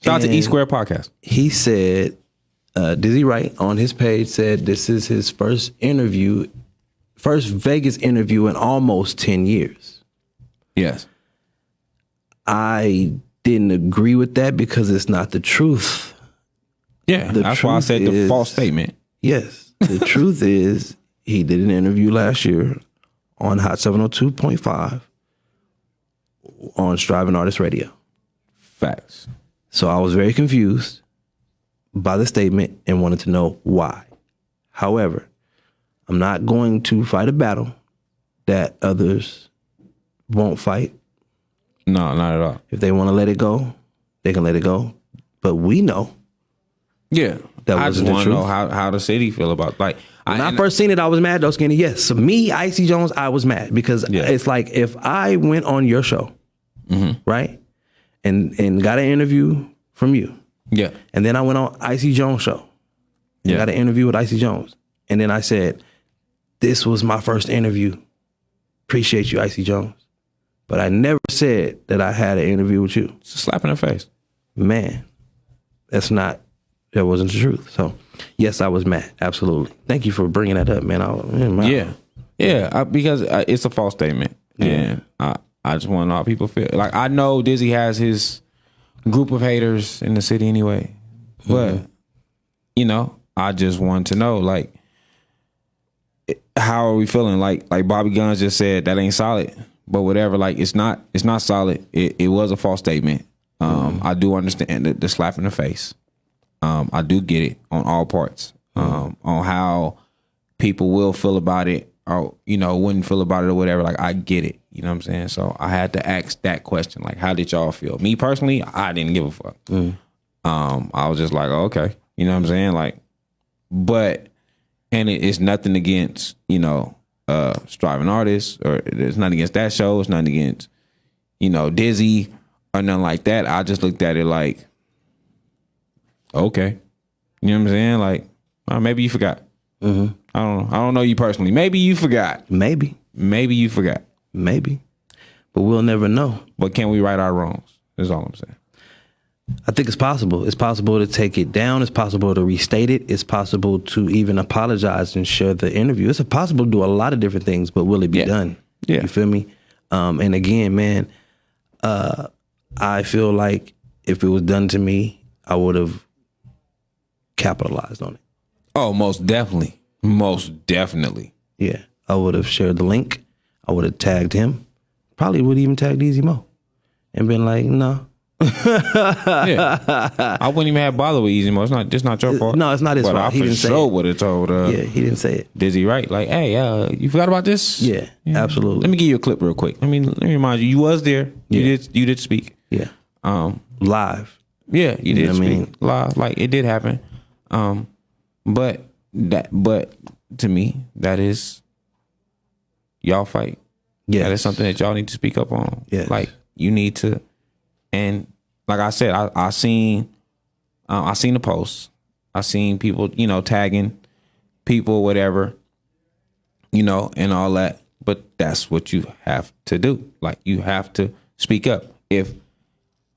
Shout out to E Square Podcast. He said, Dizzy Wright on his page said this is his first Vegas interview in almost 10 years. Yes. I didn't agree with that because it's not the truth. Yeah, that's why I said the false statement. Yes. The truth is he did an interview last year on Hot 702.5 on Striving Artist Radio. Facts. So I was very confused by the statement and wanted to know why. However, I'm not going to fight a battle that others won't fight. No, not at all. If they want to let it go, they can let it go. But we know. Yeah. That I wasn't just the want to truth. know how the city feel about like When I first seen it, I was mad though, Skinny. Yes, so me, Icy Jones, I was mad because it's like if I went on your show, right, and got an interview from you, and then I went on Icy Jones' show, and got an interview with Icy Jones, and then I said, "This was my first interview. Appreciate you, Icy Jones," but I never said that I had an interview with you. It's a slap in the face, man. That wasn't the truth. So, yes, I was mad. Absolutely. Thank you for bringing that up, man. Because it's a false statement, and I just want to know how people feel. Like I know Dizzy has his group of haters in the city anyway, but you know, I just want to know like how are we feeling? Like Bobby Guns just said that ain't solid, but whatever. Like it's not solid. It was a false statement. I do understand the slap in the face. I do get it on all parts. On how people will feel about it or, you know, wouldn't feel about it or whatever. Like, I get it. You know what I'm saying? So I had to ask that question. Like, how did y'all feel? Me personally, I didn't give a fuck. I was just like, oh, okay. You know what I'm saying? Like, but, and it's nothing against, you know, striving artists, or it's nothing against that show. It's nothing against, you know, Dizzy or nothing like that. I just looked at it like, okay. You know what I'm saying? Like, maybe you forgot. I don't know. I don't know you personally. Maybe you forgot. Maybe you forgot. Maybe. But we'll never know. But can we right our wrongs? That's all I'm saying. I think it's possible. It's possible to take it down. It's possible to restate it. It's possible to even apologize and share the interview. It's possible to do a lot of different things, but will it be done? Yeah. You feel me? And again, man, I feel like if it was done to me, I would have capitalized on it. Oh, most definitely. Most definitely. Yeah. I would have shared the link. I would have tagged him. Probably would have even tagged Easy Mo and been like, no. Yeah. I wouldn't even have bothered with Easy Mo. It's not your fault. No, it's not his but fault. I for sure would have told yeah, he didn't say it. Dizzy, right? Like, hey, you forgot about this? Yeah, absolutely. Let me give you a clip real quick. Let me remind you, you was there. You did speak. Yeah. Live. Yeah, you did know what I speak mean? live. Like, it did happen. But to me, that is y'all fight. Yeah. That is something that y'all need to speak up on. Yeah. Like, you need to, and like I said, I seen the posts. I seen people, you know, tagging people, whatever, you know, and all that. But that's what you have to do. Like, you have to speak up. If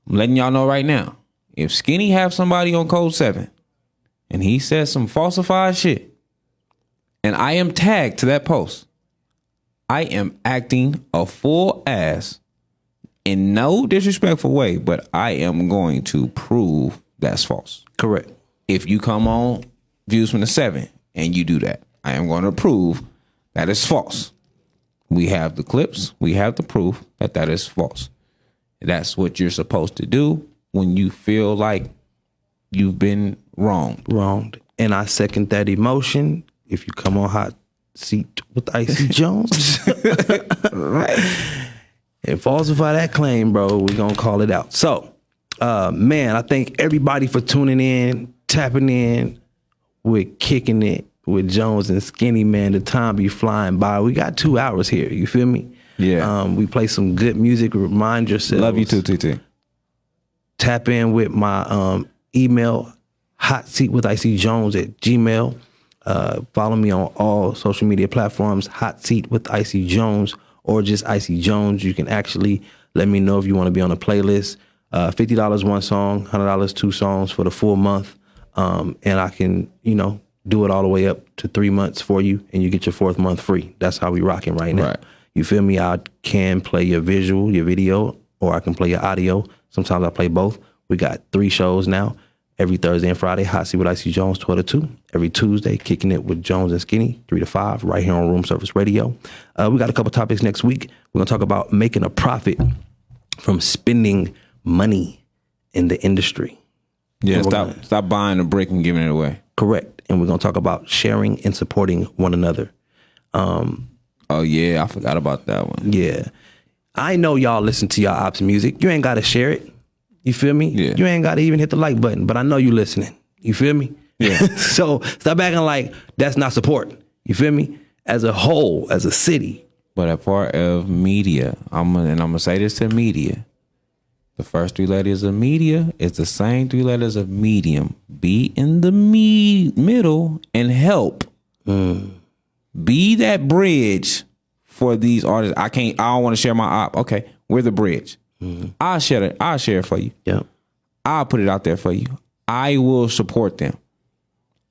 I'm letting y'all know right now, if Skinny have somebody on Code 7 and he says some falsified shit, and I am tagged to that post, I am acting a full ass in no disrespectful way, but I am going to prove that's false. Correct. If you come on Views from the 7 and you do that, I am going to prove that is false. We have the clips. We have the proof that is false. That's what you're supposed to do when you feel like you've been wronged. And I second that emotion. If you come on Hot Seat with Icy Jones, right, and falsify that claim, bro, we're gonna call it out. So, man, I thank everybody for tuning in, tapping in with Kicking It with Jonez and Skinny, man. The time be flying by. We got 2 hours here. You feel me? Yeah. We play some good music. Remind yourselves. Love you too, TT. Tap in with my email, hotseatwithicyjones@gmail. Follow me on all social media platforms, Hot Seat with Icy Jones, or just Icy Jones. You can actually let me know if you want to be on a playlist. $50 one song, $100 two songs for the full month. And I can, you know, do it all the way up to 3 months for you, and you get your 4th month free. That's how we rocking right now. Right. You feel me? I can play your visual, your video, or I can play your audio. Sometimes I play both. We got 3 shows now. Every Thursday and Friday, Hot Seat with Icy Jones, 12 to 2. Every Tuesday, Kicking It with Jonez and Skinny, 3 to 5, right here on Room Service Radio. We got a couple topics next week. We're going to talk about making a profit from spending money in the industry. Yeah, stop buying a brick and giving it away. Correct. And we're going to talk about sharing and supporting one another. Oh, yeah, I forgot about that one. Yeah. I know y'all listen to y'all ops music. You ain't gotta share it. You feel me? Yeah. You ain't gotta even hit the like button, but I know you listening. You feel me? Yeah. So stop acting like that's not support. You feel me? As a whole, as a city. But a part of media, I'm gonna say this to media. The first 3 letters of media is the same 3 letters of medium. Be in the middle and help. Be that bridge for these artists. I don't want to share my op. Okay, we're the bridge. I'll share it for you. Yeah. I'll put it out there for you. I will support them.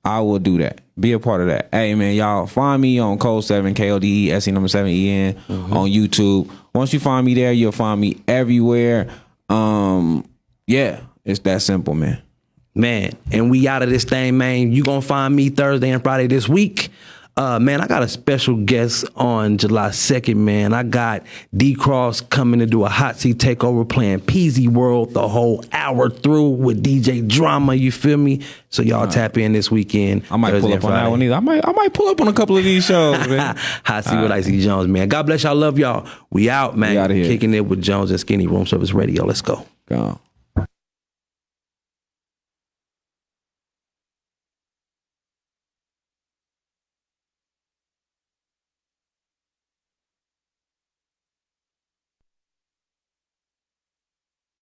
I will do that. Be a part of that. Hey man, y'all find me on Code 7 KODE SE number 7EN on YouTube. Once you find me there, you'll find me everywhere. Yeah, it's that simple, man. Man, and we out of this thing, man. You gonna find me Thursday and Friday this week. Man, I got a special guest on July 2nd, man. I got D-Cross coming to do a hot seat takeover playing PZ World the whole hour through with DJ Drama, you feel me? So y'all tap in this weekend. I might pull up on that one either. I might pull up on a couple of these shows, man. Hot seat with Icy Jones, man. God bless y'all. Love y'all. We out, man. We out of here. Kicking it with Jonez and Skinny, Room Service Radio. Let's go. Go on.